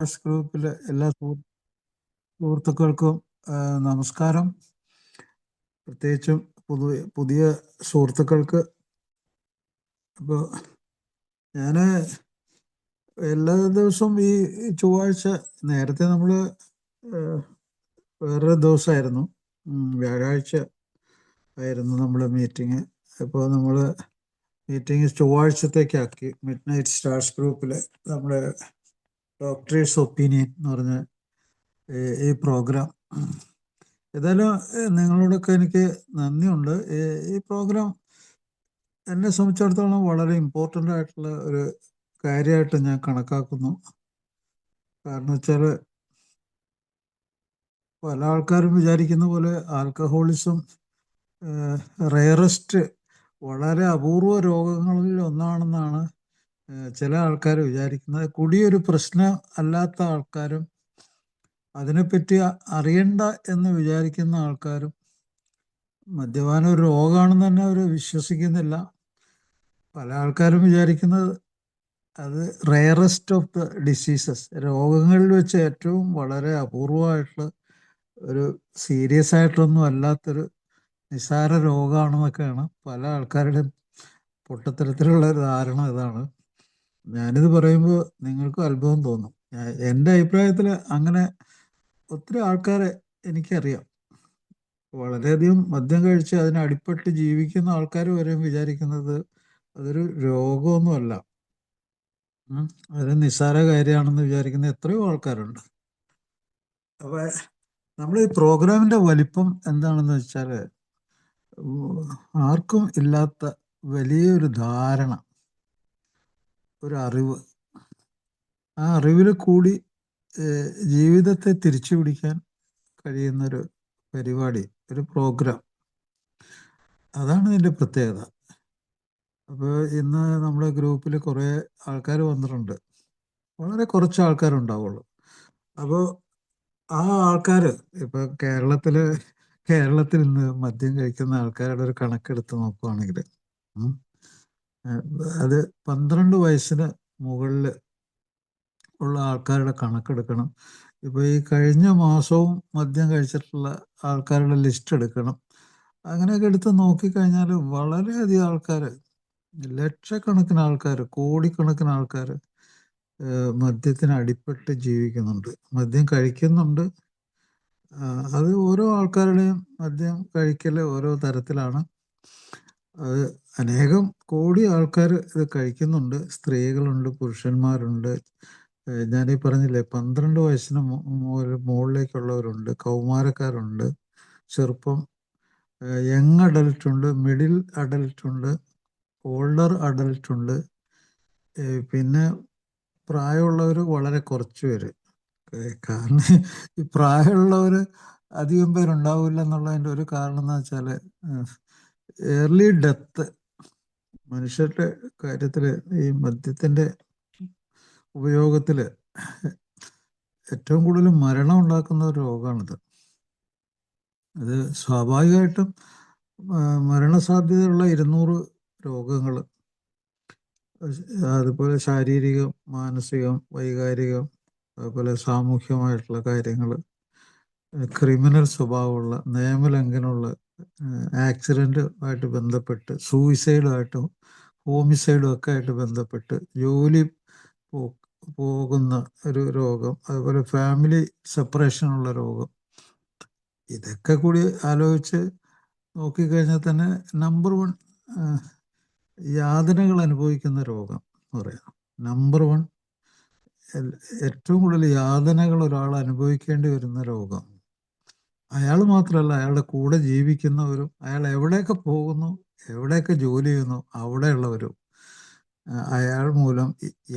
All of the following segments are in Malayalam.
എസ് ഗ്രൂപ്പിലെ എല്ലാ സുഹൃത്തുക്കൾക്കും നമസ്കാരം. പ്രത്യേകിച്ചും പുതിയ സുഹൃത്തുക്കൾക്ക്. അപ്പോൾ ഞാൻ എല്ലാ ദിവസവും ഈ ചൊവ്വാഴ്ച നേരത്തെ നമ്മൾ വേറൊരു ദിവസമായിരുന്നു, വ്യാഴാഴ്ച ആയിരുന്നു നമ്മുടെ മീറ്റിംഗ്. ഇപ്പോൾ നമ്മൾ മീറ്റിംഗ് ചൊവ്വാഴ്ചത്തേക്കാക്കി. മിഡ് നൈറ്റ് സ്റ്റാർസ് ഗ്രൂപ്പിൽ നമ്മുടെ ഡോക്ടേഴ്സ് ഒപ്പീനിയൻ എന്ന് പറഞ്ഞ ഈ പ്രോഗ്രാം. ഏതായാലും നിങ്ങളോടൊക്കെ എനിക്ക് നന്ദിയുണ്ട്. ഈ പ്രോഗ്രാം എന്നെ സംബന്ധിച്ചിടത്തോളം വളരെ ഇമ്പോർട്ടൻ്റ് ആയിട്ടുള്ള ഒരു കാര്യമായിട്ട് ഞാൻ കണക്കാക്കുന്നു. കാരണം വെച്ചാൽ പല ആൾക്കാരും വിചാരിക്കുന്ന പോലെ ആൽക്കഹോളിസം റയറസ്റ്റ്, വളരെ അപൂർവ രോഗങ്ങളിൽ ഒന്നാണെന്നാണ് ചില ആൾക്കാർ വിചാരിക്കുന്നത്. കുടിയൊരു പ്രശ്നം അല്ലാത്ത ആൾക്കാരും അതിനെപ്പറ്റി അറിയണ്ട എന്ന് വിചാരിക്കുന്ന ആൾക്കാരും മദ്യപാനം ഒരു രോഗമാണെന്ന് തന്നെ അവർ വിശ്വസിക്കുന്നില്ല. പല ആൾക്കാരും വിചാരിക്കുന്നത് അത് റയറസ്റ്റ് ഓഫ് ദ ഡിസീസസ്, രോഗങ്ങളിൽ വെച്ച് ഏറ്റവും വളരെ അപൂർവമായിട്ടുള്ള ഒരു സീരിയസ് ആയിട്ടൊന്നും അല്ലാത്തൊരു നിസ്സാര രോഗമാണെന്നൊക്കെയാണ് പല ആൾക്കാരുടെയും പൊട്ടത്തരത്തിലുള്ള ഒരു ധാരണ. ഇതാണ്. ഞാനിത് പറയുമ്പോൾ നിങ്ങൾക്കും അത്ഭുതം തോന്നും. എൻ്റെ അഭിപ്രായത്തിൽ അങ്ങനെ ഒത്തിരി ആൾക്കാരെ എനിക്കറിയാം. വളരെയധികം മദ്യം കഴിച്ച് അതിന് അടിപ്പെട്ട് ജീവിക്കുന്ന ആൾക്കാർ വരെയും വിചാരിക്കുന്നത് അതൊരു രോഗമൊന്നുമല്ല, അതൊരു നിസ്സാര കാര്യമാണെന്ന് വിചാരിക്കുന്ന എത്രയോ ആൾക്കാരുണ്ട്. അപ്പോൾ നമ്മൾ ഈ പ്രോഗ്രാമിൻ്റെ വലിപ്പം എന്താണെന്ന് വെച്ചാൽ, ആർക്കും ഇല്ലാത്ത വലിയൊരു ധാരണ, ഒരു അറിവ്, ആ അറിവിൽ കൂടി ജീവിതത്തെ തിരിച്ചു പിടിക്കാൻ കഴിയുന്നൊരു പരിപാടി, ഒരു പ്രോഗ്രാം. അതാണ് ഇതിൻ്റെ പ്രത്യേകത. അപ്പോൾ ഇന്ന് നമ്മുടെ ഗ്രൂപ്പിൽ കുറേ ആൾക്കാർ വന്നിട്ടുണ്ട്. വളരെ കുറച്ച് ആൾക്കാരുണ്ടാവുള്ളൂ. അപ്പോൾ ആ ആൾക്കാർ ഇപ്പോൾ കേരളത്തിൽ ഇന്ന് മദ്യം കഴിക്കുന്ന ആൾക്കാരുടെ ഒരു കണക്കെടുത്ത് നോക്കുകയാണെങ്കിൽ അത് 12 വയസ്സിന് മുകളിൽ ഉള്ള ആൾക്കാരുടെ കണക്കെടുക്കണം. ഇപ്പോൾ ഈ കഴിഞ്ഞ മാസവും മദ്യം കഴിച്ചിട്ടുള്ള ആൾക്കാരുടെ ലിസ്റ്റ് എടുക്കണം. അങ്ങനെയൊക്കെ എടുത്ത് നോക്കിക്കഴിഞ്ഞാൽ വളരെയധികം ആൾക്കാർ, ലക്ഷക്കണക്കിന് ആൾക്കാർ, കോടിക്കണക്കിന് ആൾക്കാർ മദ്യത്തിന് അടിപ്പെട്ട് ജീവിക്കുന്നുണ്ട്, മദ്യം കഴിക്കുന്നുണ്ട്. അത് ഓരോ ആൾക്കാരുടെയും മദ്യം കഴിക്കൽ ഓരോ തരത്തിലാണ്. അത് അനേകം കോടി ആൾക്കാർ ഇത് കഴിക്കുന്നുണ്ട്. സ്ത്രീകളുണ്ട്, പുരുഷന്മാരുണ്ട്. ഞാനീ പറഞ്ഞില്ലേ, 12 വയസ്സിന് മുകളിലേക്കുള്ളവരുണ്ട്, കൗമാരക്കാരുണ്ട്, ചെറുപ്പം, യങ് അഡൽട്ട് ഉണ്ട്, മിഡിൽ അഡൽട്ട് ഉണ്ട്, ഓൾഡർ അഡൽട്ട് ഉണ്ട്. പിന്നെ പ്രായമുള്ളവർ വളരെ കുറച്ച് പേര്. കാരണം ഈ പ്രായമുള്ളവർ അധികം പേരുണ്ടാവില്ല എന്നുള്ളതിൻ്റെ ഒരു കാരണം എന്ന് വെച്ചാൽ ഏർലി ഡെത്ത്. മനുഷ്യരുടെ കാര്യത്തിൽ ഈ മദ്യത്തിൻ്റെ ഉപയോഗത്തിൽ ഏറ്റവും കൂടുതൽ മരണം ഉണ്ടാക്കുന്ന ഒരു രോഗമാണിത്. അത് സ്വാഭാവികമായിട്ടും മരണസാധ്യതയുള്ള 200 രോഗങ്ങൾ, അതുപോലെ ശാരീരികം, മാനസികം, വൈകാരികം, അതുപോലെ സാമൂഹ്യമായിട്ടുള്ള കാര്യങ്ങൾ, ക്രിമിനൽ സ്വഭാവമുള്ള, നിയമലംഘനമുള്ള, ആക്സിഡൻറ്റുമായിട്ട് ബന്ധപ്പെട്ട്, സൂയിസൈഡുമായിട്ടും ഹോമിസൈഡും ഒക്കെ ആയിട്ട് ബന്ധപ്പെട്ട് ജോലി പോകുന്ന ഒരു രോഗം, അതുപോലെ ഫാമിലി സെപ്പറേഷനുള്ള രോഗം. ഇതൊക്കെ കൂടി ആലോചിച്ച് നോക്കിക്കഴിഞ്ഞാൽ തന്നെ നമ്പർ 1 യാതനകൾ അനുഭവിക്കുന്ന രോഗം എന്ന് പറയാം. നമ്പർ 1 ഏറ്റവും കൂടുതൽ യാതനകൾ ഒരാൾ അനുഭവിക്കേണ്ടി വരുന്ന രോഗം. അയാൾ മാത്രമല്ല, അയാളുടെ കൂടെ ജീവിക്കുന്നവരും, അയാൾ എവിടെയൊക്കെ പോകുന്നു, എവിടെയൊക്കെ ജോലി ചെയ്യുന്നു, അവിടെയുള്ളവരും അയാൾ മൂലം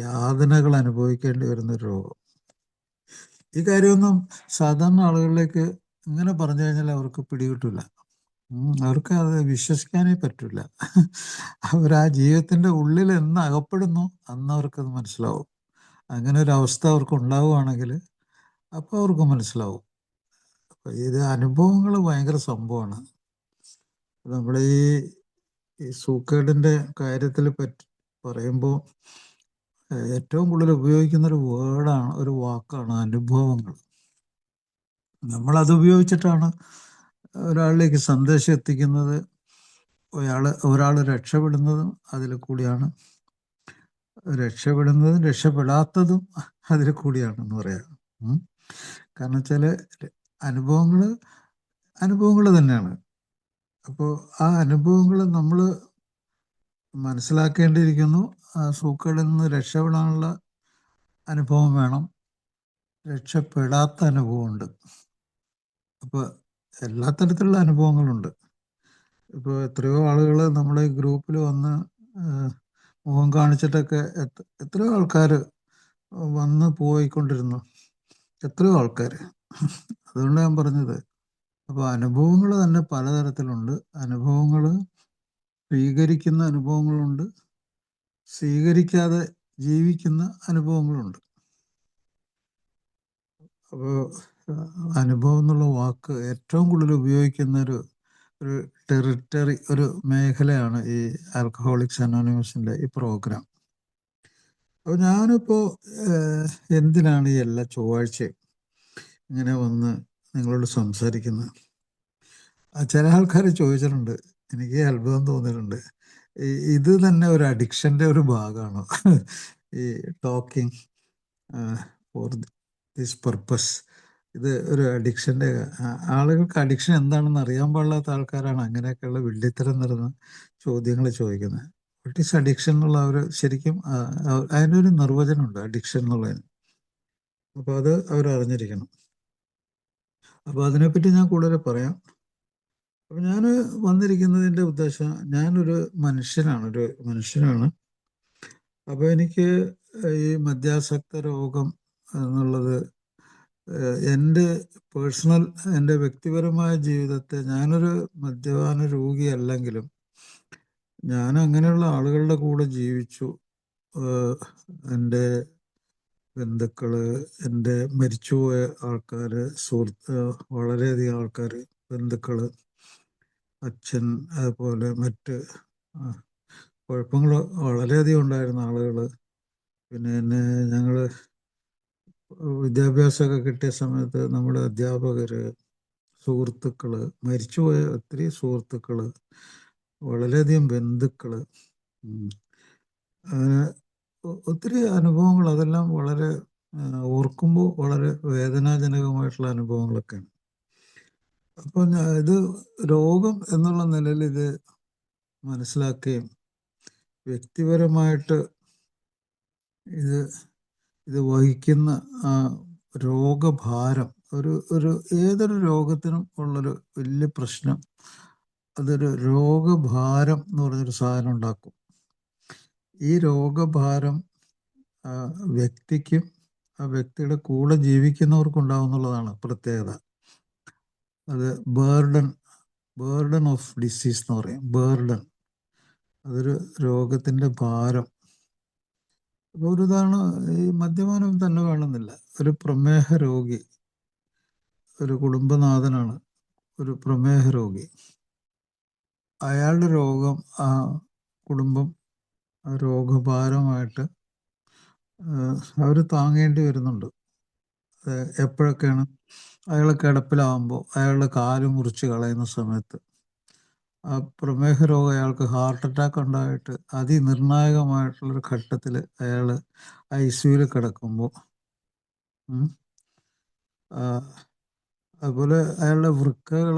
യാതനകൾ അനുഭവിക്കേണ്ടി വരുന്നൊരു രോഗം. ഈ കാര്യമൊന്നും സാധാരണ ആളുകളിലേക്ക് ഇങ്ങനെ പറഞ്ഞു കഴിഞ്ഞാൽ അവർക്ക് പിടികിട്ടില്ല. അവർക്ക് അത് വിശ്വസിക്കാനേ പറ്റില്ല. അവർ ആ ജീവിതത്തിൻ്റെ ഉള്ളിൽ എന്ന് അകപ്പെടുന്നു അന്ന് അവർക്കത് മനസ്സിലാവും. അങ്ങനെ ഒരു അവസ്ഥ അവർക്ക് ഉണ്ടാവുകയാണെങ്കിൽ അപ്പോൾ അവർക്ക് മനസ്സിലാവും. അപ്പോൾ ഇത് അനുഭവങ്ങൾ ഭയങ്കര സംഭവമാണ്. നമ്മുടെ ഈ സൂക്കേടിൻ്റെ കാര്യത്തിൽ പറയുമ്പോൾ ഏറ്റവും കൂടുതൽ ഉപയോഗിക്കുന്ന ഒരു വേർഡാണ്, ഒരു വാക്കാണ് അനുഭവങ്ങൾ. നമ്മളത് ഉപയോഗിച്ചിട്ടാണ് ഒരാളിലേക്ക് സന്ദേശം എത്തിക്കുന്നത്. ഒരാൾ രക്ഷപ്പെടുന്നതും അതിൽ കൂടിയാണ്, രക്ഷപ്പെടാത്തതും അതിൽ കൂടിയാണെന്ന് പറയാം. കാരണം വെച്ചാൽ അനുഭവങ്ങൾ അനുഭവങ്ങൾ തന്നെയാണ്. അപ്പോൾ ആ അനുഭവങ്ങൾ നമ്മൾ മനസ്സിലാക്കേണ്ടിയിരിക്കുന്നു. ആ സൂക്കേടിൽ നിന്ന് രക്ഷപ്പെടാനുള്ള അനുഭവം വേണം, രക്ഷപ്പെടാത്ത അനുഭവമുണ്ട്. അപ്പോൾ എല്ലാ തരത്തിലുള്ള അനുഭവങ്ങളുണ്ട്. ഇപ്പോൾ എത്രയോ ആളുകൾ നമ്മുടെ ഈ ഗ്രൂപ്പിൽ വന്ന് മുഖം കാണിച്ചിട്ടൊക്കെ എത്രയോ ആൾക്കാർ വന്ന് പോയിക്കൊണ്ടിരുന്നു, എത്രയോ ആൾക്കാർ. അതുകൊണ്ട് ഞാൻ പറഞ്ഞത്, അപ്പോൾ അനുഭവങ്ങൾ തന്നെ പലതരത്തിലുണ്ട്. അനുഭവങ്ങൾ സ്വീകരിക്കുന്ന അനുഭവങ്ങളുണ്ട്, സ്വീകരിക്കാതെ ജീവിക്കുന്ന അനുഭവങ്ങളുണ്ട്. അപ്പോൾ അനുഭവം എന്നുള്ള വാക്ക് ഏറ്റവും കൂടുതൽ ഉപയോഗിക്കുന്ന ഒരു ടെറിട്ടറി, ഒരു മേഖലയാണ് ഈ ആൽക്കഹോളിക്സ് അനോണിമസിൻ്റെ ഈ പ്രോഗ്രാം. അപ്പോൾ ഞാനിപ്പോൾ എന്തിനാണ് ഈ എല്ലാ ചൊവ്വാഴ്ചയും ഇങ്ങനെ വന്ന് നിങ്ങളോട് സംസാരിക്കുന്നത്? ചില ആൾക്കാർ ചോദിച്ചിട്ടുണ്ട്, എനിക്ക് അത്ഭുതം തോന്നിയിട്ടുണ്ട്, ഇത് തന്നെ ഒരു അഡിക്ഷൻ്റെ ഒരു ഭാഗമാണോ ഈ ടോക്കിംഗ് ഫോർ ദിസ് പർപ്പസ്? ഇത് ഒരു അഡിക്ഷൻ്റെ, ആളുകൾക്ക് അഡിക്ഷൻ എന്താണെന്ന് അറിയാൻ പാടില്ലാത്ത ആൾക്കാരാണ് അങ്ങനെയൊക്കെയുള്ള വിഡ്ഢിത്തരം നിറഞ്ഞ ചോദ്യങ്ങൾ ചോദിക്കുന്നത്. വാട്ട് ഈസ് അഡിക്ഷൻ എന്നുള്ള അവർ ശരിക്കും അതിനൊരു നിർവചനമുണ്ട് അഡിക്ഷൻ എന്നുള്ളതിന്. അപ്പോൾ അത് അവർ അറിഞ്ഞിരിക്കണം. അപ്പോൾ അതിനെപ്പറ്റി ഞാൻ കൂടുതൽ പറയാം. അപ്പോൾ ഞാൻ വന്നിരിക്കുന്നതിൻ്റെ ഉദ്ദേശം, ഞാനൊരു മനുഷ്യനാണ്. അപ്പോൾ എനിക്ക് ഈ മദ്യാസക്ത രോഗം എന്നുള്ളത് എൻ്റെ വ്യക്തിപരമായ ജീവിതത്തെ, ഞാനൊരു മദ്യപാന രോഗിയല്ലെങ്കിലും ഞാൻ അങ്ങനെയുള്ള ആളുകളുടെ കൂടെ ജീവിച്ചു. എൻ്റെ ബന്ധുക്കൾ, എൻ്റെ മരിച്ചുപോയ ആൾക്കാർ, വളരെയധികം ആൾക്കാർ, ബന്ധുക്കൾ, അച്ഛൻ, അതുപോലെ മറ്റ് കുഴപ്പങ്ങൾ വളരെയധികം ഉണ്ടായിരുന്ന ആളുകൾ, പിന്നെ എന്നെ ഞങ്ങൾ വിദ്യാഭ്യാസമൊക്കെ കിട്ടിയ സമയത്ത് നമ്മുടെ അധ്യാപകർ, സുഹൃത്തുക്കൾ, മരിച്ചുപോയ ഒത്തിരി സുഹൃത്തുക്കൾ, വളരെയധികം ബന്ധുക്കൾ, അങ്ങനെ ഒത്തിരി അനുഭവങ്ങൾ. അതെല്ലാം വളരെ ഓർക്കുമ്പോൾ വളരെ വേദനാജനകമായിട്ടുള്ള അനുഭവങ്ങളൊക്കെയാണ്. അപ്പോൾ ഇത് രോഗം എന്നുള്ള നിലയിൽ ഇത് മനസ്സിലാക്കുകയും വ്യക്തിപരമായിട്ട് ഇത് വഹിക്കുന്ന ആ രോഗഭാരം, ഏതൊരു രോഗത്തിനും ഉള്ളൊരു വലിയ പ്രശ്നം, അതൊരു രോഗഭാരം എന്ന് പറഞ്ഞൊരു സാധനം ഉണ്ടാക്കും. ഈ രോഗഭാരം വ്യക്തിക്കും ആ വ്യക്തിയുടെ കൂടെ ജീവിക്കുന്നവർക്കുണ്ടാവുന്നുള്ളതാണ് പ്രത്യേകത. അത് ബേർഡൻ ഓഫ് ഡിസീസ് എന്ന് പറയും. ബേർഡൻ, അതൊരു രോഗത്തിൻ്റെ ഭാരം. അപ്പോൾ ഒരു ഉദാഹരണം, ഈ മദ്യപാനം തന്നെ വേണമെന്നില്ല. ഒരു പ്രമേഹ രോഗി, ഒരു കുടുംബനാഥനാണ്, ഒരു പ്രമേഹ രോഗി. അയാളുടെ രോഗം ആ കുടുംബം രോഗഭാരമായിട്ട് അവർ താങ്ങേണ്ടി വരുന്നുണ്ട്. എപ്പോഴൊക്കെയാണ്? അയാൾ കിടപ്പിലാവുമ്പോൾ, അയാളുടെ കാല് മുറിച്ച് കളയുന്ന സമയത്ത്, ആ പ്രമേഹ രോഗം അയാൾക്ക് ഹാർട്ട് അറ്റാക്ക് ഉണ്ടായിട്ട് അതിനിർണായകമായിട്ടുള്ളൊരു ഘട്ടത്തിൽ അയാൾ ICUവിൽ കിടക്കുമ്പോൾ, അതുപോലെ അയാളുടെ വൃക്കകൾ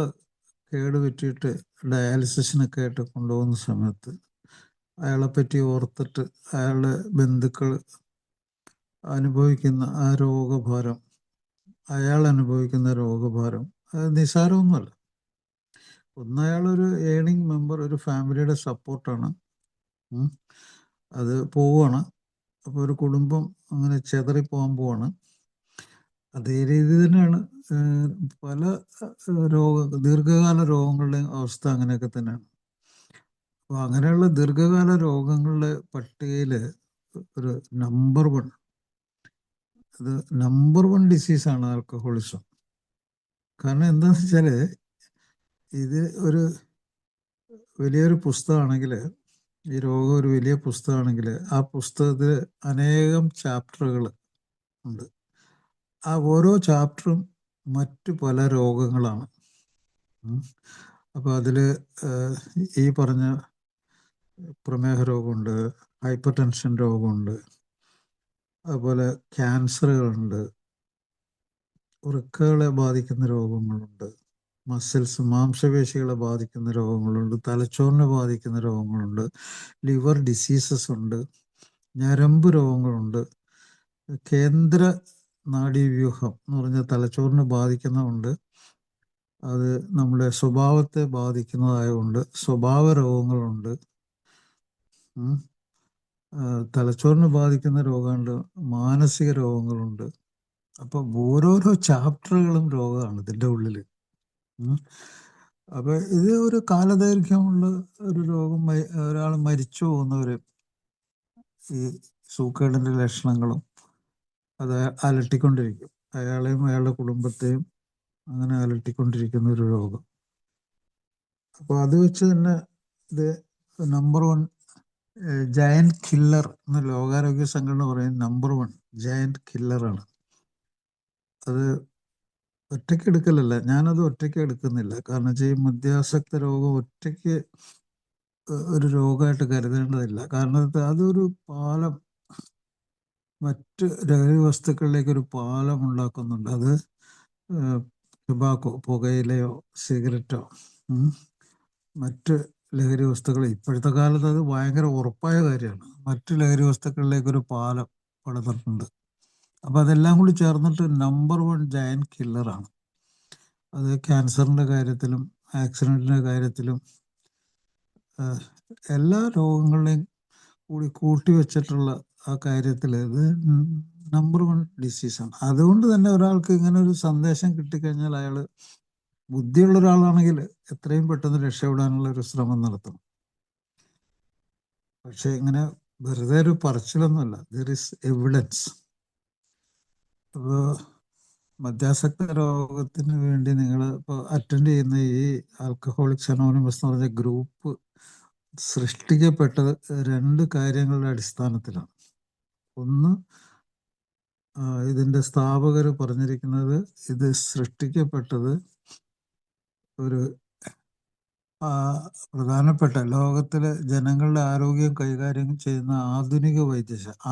കേടുപറ്റിയിട്ട് ഡയാലിസിസിനൊക്കെ ആയിട്ട് കൊണ്ടുപോകുന്ന സമയത്ത് അയാളെപ്പറ്റി ഓർത്തിട്ട് അയാളുടെ ബന്ധുക്കൾ അനുഭവിക്കുന്ന ആ രോഗഭാരം, അയാൾ അനുഭവിക്കുന്ന രോഗഭാരം അത് നിസ്സാരമൊന്നുമല്ല. അയാളൊരു ഏണിംഗ് മെമ്പർ, ഒരു ഫാമിലിയുടെ സപ്പോർട്ടാണ്. അത് പോവുകയാണ്. അപ്പോൾ ഒരു കുടുംബം അങ്ങനെ ചെതറിപ്പോകാൻ പോവാണ്. അതേ രീതി തന്നെയാണ് പല ദീർഘകാല രോഗങ്ങളുടെയും അവസ്ഥ അങ്ങനെയൊക്കെ തന്നെയാണ്. അപ്പോൾ അങ്ങനെയുള്ള ദീർഘകാല രോഗങ്ങളുടെ പട്ടികയിൽ ഒരു നമ്പർ വൺ ഡിസീസാണ് ആൽക്കഹോളിസം. കാരണം എന്താണെന്ന് വെച്ചാൽ, ഇത് ഒരു വലിയൊരു പുസ്തകമാണെങ്കിൽ ഈ രോഗം ഒരു വലിയ പുസ്തകമാണെങ്കിൽ ആ പുസ്തകത്തിൽ അനേകം ചാപ്റ്ററുകൾ ഉണ്ട്. ആ ഓരോ ചാപ്റ്ററും മറ്റു പല രോഗങ്ങളാണ്. അപ്പോൾ അതിൽ ഈ പറഞ്ഞ പ്രമേഹ രോഗമുണ്ട്, ഹൈപ്പർ ടെൻഷൻ രോഗമുണ്ട്, അതുപോലെ ക്യാൻസറുകളുണ്ട്, വൃക്കകളെ ബാധിക്കുന്ന രോഗങ്ങളുണ്ട്, മസിൽസ് മാംസപേശികളെ ബാധിക്കുന്ന രോഗങ്ങളുണ്ട്, തലച്ചോറിനെ ബാധിക്കുന്ന രോഗങ്ങളുണ്ട്, ലിവർ ഡിസീസസ് ഉണ്ട്, ഞരമ്പ് രോഗങ്ങളുണ്ട്, കേന്ദ്ര നാഡീവ്യൂഹം എന്ന് പറഞ്ഞ തലച്ചോറിനെ ബാധിക്കുന്നതുണ്ട്. അത് നമ്മുടെ സ്വഭാവത്തെ ബാധിക്കുന്നതായതുകൊണ്ട് സ്വഭാവ രോഗങ്ങളുണ്ട്. തലച്ചോറിനെ ബാധിക്കുന്ന രോഗമുണ്ട്, മാനസിക രോഗങ്ങളുണ്ട്. അപ്പം ഓരോരോ ചാപ്റ്ററുകളും രോഗമാണ് ഇതിൻ്റെ ഉള്ളിൽ. അപ്പം ഇത് ഒരു കാലദൈർഘ്യമുള്ള ഒരു രോഗം. ഒരാൾ മരിച്ചു പോകുന്നവർ ഈ സൂക്കേടിൻ്റെ ലക്ഷണങ്ങളും അത് അലട്ടിക്കൊണ്ടിരിക്കും. അയാളെയും അയാളുടെ കുടുംബത്തെയും അങ്ങനെ അലട്ടിക്കൊണ്ടിരിക്കുന്ന ഒരു രോഗം. അപ്പോൾ അത് വെച്ച് തന്നെ ഇത് നമ്പർ 1 ജയന്റ് കില്ലർ എന്ന് ലോകാരോഗ്യ സംഘടന പറയുന്നത് നമ്പർ 1 ജയന്റ് കില്ലറാണ്. അത് ഒറ്റയ്ക്ക് എടുക്കലല്ല, ഞാനത് ഒറ്റയ്ക്ക് എടുക്കുന്നില്ല. കാരണം വെച്ചാൽ ഈ മദ്യാസക്ത രോഗം ഒറ്റയ്ക്ക് ഒരു രോഗമായിട്ട് കരുതേണ്ടതില്ല. കാരണം അതൊരു പാലം, മറ്റ് ലഹരി വസ്തുക്കളിലേക്ക് ഒരു പാലം ഉണ്ടാക്കുന്നുണ്ട്. അത് ടുബാക്കോ, പുകയിലയോ സിഗരറ്റോ മറ്റ് ലഹരി വസ്തുക്കൾ. ഇപ്പോഴത്തെ കാലത്ത് അത് ഭയങ്കര ഉറപ്പായ കാര്യമാണ്. മറ്റ് ലഹരി വസ്തുക്കളിലേക്കൊരു പാലം പണിതിട്ടുണ്ട്. അപ്പം അതെല്ലാം കൂടി ചേർന്നിട്ട് നമ്പർ 1 ജയന്റ് കില്ലറാണ്. അത് ക്യാൻസറിൻ്റെ കാര്യത്തിലും ആക്സിഡൻറ്റിൻ്റെ കാര്യത്തിലും എല്ലാ രോഗങ്ങളെയും കൂടി കൂട്ടി വെച്ചിട്ടുള്ള ആ കാര്യത്തിൽ ഇത് നമ്പർ 1 ഡിസീസാണ്. അതുകൊണ്ട് തന്നെ ഒരാൾക്ക് ഇങ്ങനെ ഒരു സന്ദേശം കിട്ടിക്കഴിഞ്ഞാൽ അയാൾ ബുദ്ധിയുള്ള ഒരാളാണെങ്കിൽ എത്രയും പെട്ടെന്ന് രക്ഷപ്പെടാനുള്ള ഒരു ശ്രമം നടത്തണം. പക്ഷെ ഇങ്ങനെ വെറുതെ ഒരു പറച്ചിലൊന്നുമല്ല, ദർ ഇസ് എവിഡൻസ്. അപ്പോൾ മദ്യാസക്ത രോഗത്തിന് വേണ്ടി നിങ്ങൾ ഇപ്പോൾ അറ്റൻഡ് ചെയ്യുന്ന ഈ ആൽക്കഹോളിക്സ് അനോണിമസ് എന്ന് പറഞ്ഞ ഗ്രൂപ്പ് സൃഷ്ടിക്കപ്പെട്ടത് 2 കാര്യങ്ങളുടെ അടിസ്ഥാനത്തിലാണ്. ഒന്ന്, ഇതിൻ്റെ സ്ഥാപകർ പറഞ്ഞിരിക്കുന്നത് ഇത് സൃഷ്ടിക്കപ്പെട്ടത് ഒരു പ്രധാനപ്പെട്ട ലോകത്തിലെ ജനങ്ങളുടെ ആരോഗ്യം കൈകാര്യം ചെയ്യുന്ന ആധുനിക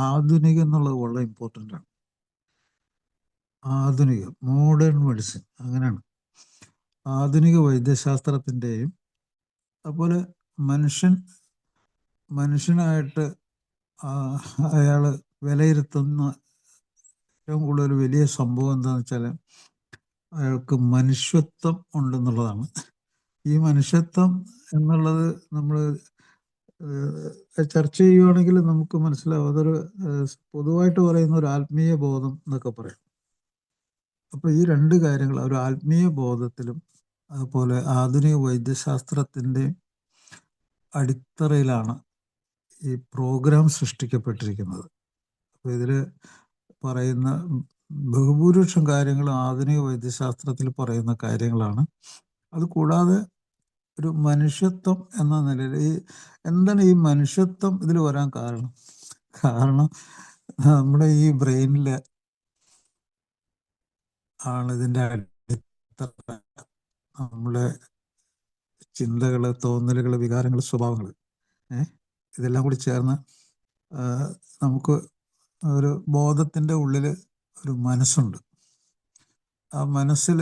ആധുനികം എന്നുള്ളത് വളരെ ഇമ്പോർട്ടൻ്റ് ആണ്. ആധുനിക മോഡേൺ മെഡിസിൻ അങ്ങനെയാണ്. ആധുനിക വൈദ്യശാസ്ത്രത്തിൻ്റെയും അതുപോലെ മനുഷ്യനായിട്ട് അയാൾ വിലയിരുത്തുന്ന ഏറ്റവും കൂടുതൽ വലിയ സംഭവം എന്താണെന്ന് വെച്ചാൽ അയാൾക്ക് മനുഷ്യത്വം ഉണ്ടെന്നുള്ളതാണ്. ഈ മനുഷ്യത്വം എന്നുള്ളത് നമ്മൾ ചർച്ച ചെയ്യുകയാണെങ്കിൽ നമുക്ക് മനസ്സിലാവും. അതൊരു പൊതുവായിട്ട് പറയുന്ന ഒരു ആത്മീയ ബോധം എന്നൊക്കെ പറയും. അപ്പോൾ ഈ 2 കാര്യങ്ങൾ, ഒരു ആത്മീയ ബോധത്തിലും അതുപോലെ ആധുനിക വൈദ്യശാസ്ത്രത്തിൻ്റെ അടിത്തറയിലാണ് ഈ പ്രോഗ്രാം സൃഷ്ടിക്കപ്പെട്ടിരിക്കുന്നത്. അപ്പോൾ ഇതിൽ പറയുന്ന ബഹുഭൂരിപക്ഷം കാര്യങ്ങൾ ആധുനിക വൈദ്യശാസ്ത്രത്തിൽ പറയുന്ന കാര്യങ്ങളാണ്. അതുകൂടാതെ ഒരു മനുഷ്യത്വം എന്ന നിലയിൽ എന്താണ് ഈ മനുഷ്യത്വം ഇതിൽ വരാൻ കാരണം നമ്മുടെ ഈ ബ്രെയിനിൽ ആണ് ഇതിൻ്റെ അടിത്തറ. നമ്മുടെ ചിന്തകൾ, തോന്നലുകൾ, വികാരങ്ങൾ, സ്വഭാവങ്ങൾ ഇതെല്ലാം കൂടി ചേർന്ന് നമുക്ക് ഒരു ബോധത്തിൻ്റെ ഉള്ളിൽ ഒരു മനസ്സുണ്ട്. ആ മനസ്സിൽ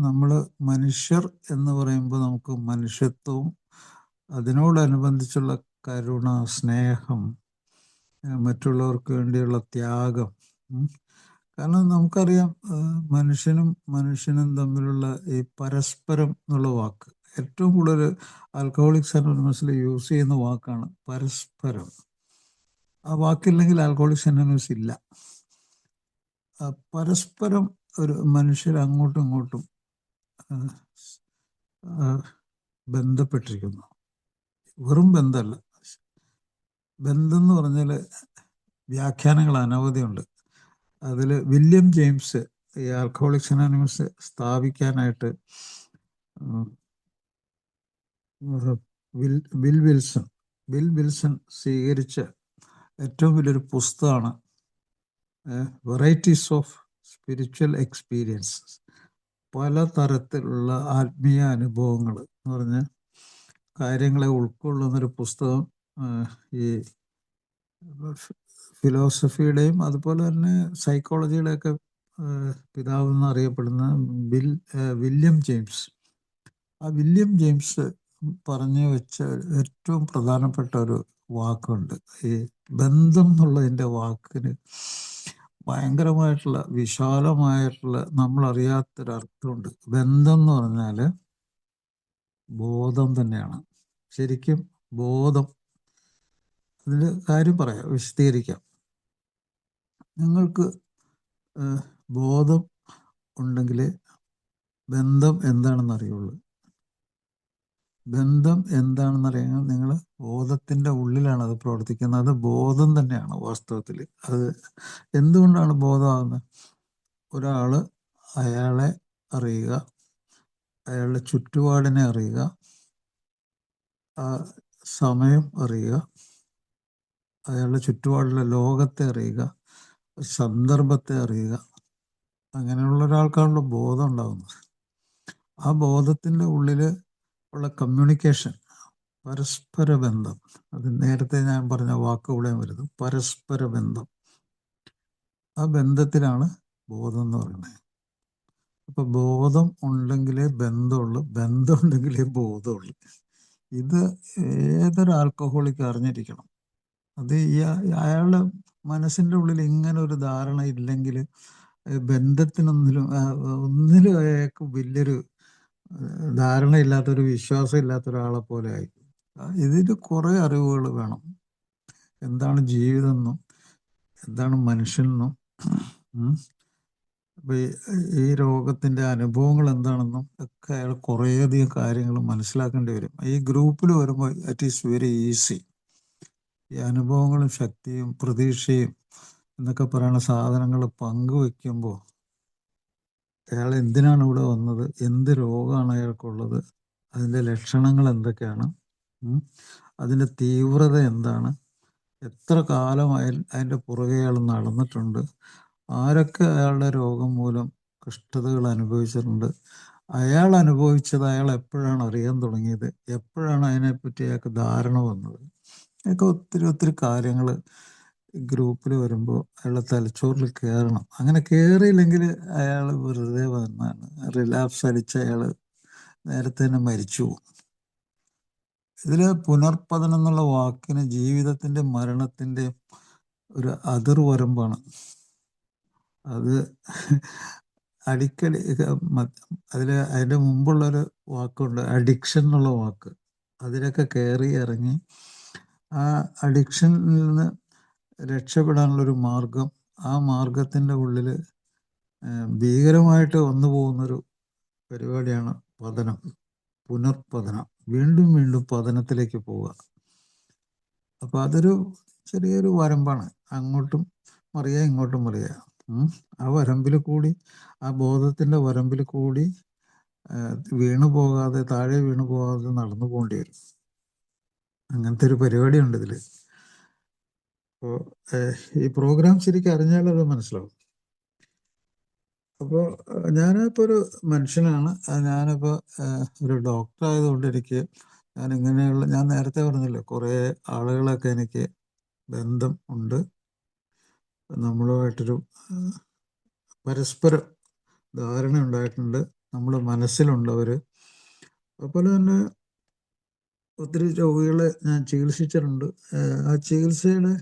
നമ്മൾ മനുഷ്യർ എന്ന് പറയുമ്പോൾ നമുക്ക് മനുഷ്യത്വവും അതിനോടനുബന്ധിച്ചുള്ള കരുണ, സ്നേഹം, മറ്റുള്ളവർക്ക് വേണ്ടിയുള്ള ത്യാഗം. കാരണം നമുക്കറിയാം മനുഷ്യനും തമ്മിലുള്ള ഈ പരസ്പരം എന്നുള്ള വാക്ക് ഏറ്റവും കൂടുതൽ ആൽക്കഹോളിക്സ് അനോണിമസിൽ യൂസ് ചെയ്യുന്ന വാക്കാണ് പരസ്പരം. ആ വാക്കില്ലെങ്കിൽ ആൽക്കഹോളിക്സ് അനോണിമസ് ഇല്ല. പരസ്പരം ഒരു മനുഷ്യർ അങ്ങോട്ടും ഇങ്ങോട്ടും ബന്ധപ്പെട്ടിരിക്കുന്നു. വെറും ബന്ധമല്ല. ബന്ധം എന്ന് പറഞ്ഞാൽ വ്യാഖ്യാനങ്ങൾ അനവധിയുണ്ട്. അതിൽ വില്യം ജെയിംസ് ഈ ആൽക്കഹോളിക്സ് അനോണിമസ് സ്ഥാപിക്കാനായിട്ട് വിൽ വിൽസൺ ബിൽ വിൽസൺ സ്വീകരിച്ച ഏറ്റവും വലിയൊരു പുസ്തകമാണ് വെറൈറ്റീസ് ഓഫ് സ്പിരിച്വൽ എക്സ്പീരിയൻസസ്. പല തരത്തിലുള്ള ആത്മീയ അനുഭവങ്ങൾ എന്ന് പറഞ്ഞ കാര്യങ്ങളെ ഉൾക്കൊള്ളുന്നൊരു പുസ്തകം ഈ ഫിലോസഫിയുടെയും അതുപോലെ തന്നെ സൈക്കോളജിയുടെയൊക്കെ പിതാവെന്ന് അറിയപ്പെടുന്ന വില്യം ജെയിംസ്. ആ വില്യം ജെയിംസ് പറഞ്ഞു വെച്ച ഏറ്റവും പ്രധാനപ്പെട്ട ഒരു വാക്കുണ്ട്. ഈ ബന്ധം എന്നുള്ളതിൻ്റെ വാക്കിന് ഭയങ്കരമായിട്ടുള്ള വിശാലമായിട്ടുള്ള നമ്മളറിയാത്തൊരർത്ഥമുണ്ട്. ബന്ധം എന്ന് പറഞ്ഞാൽ ബോധം തന്നെയാണ്. ശരിക്കും ബോധം. അതിൻ്റെ കാര്യം പറയാം, വിശദീകരിക്കാം. നിങ്ങൾക്ക് ബോധം ഉണ്ടെങ്കിൽ ബന്ധം എന്താണെന്ന് അറിയുള്ളൂ. ബന്ധം എന്താണെന്ന് അറിയാൻ നിങ്ങൾ ബോധത്തിൻ്റെ ഉള്ളിലാണ് അത് പ്രവർത്തിക്കുന്നത്. അത് ബോധം തന്നെയാണ് വാസ്തവത്തിൽ. അത് എന്തുകൊണ്ടാണ് ബോധമാകുന്നത്? ഒരാൾ അയാളെ അറിയുക, അയാളുടെ ചുറ്റുപാടിനെ അറിയുക, ആ സമയം അറിയുക, അയാളുടെ ചുറ്റുപാടുള്ള ലോകത്തെ അറിയുക, സന്ദർഭത്തെ അറിയുക. അങ്ങനെയുള്ള ഒരാൾക്കാണല്ലോ ബോധം ഉണ്ടാകുന്നത്. ആ ബോധത്തിൻ്റെ ഉള്ളിൽ ഉള്ള കമ്മ്യൂണിക്കേഷൻ, പരസ്പര ബന്ധം, അത് നേരത്തെ ഞാൻ പറഞ്ഞ വാക്കുകൂടെ വരുന്നു, പരസ്പര ബന്ധം. ആ ബന്ധത്തിലാണ് ബോധം എന്ന് പറയുന്നത്. അപ്പോൾ ബോധം ഉണ്ടെങ്കിലേ ബന്ധമുള്ളൂ, ബന്ധം ഉണ്ടെങ്കിലേ ബോധമുള്ളൂ. ഇത് ഏതൊരു ആൽക്കഹോളിക്ക് അറിഞ്ഞിരിക്കണം. അത് അയാളുടെ മനസ്സിൻ്റെ ഉള്ളിൽ ഇങ്ങനെ ഒരു ധാരണ ഇല്ലെങ്കിൽ ഒന്നിലും അയാൾക്ക് വലിയൊരു ധാരണയില്ലാത്തൊരു വിശ്വാസം ഇല്ലാത്ത ഒരാളെ പോലെ ആയി. ഇതിന് കുറേ അറിവുകൾ വേണം. എന്താണ് ജീവിതം എന്നും എന്താണ് മനുഷ്യനെന്നും ഈ രോഗത്തിൻ്റെ അനുഭവങ്ങൾ എന്താണെന്നും ഒക്കെ അയാൾ കുറേയധികം കാര്യങ്ങൾ മനസ്സിലാക്കേണ്ടി വരും. ഈ ഗ്രൂപ്പിൽ വരുമ്പോൾ ഇറ്റ് ഈസ് വെരി ഈസി. ഈ അനുഭവങ്ങളും ശക്തിയും പ്രതീക്ഷയും എന്നൊക്കെ പറയുന്ന സാധനങ്ങൾ പങ്കുവെക്കുമ്പോൾ അയാൾ എന്തിനാണ് ഇവിടെ വന്നത്, എന്ത് രോഗമാണ് അയാൾക്കുള്ളത്, അതിൻ്റെ ലക്ഷണങ്ങൾ എന്തൊക്കെയാണ്, അതിൻ്റെ തീവ്രത എന്താണ്, എത്ര കാലമായി അതിൻ്റെ പുറകെ അയാൾ നടന്നിട്ടുണ്ട്, ആരൊക്കെ അയാളുടെ രോഗം മൂലം കഷ്ടതകൾ അനുഭവിച്ചിട്ടുണ്ട്, അയാൾ അനുഭവിച്ചത് അയാൾ എപ്പോഴാണ് അറിയാൻ തുടങ്ങിയത്, എപ്പോഴാണ് അതിനെപ്പറ്റി അയാൾക്ക് ധാരണ വന്നത്, ഒക്കെ ഒത്തിരി ഒത്തിരി കാര്യങ്ങൾ ഗ്രൂപ്പിൽ വരുമ്പോൾ അയാളുടെ തലച്ചോറിൽ കയറണം. അങ്ങനെ കയറിയില്ലെങ്കിൽ അയാൾ വെറുതെ വന്നാണ് റിലാപ്സ് അടിച്ച് അയാൾ നേരത്തെ തന്നെ മരിച്ചു പോകും. ഇതിൽ പുനർപതനം എന്നുള്ള വാക്കിന് ജീവിതത്തിൻ്റെ മരണത്തിൻ്റെ ഒരു അതിർവരമ്പാണ്. അത് അടിക്കടി അതിൻ്റെ മുമ്പുള്ളൊരു വാക്കുണ്ട്, അഡിക്ഷൻ എന്നുള്ള വാക്ക്. അതിലൊക്കെ കയറി ഇറങ്ങി ആ അഡിക്ഷനിൽ നിന്ന് രക്ഷപ്പെടാനുള്ളൊരു മാർഗം, ആ മാർഗത്തിൻ്റെ ഉള്ളിൽ ഭീകരമായിട്ട് വന്നു പോകുന്നൊരു പരിപാടിയാണ് പതനം, പുനർപതനം. വീണ്ടും വീണ്ടും പതനത്തിലേക്ക് പോവുക. അപ്പോൾ അതൊരു ചെറിയൊരു വരമ്പാണ്. അങ്ങോട്ടും മറിയുക, ഇങ്ങോട്ടും മറിയുക. ആ വരമ്പിൽ കൂടി, ആ ബോധത്തിൻ്റെ വരമ്പിൽ കൂടി വീണു പോകാതെ, താഴെ വീണു പോകാതെ നടന്നു പോകേണ്ടി വരും. അങ്ങനത്തെ ഒരു പരിപാടിയുണ്ട് ഇതിൽ. അപ്പോൾ ഈ പ്രോഗ്രാം ശരിക്കും അറിഞ്ഞാലത് മനസ്സിലാവും. അപ്പോൾ ഞാനിപ്പോൾ ഒരു മനുഷ്യനാണ്. ഞാനിപ്പോൾ ഒരു ഡോക്ടർ ആയതുകൊണ്ട് ഞാൻ നേരത്തെ പറഞ്ഞില്ലേ, കുറേ ആളുകളൊക്കെ എനിക്ക് ബന്ധം ഉണ്ട്. നമ്മളുമായിട്ടൊരു പരസ്പരം ധാരണ ഉണ്ടായിട്ടുണ്ട്. നമ്മുടെ മനസ്സിലുണ്ടവർ. അതുപോലെ തന്നെ ഒത്തിരി രോഗികളെ ഞാൻ ചികിത്സിച്ചിട്ടുണ്ട്. ആ ചികിത്സയുടെ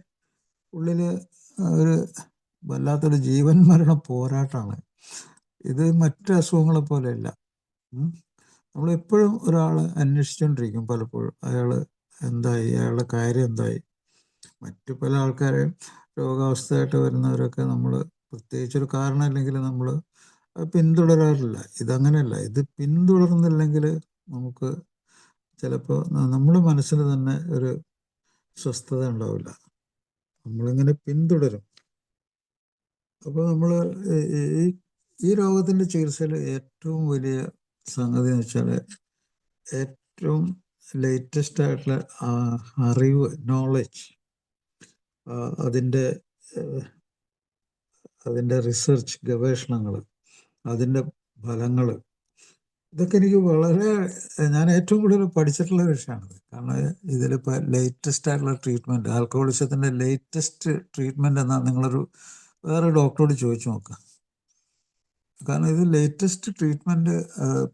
ഉള്ളിൽ ഒരു വല്ലാത്തൊരു ജീവൻ മരണ പോരാട്ടമാണ്. ഇത് മറ്റ് അസുഖങ്ങളെ പോലെയല്ല. നമ്മളെപ്പോഴും ഒരാളെ അന്വേഷിച്ചുകൊണ്ടിരിക്കും. പലപ്പോഴും അയാൾ എന്തായി, അയാളുടെ കാര്യം എന്തായി. മറ്റു പല ആൾക്കാരെയും രോഗാവസ്ഥയായിട്ട് വരുന്നവരൊക്കെ നമ്മൾ പ്രത്യേകിച്ചൊരു കാരണമില്ലെങ്കിൽ നമ്മൾ പിന്തുടരാറില്ല. ഇതങ്ങനെയല്ല. ഇത് പിന്തുടർന്നില്ലെങ്കിൽ നമുക്ക് ചിലപ്പോൾ നമ്മുടെ മനസ്സിന് തന്നെ ഒരു സ്വസ്ഥത ഉണ്ടാവില്ല. നമ്മളിങ്ങനെ പിന്തുടരും. അപ്പോൾ നമ്മൾ ഈ രോഗത്തിൻ്റെ ചികിത്സയിൽ ഏറ്റവും വലിയ സംഗതി എന്ന് വെച്ചാൽ ഏറ്റവും ലേറ്റസ്റ്റ് ആയിട്ടുള്ള അറിവ്, നോളജ്, അതിൻ്റെ അതിൻ്റെ റിസർച്ച്, ഗവേഷണങ്ങൾ, അതിൻ്റെ ഫലങ്ങൾ, ഇതൊക്കെ എനിക്ക് വളരെ, ഞാൻ ഏറ്റവും കൂടുതൽ പഠിച്ചിട്ടുള്ള വിഷയമാണിത്. കാരണം ഇതിലിപ്പോൾ ലേറ്റസ്റ്റ് ആയിട്ടുള്ള ട്രീറ്റ്മെൻറ്റ്, ആൽക്കഹോളിസത്തിൻ്റെ ലേറ്റസ്റ്റ് ട്രീറ്റ്മെൻറ്റ് എന്നാൽ നിങ്ങളൊരു വേറെ ഡോക്ടറോട് ചോദിച്ചു നോക്കുക. കാരണം ഇത് ലേറ്റസ്റ്റ് ട്രീറ്റ്മെൻറ്റ്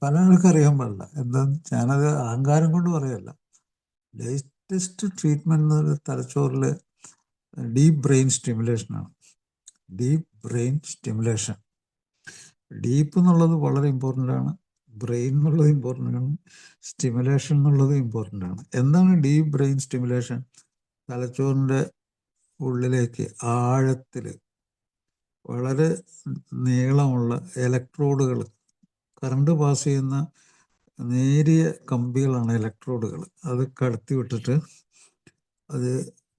പല ആൾക്കും അറിയാൻ പാടില്ല. എന്താന്ന് ഞാനത് അഹങ്കാരം കൊണ്ട് പറയല്ല. ലേറ്റസ്റ്റ് ട്രീറ്റ്മെൻറ്റ് എന്ന് പറയുന്നത് തലച്ചോറിൽ ഡീപ്പ് ബ്രെയിൻ സ്റ്റിമുലേഷനാണ്. Deep brain stimulation. ഡീപ്പ് എന്നുള്ളത് വളരെ ഇമ്പോർട്ടൻ്റ് ആണ്, ബ്രെയിൻ എന്നുള്ളത് ഇമ്പോർട്ടൻ്റ് ആണ്, സ്റ്റിമുലേഷൻ എന്നുള്ളത് ഇമ്പോർട്ടൻ്റ് ആണ്. എന്താണ് ഡീപ്പ് ബ്രെയിൻ സ്റ്റിമുലേഷൻ? തലച്ചോറിൻ്റെ ഉള്ളിലേക്ക് ആഴത്തിൽ വളരെ നീളമുള്ള ഇലക്ട്രോഡുകൾ, കറണ്ട് പാസ് ചെയ്യുന്ന നേരിയ കമ്പികളാണ് ഇലക്ട്രോഡുകൾ. അത് കടത്തി വിട്ടിട്ട് അത്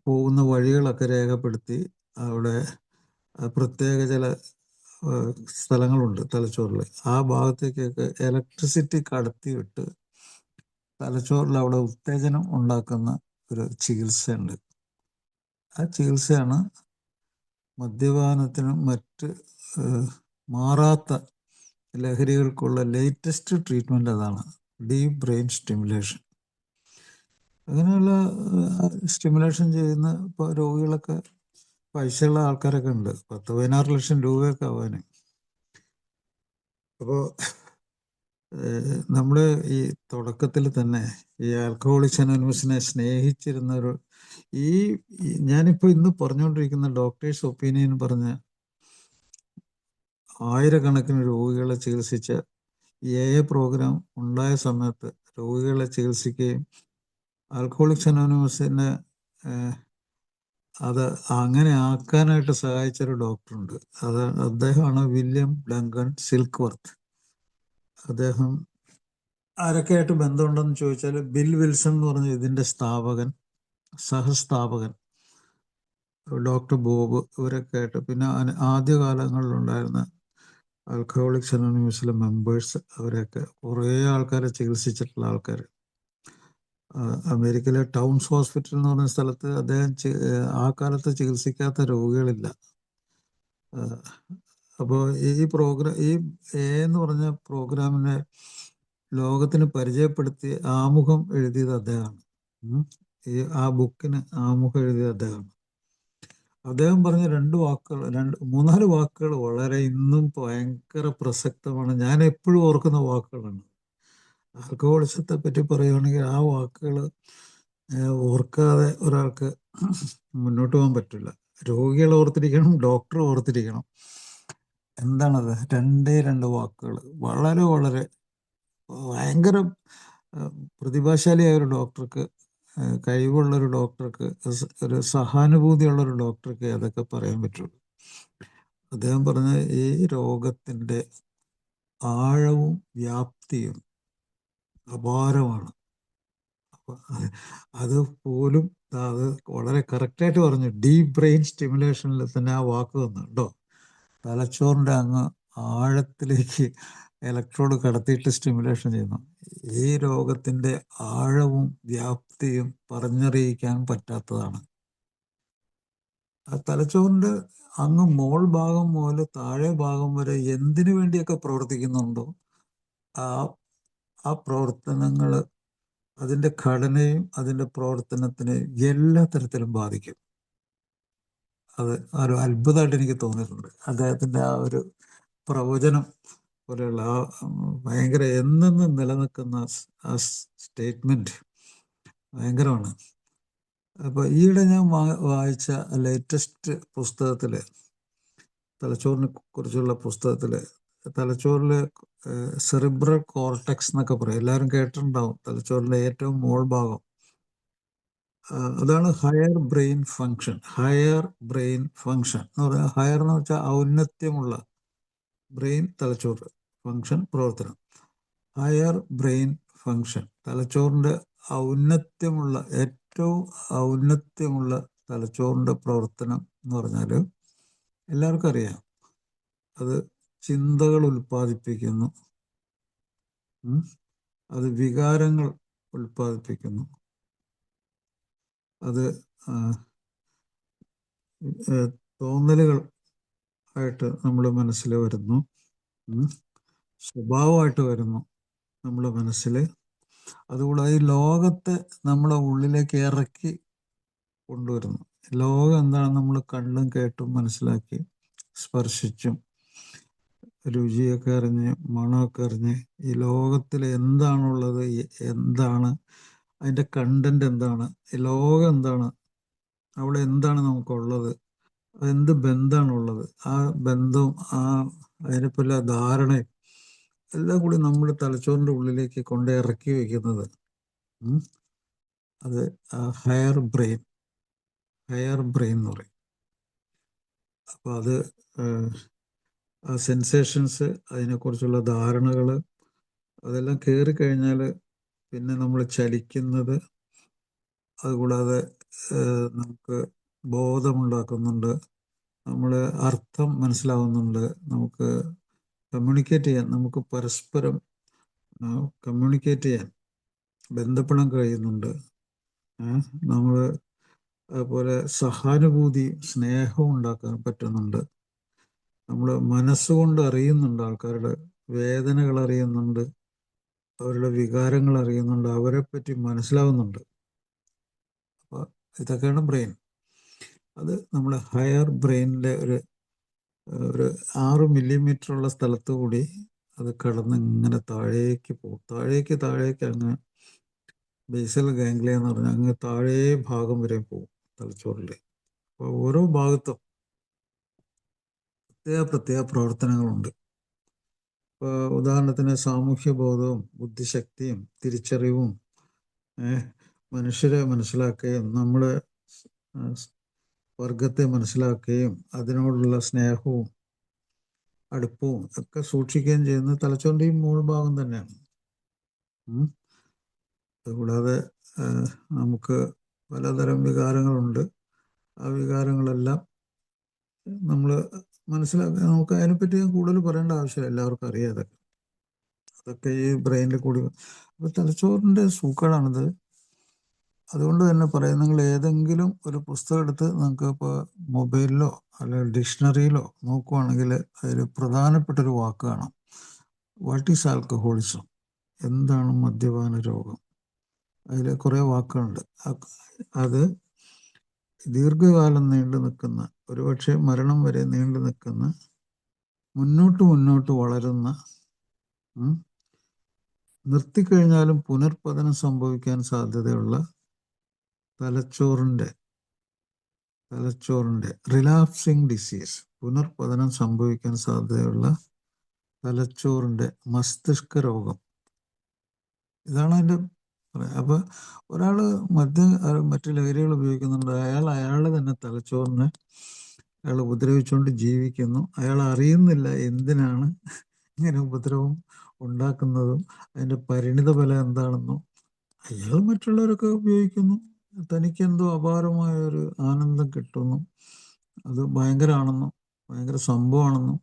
പോകുന്ന വഴികളൊക്കെ രേഖപ്പെടുത്തി അവിടെ പ്രത്യേക ചില സ്ഥലങ്ങളുണ്ട് തലച്ചോറിൽ. ആ ഭാഗത്തേക്കൊക്കെ ഇലക്ട്രിസിറ്റി കടത്തി വിട്ട് തലച്ചോറിൽ അവിടെ ഉത്തേജനം ഉണ്ടാക്കുന്ന ഒരു ചികിത്സയുണ്ട്. ആ ചികിത്സയാണ് മദ്യപാനത്തിനും മറ്റ് മാറാത്ത ലഹരികൾക്കുള്ള ലേറ്റസ്റ്റ് ട്രീറ്റ്മെൻറ്റ്. അതാണ് ഡീപ്പ് ബ്രെയിൻ സ്റ്റിമുലേഷൻ. അങ്ങനെയുള്ള സ്റ്റിമുലേഷൻ ചെയ്യുന്ന ഇപ്പോൾ രോഗികളൊക്കെ പൈസയുള്ള ആൾക്കാരൊക്കെ ഉണ്ട്. 10-16 ലക്ഷം രൂപയൊക്കെ ആവാൻ. അപ്പോൾ നമ്മൾ ഈ തുടക്കത്തിൽ തന്നെ ഈ ആൽക്കഹോളിക്സ് അനോണിമസിനെ സ്നേഹിച്ചിരുന്നൊരു ഈ ഞാനിപ്പോൾ ഇന്ന് പറഞ്ഞുകൊണ്ടിരിക്കുന്ന ഡോക്ടേഴ്സ് ഒപ്പീനിയൻ പറഞ്ഞ ആയിരക്കണക്കിന് രോഗികളെ ചികിത്സിച്ച AA പ്രോഗ്രാം ഉണ്ടായ സമയത്ത് രോഗികളെ ചികിത്സിക്കുകയും ആൽക്കഹോളിക്സ് അനോണിമസിനെ അത് അങ്ങനെ ആക്കാനായിട്ട് സഹായിച്ചൊരു ഡോക്ടറുണ്ട്. അദ്ദേഹമാണ് വില്യം ഡങ്കൻ സിൽക്ക്വർത്ത്. അദ്ദേഹം ആരൊക്കെയായിട്ട് ബന്ധമുണ്ടെന്ന് ചോദിച്ചാൽ ബിൽ വിൽസൺ എന്ന് പറഞ്ഞ ഇതിൻ്റെ സ്ഥാപകൻ, സഹസ്ഥാപകൻ ഡോക്ടർ ബോബ്, ഇവരൊക്കെ ആയിട്ട്, പിന്നെ ആദ്യകാലങ്ങളിലുണ്ടായിരുന്ന ആൽക്കഹോളിക്സ് അനോണിമസിലെ മെമ്പേഴ്സ്, അവരൊക്കെ കുറേ ആൾക്കാരെ ചികിത്സിച്ചിട്ടുള്ള ആൾക്കാർ. അമേരിക്കയിലെ ടൗൺസ് ഹോസ്പിറ്റൽ എന്ന് പറഞ്ഞ സ്ഥലത്ത് അദ്ദേഹം ആ കാലത്ത് ചികിത്സിക്കാത്ത രോഗികളില്ല. അപ്പോൾ ഈ പ്രോഗ്രാം, ഈ എന്ന് പറഞ്ഞ പ്രോഗ്രാമിനെ ലോകത്തിന് പരിചയപ്പെടുത്തി ആമുഖം എഴുതിയത് അദ്ദേഹമാണ്. ആ ബുക്കിന് ആമുഖം എഴുതിയത് അദ്ദേഹമാണ്. അദ്ദേഹം പറഞ്ഞ 2 വാക്കുകൾ, 3-4 വാക്കുകൾ വളരെ ഇന്നും ഭയങ്കര പ്രസക്തമാണ്. ഞാൻ എപ്പോഴും ഓർക്കുന്ന വാക്കുകളാണ്. ആൽക്കഹോളിസത്തെ പറ്റി പറയുകയാണെങ്കിൽ ആ വാക്കുകൾ ഓർക്കാതെ ഒരാൾക്ക് മുന്നോട്ട് പോകാൻ പറ്റില്ല. രോഗികൾ ഓർത്തിരിക്കണം, ഡോക്ടർ ഓർത്തിരിക്കണം. എന്താണത്? 2 വാക്കുകൾ. വളരെ വളരെ ഭയങ്കര പ്രതിഭാശാലിയായ ഒരു ഡോക്ടർക്ക്, കഴിവുള്ളൊരു ഡോക്ടർക്ക്, ഒരു സഹാനുഭൂതിയുള്ളൊരു ഡോക്ടർക്ക് അതൊക്കെ പറയാൻ പറ്റുള്ളൂ. അദ്ദേഹം പറഞ്ഞ ഈ രോഗത്തിൻ്റെ ആഴവും വ്യാപ്തിയും അപാരമാണ്. അപ്പം അത് പോലും അത് വളരെ കറക്റ്റായിട്ട് പറഞ്ഞു. ഡീപ്പ് ബ്രെയിൻ സ്റ്റിമുലേഷനിൽ തന്നെ ആ വാക്ക് വന്നുണ്ടോ, തലച്ചോറിൻ്റെ അങ്ങ് ആഴത്തിലേക്ക് ഇലക്ട്രോഡ് കടത്തിയിട്ട് സ്റ്റിമുലേഷൻ ചെയ്യുന്നു. ഈ രോഗത്തിൻ്റെ ആഴവും വ്യാപ്തിയും പറഞ്ഞറിയിക്കാൻ പറ്റാത്തതാണ്. ആ തലച്ചോറിൻ്റെ അങ്ങ് മോൾ ഭാഗം മുതൽ താഴെ ഭാഗം വരെ എന്തിനു വേണ്ടിയൊക്കെ പ്രവർത്തിക്കുന്നുണ്ടോ ആ ആ പ്രവർത്തനങ്ങൾ, അതിൻ്റെ ഘടനയും അതിൻ്റെ പ്രവർത്തനത്തിനെയും എല്ലാ തരത്തിലും ബാധിക്കും. അത് ഒരു അത്ഭുതമായിട്ട് എനിക്ക് തോന്നിയിട്ടുണ്ട്. അദ്ദേഹത്തിൻ്റെ ആ ഒരു പ്രവചനം പോലെയുള്ള ആ ഭയങ്കര എന്നെന്നും നിലനിൽക്കുന്ന ആ സ്റ്റേറ്റ്മെൻറ്റ് ഭയങ്കരമാണ്. അപ്പോൾ ഈയിടെ ഞാൻ വായിച്ച ലേറ്റസ്റ്റ് പുസ്തകത്തിൽ, തലച്ചോറിനെ കുറിച്ചുള്ള പുസ്തകത്തിൽ, തലച്ചോറിൽ സെറിബ്രൽ കോർട്ടെക്സ് എന്നൊക്കെ പറയും, എല്ലാവരും കേട്ടിട്ടുണ്ടാവും. തലച്ചോറിൻ്റെ ഏറ്റവും മോൾ ഭാഗം, അതാണ് higher brain function. Higher brain function എന്ന് പറഞ്ഞാൽ, ഹയർ എന്ന് വെച്ചാൽ ഔന്നത്യമുള്ള, ബ്രെയിൻ തലച്ചോറ്, ഫങ്ഷൻ പ്രവർത്തനം. ഹയർ ബ്രെയിൻ ഫങ്ഷൻ, തലച്ചോറിൻ്റെ ഔന്നത്യമുള്ള, ഏറ്റവും ഔന്നത്യമുള്ള തലച്ചോറിൻ്റെ പ്രവർത്തനം എന്ന് പറഞ്ഞാൽ എല്ലാവർക്കും അറിയാം. അത് ചിന്തകൾ ഉൽപ്പാദിപ്പിക്കുന്നു, അത് വികാരങ്ങൾ ഉൽപ്പാദിപ്പിക്കുന്നു. അത് തോന്നലുകൾ ആയിട്ട് നമ്മുടെ മനസ്സിൽ വരുന്നു, സ്വഭാവമായിട്ട് വരുന്നു നമ്മുടെ മനസ്സിൽ. അതുകൂടാതെ ഈ ലോകത്തെ നമ്മളെ ഉള്ളിലേക്ക് ഇറക്കി കൊണ്ടുവരുന്നു. ലോകം എന്താണെന്ന് നമ്മൾ കണ്ടും കേട്ടും മനസ്സിലാക്കി, സ്പർശിച്ചും രുചിയൊക്കെ അറിഞ്ഞ് മണമൊക്കെ അറിഞ്ഞ് ഈ ലോകത്തിൽ എന്താണുള്ളത്, എന്താണ് അതിൻ്റെ കണ്ടന്റ്, എന്താണ് ഈ ലോകം, എന്താണ് അവിടെ, എന്താണ് നമുക്കുള്ളത്, എന്ത് ബന്ധമാണുള്ളത്, ആ ബന്ധവും അതിനെപ്പറ്റി ധാരണയും എല്ലാം കൂടി നമ്മുടെ തലച്ചോറിൻ്റെ ഉള്ളിലേക്ക് കൊണ്ട് ഇറക്കി വയ്ക്കുന്നത് അത് ഹയർ ബ്രെയിൻ എന്ന് പറയും. അപ്പോൾ അത് ആ സെൻസേഷൻസ്, അതിനെക്കുറിച്ചുള്ള ധാരണകൾ അതെല്ലാം കയറിക്കഴിഞ്ഞാൽ പിന്നെ നമ്മൾ ചലിക്കുന്നത്, അതുകൂടാതെ നമുക്ക് ബോധമുണ്ടാക്കുന്നുണ്ട്, നമ്മൾ അർത്ഥം മനസ്സിലാവുന്നുണ്ട്, നമുക്ക് കമ്മ്യൂണിക്കേറ്റ് ചെയ്യാൻ, നമുക്ക് പരസ്പരം കമ്മ്യൂണിക്കേറ്റ് ചെയ്യാൻ, ബന്ധപ്പെടാൻ കഴിയുന്നുണ്ട്. നമ്മൾ അതുപോലെ സഹാനുഭൂതി, സ്നേഹം ഉണ്ടാക്കാൻ പറ്റുന്നുണ്ട്. നമ്മൾ മനസ്സുകൊണ്ട് അറിയുന്നുണ്ട്, ആൾക്കാരുടെ വേദനകൾ അറിയുന്നുണ്ട്, അവരുടെ വികാരങ്ങൾ അറിയുന്നുണ്ട്, അവരെ പറ്റി മനസ്സിലാവുന്നുണ്ട്. അപ്പോൾ ഇതൊക്കെയാണ് ബ്രെയിൻ. അത് നമ്മുടെ ഹയർ ബ്രെയിനിൻ്റെ ഒരു 6 മില്ലിമീറ്ററുള്ള സ്ഥലത്ത് കൂടി അത് കടന്ന് ഇങ്ങനെ താഴേക്ക് പോകും. താഴേക്ക് അങ്ങ് ബേസൽ ഗാംഗ്ലിയ എന്ന് പറഞ്ഞാൽ അങ്ങ് താഴേ ഭാഗം വരെ പോകും തലച്ചോറിൽ. അപ്പോൾ ഓരോ ഭാഗത്തും പ്രത്യേക പ്രവർത്തനങ്ങളുണ്ട്. ഇപ്പോൾ ഉദാഹരണത്തിന് സാമൂഹ്യ ബോധവും ബുദ്ധിശക്തിയും തിരിച്ചറിവും, മനുഷ്യരെ മനസ്സിലാക്കുകയും നമ്മുടെ വർഗത്തെ മനസ്സിലാക്കുകയും അതിനോടുള്ള സ്നേഹവും അടുപ്പവും ഒക്കെ സൂക്ഷിക്കുകയും ചെയ്യുന്നത് തലച്ചോറിൻ്റെ ഈ മുകൾഭാഗം തന്നെയാണ്. അതുകൂടാതെ നമുക്ക് പലതരം വികാരങ്ങളുണ്ട്. ആ വികാരങ്ങളെല്ലാം നമ്മൾ മനസ്സിലാക്കുക. നമുക്ക് അതിനെപ്പറ്റി കൂടുതൽ പറയേണ്ട ആവശ്യമില്ല, എല്ലാവർക്കും അറിയാം അതൊക്കെ ഈ ബ്രെയിനിൽ കൂടി. അപ്പോൾ തലച്ചോറിൻ്റെ സൂക്കേടാണിത്. അതുകൊണ്ട് തന്നെ പറയാം, നിങ്ങൾ ഏതെങ്കിലും ഒരു പുസ്തകം എടുത്ത് നിങ്ങൾക്ക് ഇപ്പോൾ മൊബൈലിലോ അല്ലെങ്കിൽ ഡിക്ഷണറിയിലോ നോക്കുവാണെങ്കിൽ അതിൽ പ്രധാനപ്പെട്ടൊരു വാക്ക് കാണാം. What is alcoholism? എന്താണ് മദ്യപാന രോഗം? അതിൽ കുറേ വാക്കുകളുണ്ട്. അത് ദീർഘകാലം നീണ്ടു നിൽക്കുന്ന, ഒരുപക്ഷെ മരണം വരെ നീണ്ടു നിൽക്കുന്ന, മുന്നോട്ട് വളരുന്ന, നിർത്തിക്കഴിഞ്ഞാലും പുനർപതനം സംഭവിക്കാൻ സാധ്യതയുള്ള തലച്ചോറിൻ്റെ റിലാപ്സിങ് ഡിസീസ്, പുനർപതനം സംഭവിക്കാൻ സാധ്യതയുള്ള തലച്ചോറിൻ്റെ മസ്തിഷ്ക രോഗം, ഇതാണ് അതിൻ്റെ. അപ്പോൾ ഒരാൾ മറ്റു ലഹരികൾ ഉപയോഗിക്കുന്നുണ്ട്, അയാൾ തന്നെ തലച്ചോറിനെ അയാൾ ഉപദ്രവിച്ചുകൊണ്ട് ജീവിക്കുന്നു. അയാൾ അറിയുന്നില്ല എന്തിനാണ് ഇങ്ങനെ ഉപദ്രവം ഉണ്ടാക്കുന്നതും അതിൻ്റെ പരിണിത ഫലം എന്താണെന്നും. അയാൾ മറ്റുള്ളവരൊക്കെ ഉപയോഗിക്കുന്നു, തനിക്കെന്തോ അപാരമായ ഒരു ആനന്ദം കിട്ടുന്നു, അത് ഭയങ്കരമാണെന്നും ഭയങ്കര സംഭവമാണെന്നും,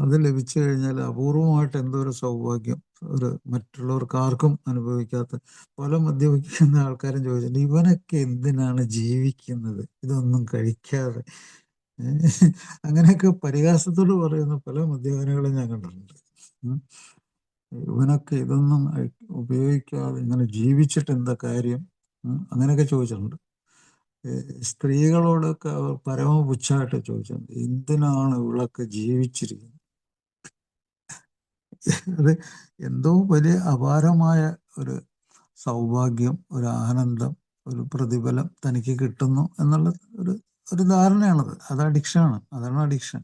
അത് ലഭിച്ചു കഴിഞ്ഞാൽ അപൂർവമായിട്ട് എന്തോ ഒരു സൗഭാഗ്യം, ഒരു മറ്റുള്ളവർക്ക് ആർക്കും അനുഭവിക്കാത്ത. പല മദ്യപിക്കുന്ന ആൾക്കാരും ചോദിച്ചിട്ടുണ്ട്, ഇവനൊക്കെ എന്തിനാണ് ജീവിക്കുന്നത് ഇതൊന്നും കഴിക്കാതെ? അങ്ങനെയൊക്കെ പരിഹാസത്തോട് പറയുന്ന പല മദ്യപാനികളും ഞാൻ കണ്ടിട്ടുണ്ട്. ഇവനൊക്കെ ഇതൊന്നും ഉപയോഗിക്കാതെ ഇങ്ങനെ ജീവിച്ചിട്ട് എന്താ കാര്യം? അങ്ങനെയൊക്കെ ചോദിച്ചിട്ടുണ്ട്. സ്ത്രീകളോടൊക്കെ അവർ പരമപുച്ഛമായിട്ട് ചോദിച്ചിട്ടുണ്ട്, എന്തിനാണ് ഇവളൊക്കെ ജീവിച്ചിരിക്കുന്നത്? അത് എന്തോ വലിയ അപാരമായ ഒരു സൗഭാഗ്യം, ഒരു ആനന്ദം, ഒരു പ്രതിഫലം തനിക്ക് കിട്ടുന്നു എന്നുള്ള ഒരു ധാരണയാണത്. അത് അഡിക്ഷനാണ്. അതാണ് അഡിക്ഷൻ.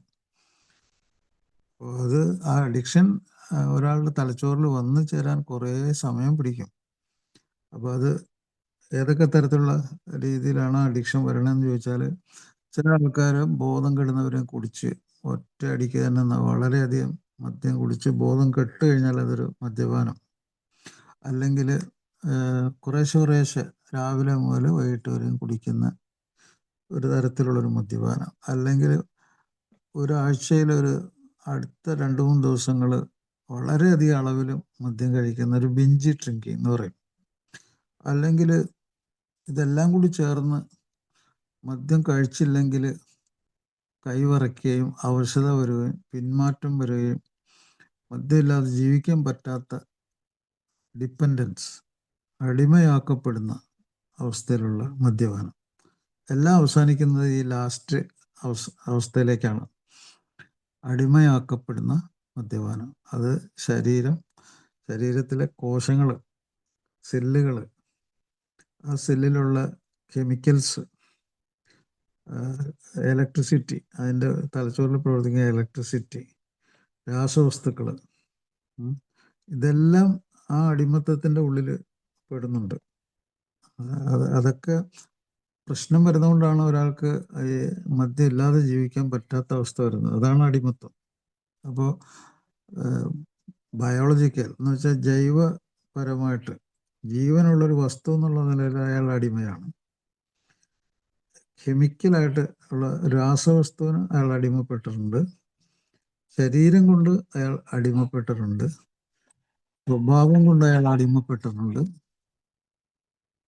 അത് ആ അഡിക്ഷൻ ഒരാളുടെ തലച്ചോറിൽ വന്നു ചേരാൻ കുറേ സമയം പിടിക്കും. അപ്പോൾ അത് ഏതൊക്കെ തരത്തിലുള്ള രീതിയിലാണ് അഡിക്ഷൻ വരണമെന്ന് ചോദിച്ചാൽ, ചില ആൾക്കാർ ബോധം കെടുന്നവരെ കുടിച്ച് ഒറ്റ അടിക്ക് തന്നെ വളരെയധികം മദ്യം കുടിച്ച് ബോധം കെട്ട് കഴിഞ്ഞാൽ അതൊരു മദ്യപാനം. അല്ലെങ്കിൽ കുറേശ്ശെ രാവിലെ മുതൽ വൈകിട്ട് വരെയും കുടിക്കുന്ന ഒരു തരത്തിലുള്ളൊരു മദ്യപാനം. അല്ലെങ്കിൽ ഒരാഴ്ചയിലൊരു അടുത്ത 2-3 ദിവസങ്ങൾ വളരെയധികം അളവിൽ മദ്യം കഴിക്കുന്ന ഒരു ബിഞ്ചി ഡ്രിങ്കിങ് എന്ന് പറയും. അല്ലെങ്കിൽ ഇതെല്ലാം കൂടി ചേർന്ന് മദ്യം കഴിച്ചില്ലെങ്കിൽ കൈവിറയ്ക്കുകയും അവശത വരികയും പിന്മാറ്റം വരികയും മദ്യമില്ലാതെ ജീവിക്കാൻ പറ്റാത്ത ഡിപ്പെൻഡൻസ്, അടിമയാക്കപ്പെടുന്ന അവസ്ഥയിലുള്ള മദ്യപാനം എല്ലാം അവസാനിക്കുന്നത് ഈ ലാസ്റ്റ് അവസ്ഥയിലേക്കാണ്. അടിമയാക്കപ്പെടുന്ന മദ്യപാനം. അത് ശരീരത്തിലെ കോശങ്ങൾ, സെല്ലുകൾ, ആ സെല്ലിലുള്ള കെമിക്കൽസ്, ഇലക്ട്രിസിറ്റി, അതിൻ്റെ തലച്ചോറിൽ പ്രവർത്തിക്കുന്ന ഇലക്ട്രിസിറ്റി, രാസവസ്തുക്കൾ, ഇതെല്ലാം ആ അടിമത്തത്തിൻ്റെ ഉള്ളിൽ പെടുന്നുണ്ട്. അതൊക്കെ പ്രശ്നം വരുന്നതുകൊണ്ടാണ് ഒരാൾക്ക് ഈ മദ്യം ഇല്ലാതെ ജീവിക്കാൻ പറ്റാത്ത അവസ്ഥ വരുന്നത്. അതാണ് അടിമത്തം. അപ്പോൾ ബയോളജിക്കൽ എന്ന് വെച്ചാൽ ജൈവപരമായിട്ട് ജീവനുള്ളൊരു വസ്തു എന്നുള്ള നിലയിൽ അയാൾ അടിമയാണ്. കെമിക്കലായിട്ട് ഉള്ള രാസവസ്തുവിന് അയാൾ അടിമപ്പെട്ടിട്ടുണ്ട്. ശരീരം കൊണ്ട് അയാൾ അടിമപ്പെട്ടിട്ടുണ്ട്. സ്വഭാവം കൊണ്ട് അയാൾ അടിമപ്പെട്ടിട്ടുണ്ട്.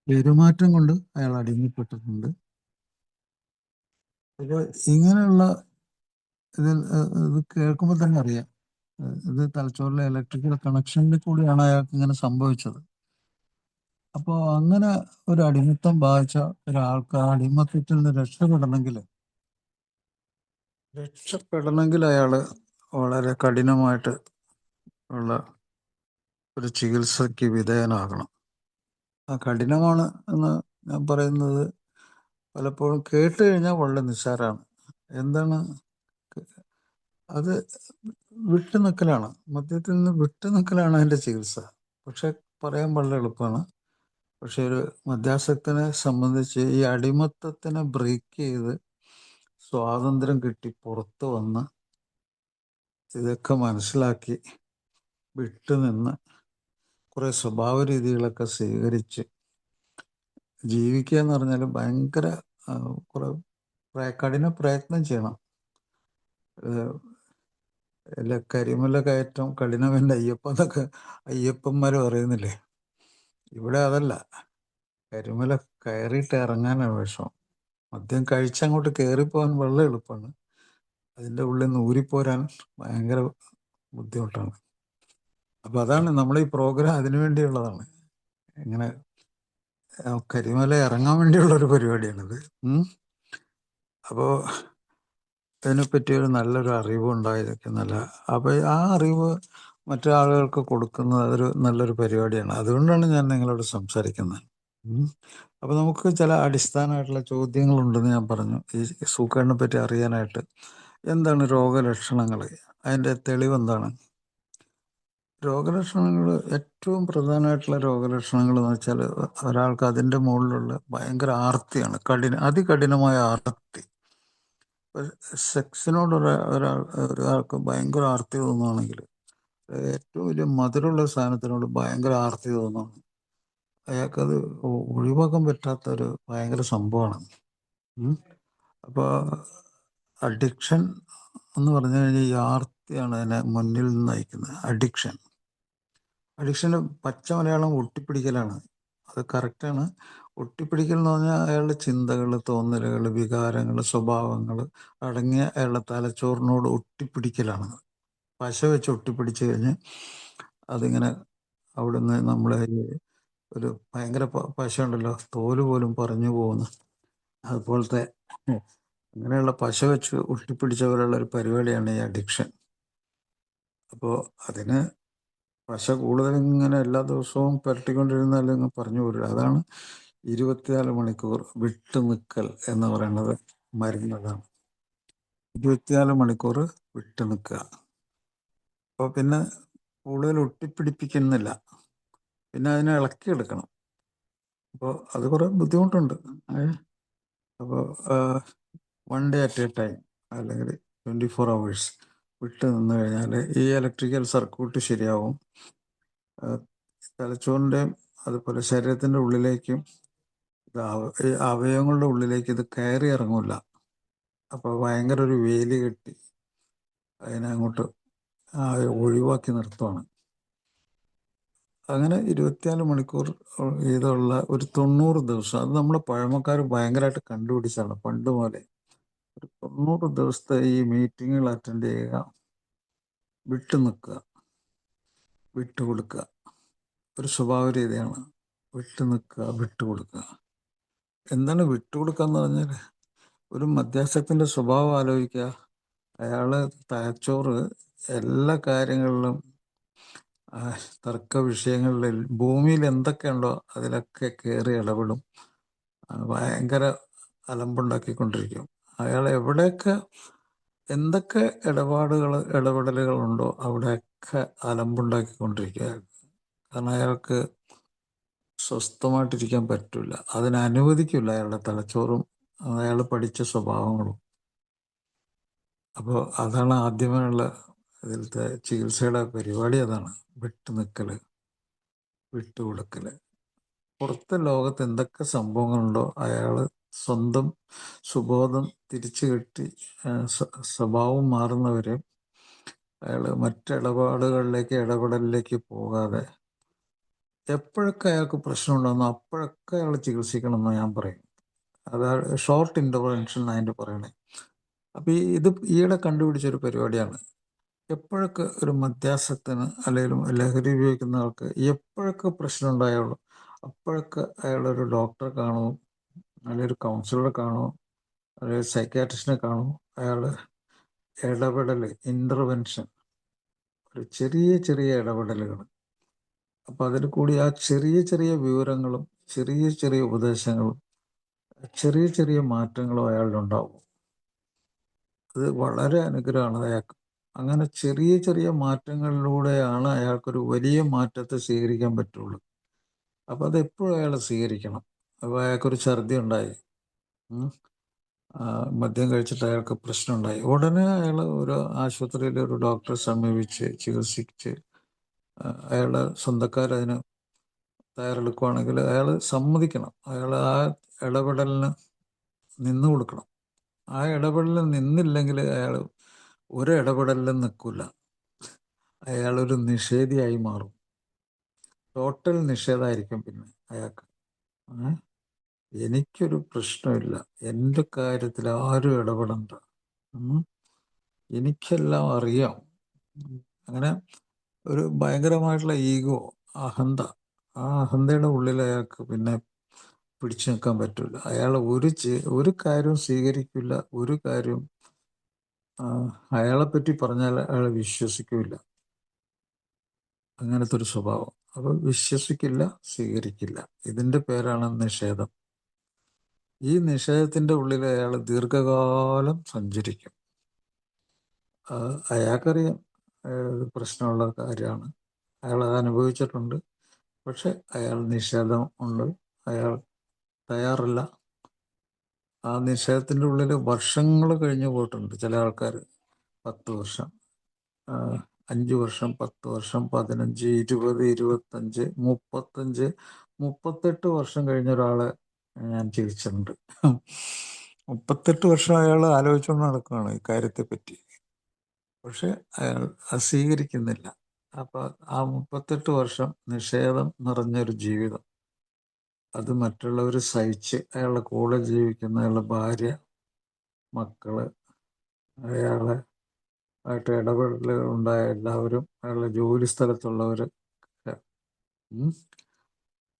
പെരുമാറ്റം കൊണ്ട് അയാൾ അടിമപ്പെട്ടിട്ടുണ്ട്. അപ്പോൾ ഇങ്ങനെയുള്ള ഇത് കേൾക്കുമ്പോൾ തന്നെ അറിയാം, ഇത് തലച്ചോറിലെ ഇലക്ട്രിക്കൽ കണക്ഷനിൽ കൂടിയാണ് അയാൾക്ക് ഇങ്ങനെ സംഭവിച്ചത്. അപ്പോൾ അങ്ങനെ ഒരു അടിമത്തം ബാധിച്ച ഒരാൾക്ക് ആ അടിമത്തത്തിൽ നിന്ന് രക്ഷപ്പെടണമെങ്കിൽ അയാൾ വളരെ കഠിനമായിട്ട് ഉള്ള ഒരു ചികിത്സയ്ക്ക് വിധേയനാകണം. ആ കഠിനമാണ് എന്ന് ഞാൻ പറയുന്നത് പലപ്പോഴും കേട്ട് കഴിഞ്ഞാൽ വളരെ നിസ്സാരമാണ്. എന്താണ് അത്? വിട്ടുനിൽക്കലാണ്. മദ്യത്തിൽ നിന്ന് വിട്ടുനിൽക്കലാണ് അതിൻ്റെ ചികിത്സ. പക്ഷെ പറയാൻ വളരെ എളുപ്പമാണ്. പക്ഷെ ഒരു മദ്യാസക്തനെ സംബന്ധിച്ച് ഈ അടിമത്തത്തിനെ ബ്രേക്ക് ചെയ്ത് സ്വാതന്ത്ര്യം കിട്ടി പുറത്തു വന്ന് ഇതൊക്കെ മനസ്സിലാക്കി വിട്ടുനിന്ന് കുറേ സ്വഭാവ രീതികളൊക്കെ സ്വീകരിച്ച് ജീവിക്കുക എന്ന് പറഞ്ഞാൽ ഭയങ്കര കുറെ കഠിന പ്രയത്നം ചെയ്യണം. കരിമല കയറ്റം കഠിനമെൻ്റെ അയ്യപ്പ എന്നൊക്കെ അയ്യപ്പന്മാർ പറയുന്നില്ലേ. ഇവിടെ അതല്ല, കരിമല കയറിയിട്ട് ഇറങ്ങാനാണ് വിഷമം. മദ്യം കഴിച്ചങ്ങോട്ട് കയറിപ്പോകാൻ വളരെ എളുപ്പമാണ്. അതിൻ്റെ ഉള്ളിൽ നിന്ന് ഊരിപ്പോരാൻ ഭയങ്കര ബുദ്ധിമുട്ടാണ്. അപ്പം അതാണ് നമ്മൾ ഈ പ്രോഗ്രാം അതിനു വേണ്ടിയുള്ളതാണ്. ഇങ്ങനെ കരിമല ഇറങ്ങാൻ വേണ്ടിയുള്ളൊരു പരിപാടിയാണിത്. അപ്പോൾ അതിനെപ്പറ്റി ഒരു നല്ലൊരു അറിവ് ഉണ്ടായിരിക്കുന്നില്ല. അപ്പോൾ ആ അറിവ് മറ്റാളുകൾക്ക് കൊടുക്കുന്നത് അതൊരു നല്ലൊരു പരിപാടിയാണ്. അതുകൊണ്ടാണ് ഞാൻ നിങ്ങളോട് സംസാരിക്കുന്നത്. അപ്പോൾ നമുക്ക് ചില അടിസ്ഥാനമായിട്ടുള്ള ചോദ്യങ്ങളുണ്ടെന്ന് ഞാൻ പറഞ്ഞു. ഈ സൂക്കേടിനെ പറ്റി അറിയാനായിട്ട് എന്താണ് രോഗലക്ഷണങ്ങൾ, അതിൻ്റെ തെളിവെന്താണ്? രോഗലക്ഷണങ്ങൾ, ഏറ്റവും പ്രധാനമായിട്ടുള്ള രോഗലക്ഷണങ്ങൾ എന്ന് വെച്ചാൽ ഒരാൾക്ക് അതിൻ്റെ മുകളിലുള്ള ഭയങ്കര ആർത്തിയാണ്, അതികഠിനമായ ആർത്തി. സെക്സിനോട് ഒരാൾക്ക് ഭയങ്കര ആർത്തി തോന്നുകയാണെങ്കിൽ, ഏറ്റവും വലിയ മധുരമുള്ള സാധനത്തിനോട് ഭയങ്കര ആർത്തി തോന്നുകയാണ്, അയാൾക്കത് ഒഴിവാക്കാൻ പറ്റാത്തൊരു ഭയങ്കര സംഭവമാണ്. അപ്പോൾ അഡിക്ഷൻ എന്ന് പറഞ്ഞു കഴിഞ്ഞാൽ ഈ ആർത്തിയാണ് അതിനെ മുന്നിൽ നിന്ന് നയിക്കുന്നത്. അഡിക്ഷന് പച്ച മലയാളം ഒട്ടിപ്പിടിക്കലാണ്. അത് കറക്റ്റാണ്. ഒട്ടിപ്പിടിക്കൽ എന്ന് പറഞ്ഞാൽ അയാളുടെ ചിന്തകൾ, തോന്നലുകൾ, വികാരങ്ങൾ, സ്വഭാവങ്ങൾ അടങ്ങിയ അയാളുടെ തലച്ചോറിനോട് ഒട്ടിപ്പിടിക്കലാണ്. പശ വെച്ച് ഒട്ടിപ്പിടിച്ച് കഴിഞ്ഞ് അതിങ്ങനെ അവിടുന്ന് നമ്മളെ ഒരു ഭയങ്കര പശ ഉണ്ടല്ലോ, തോല് പോലും പറഞ്ഞു പോകുന്നു, അതുപോലത്തെ അങ്ങനെയുള്ള പശ വെച്ച് ഒട്ടിപ്പിടിച്ചവരുള്ള ഒരു പരിപാടിയാണ് ഈ അഡിക്ഷൻ. അപ്പോൾ അതിന് പശ കൂടുതൽ ഇങ്ങനെ എല്ലാ ദിവസവും പുരട്ടിക്കൊണ്ടിരുന്നാലും പറഞ്ഞു പോരും. അതാണ് 24 മണിക്കൂർ വിട്ടു നിൽക്കൽ എന്ന് പറയുന്നത്. മരുന്നതാണ് 24 മണിക്കൂർ വിട്ടു നിൽക്കുക. അപ്പോൾ പിന്നെ കൂടുതൽ ഒട്ടിപ്പിടിപ്പിക്കുന്നില്ല, പിന്നെ അതിനെ ഇളക്കിയെടുക്കണം. അപ്പോൾ അത് കുറേ ബുദ്ധിമുട്ടുണ്ട്. അപ്പോൾ 1 day at a time അല്ലെങ്കിൽ 24 hours വിട്ട് നിന്ന് കഴിഞ്ഞാൽ ഈ ഇലക്ട്രിക്കൽ സർക്യൂട്ട് ശരിയാവും. തലച്ചോറിൻ്റെയും അതുപോലെ ശരീരത്തിൻ്റെ ഉള്ളിലേക്കും ഈ അവയവങ്ങളുടെ ഉള്ളിലേക്ക് ഇത് കയറി ഇറങ്ങില്ല. അപ്പോൾ ഭയങ്കര ഒരു വേലി കെട്ടി അതിനെ അങ്ങോട്ട് ഒഴിവാക്കി നിർത്തുവാണ്. അങ്ങനെ 24 മണിക്കൂർ വീതമുള്ള ഒരു 90 ദിവസം, അത് നമ്മുടെ പഴമക്കാർ ഭയങ്കരമായിട്ട് കണ്ടുപിടിച്ചാണ് പണ്ട് മുതലേ. ഒരു 90 ദിവസത്തെ ഈ മീറ്റിങ്ങുകൾ അറ്റൻഡ് ചെയ്യുക, വിട്ടു നിൽക്കുക, വിട്ടുകൊടുക്കുക. ഒരു സ്വഭാവ രീതിയാണ് വിട്ടു നിൽക്കുക, വിട്ടുകൊടുക്കുക. എന്താണ് വിട്ടുകൊടുക്കുക എന്ന് പറഞ്ഞാൽ, ഒരു മധ്യാസക്തൻ്റെ സ്വഭാവം ആലോചിക്കുക. അയാൾ തലച്ചോറ് എല്ലാ കാര്യങ്ങളിലും, തർക്ക വിഷയങ്ങളിൽ ഭൂമിയിൽ എന്തൊക്കെയുണ്ടോ അതിലൊക്കെ കയറി ഇടപെടും. ഭയങ്കര അലമ്പുണ്ടാക്കിക്കൊണ്ടിരിക്കും. അയാൾ എവിടെയൊക്കെ എന്തൊക്കെ ഇടപെടലുകളുണ്ടോ അവിടെയൊക്കെ അലമ്പുണ്ടാക്കിക്കൊണ്ടിരിക്കുക. കാരണം അയാൾക്ക് സ്വസ്ഥമായിട്ടിരിക്കാൻ പറ്റില്ല, അതിനനുവദിക്കില്ല അയാളുടെ തലച്ചോറും അയാൾ പഠിച്ച സ്വഭാവങ്ങളും. അപ്പോൾ അതാണ് ആദ്യമായുള്ള ഇതിലത്തെ ചികിത്സയുടെ പരിപാടി. അതാണ് വിട്ടു നിൽക്കൽ, വിട്ടുകൊടുക്കൽ. പുറത്തെ ലോകത്ത് എന്തൊക്കെ സംഭവങ്ങളുണ്ടോ അയാൾ സ്വന്തം സുബോധം തിരിച്ചു കെട്ടി സ്വഭാവം മാറുന്നവരെ അയാൾ ഇടപെടലിലേക്ക് പോകാതെ എപ്പോഴൊക്കെ അയാൾക്ക് പ്രശ്നം ഉണ്ടാകുന്നു അപ്പോഴൊക്കെ അയാൾ ചികിത്സിക്കണമെന്ന് ഞാൻ പറയും. അതായത് ഷോർട്ട് ഇൻ്റർവെൻഷൻ അതിൻ്റെ പറയണേ. അപ്പോൾ ഇത് ഈയിടെ കണ്ടുപിടിച്ചൊരു പരിപാടിയാണ്. എപ്പോഴൊക്കെ ഒരു മദ്യാസക്തന് അല്ലെങ്കിൽ ലഹരി ഉപയോഗിക്കുന്ന ആൾക്ക് എപ്പോഴൊക്കെ പ്രശ്നം ഉണ്ടായുള്ളൂ അപ്പോഴൊക്കെ അയാളൊരു ഡോക്ടറെ കാണും, അല്ലെങ്കിൽ ഒരു കൗൺസിലറെ കാണും, അല്ലെങ്കിൽ സൈക്കാട്രിസ്റ്റിനെ കാണും. അയാൾ ഇടപെടൽ, ഇൻ്റർവെൻഷൻ, ഒരു ചെറിയ ചെറിയ ഇടപെടലുകൾ. അപ്പം അതിൽ കൂടി ആ ചെറിയ ചെറിയ വിവരങ്ങളും ചെറിയ ചെറിയ ഉപദേശങ്ങളും ചെറിയ ചെറിയ മാറ്റങ്ങളും അയാളിലുണ്ടാവും. അത് വളരെ അനുഗ്രഹമാണ് അയാൾക്ക്. അങ്ങനെ ചെറിയ ചെറിയ മാറ്റങ്ങളിലൂടെയാണ് അയാൾക്കൊരു വലിയ മാറ്റത്തെ സ്വീകരിക്കാൻ പറ്റുള്ളൂ. അപ്പം അതെപ്പോഴും അയാൾ സ്വീകരിക്കണം. അപ്പോൾ അയാൾക്കൊരു ഛർദി ഉണ്ടായി, മദ്യം കഴിച്ചിട്ട് അയാൾക്ക് പ്രശ്നമുണ്ടായി, ഉടനെ അയാൾ ഒരു ആശുപത്രിയിൽ ഒരു ഡോക്ടറെ സമീപിച്ച് ചികിത്സിച്ച് അയാളുടെ സ്വന്തക്കാരതിന് തയ്യാറെടുക്കുകയാണെങ്കിൽ അയാൾ സമ്മതിക്കണം. അയാൾ ആ ഇടപെടലിന് നിന്നു കൊടുക്കണം. ആ ഇടപെടലിൽ നിന്നില്ലെങ്കിൽ അയാൾ ഒരു ഇടപെടലിലും നിൽക്കില്ല. അയാളൊരു നിഷേധിയായി മാറും. ടോട്ടൽ നിഷേധമായിരിക്കും പിന്നെ അയാൾക്ക്. എനിക്കൊരു പ്രശ്നമില്ല, എൻ്റെ കാര്യത്തിൽ ആരും ഇടപെടണ്ട, എനിക്കെല്ലാം അറിയാം. അങ്ങനെ ഒരു ഭയങ്കരമായിട്ടുള്ള ഈഗോ, അഹന്ത. ആ അഹന്തയുടെ ഉള്ളിൽ അയാൾക്ക് പിന്നെ പിടിച്ചു നിൽക്കാൻ പറ്റില്ല. അയാൾ ഒരു കാര്യവും സ്വീകരിക്കില്ല, ഒരു കാര്യവും അയാളെപ്പറ്റി പറഞ്ഞാൽ അയാൾ വിശ്വസിക്കില്ല. അങ്ങനത്തെ ഒരു സ്വഭാവം. അപ്പോൾ വിശ്വസിക്കില്ല, സ്വീകരിക്കില്ല. ഇതിൻ്റെ പേരാണ് നിഷേധം. ഈ നിഷേധത്തിൻ്റെ ഉള്ളിൽ അയാൾ ദീർഘകാലം സഞ്ചരിക്കും. അയാൾക്കറിയാം പ്രശ്നമുള്ള കാര്യമാണ്, അയാൾ അത് അനുഭവിച്ചിട്ടുണ്ട്. പക്ഷെ അയാൾ നിഷേധം ഉണ്ട്, അയാൾ തയ്യാറില്ല. ആ നിഷേധത്തിൻ്റെ ഉള്ളിൽ വർഷങ്ങൾ കഴിഞ്ഞു പോയിട്ടുണ്ട്. ചില ആൾക്കാർ 10 വർഷം, 5 വർഷം, 10 വർഷം, 15, 20, 25, 35, 38 വർഷം കഴിഞ്ഞ ഒരാളെ ഞാൻ ചികിത്സിച്ചിട്ടുണ്ട്. 38 വർഷം അയാൾ ആലോചിച്ചുകൊണ്ട് നടക്കുകയാണ് ഈ കാര്യത്തെപ്പറ്റി. പക്ഷെ അയാൾ അത് സ്വീകരിക്കുന്നില്ല. അപ്പം ആ 38 വർഷം നിഷേധം നിറഞ്ഞൊരു ജീവിതം, അത് മറ്റുള്ളവർ സഹിച്ച്, അയാളുടെ കൂടെ ജീവിക്കുന്ന അയാളുടെ ഭാര്യ, മക്കള്, അയാളെ ആയിട്ട് ഇടപെടലുകൾ ഉണ്ടായ എല്ലാവരും, അയാളുടെ ജോലി സ്ഥലത്തുള്ളവർ,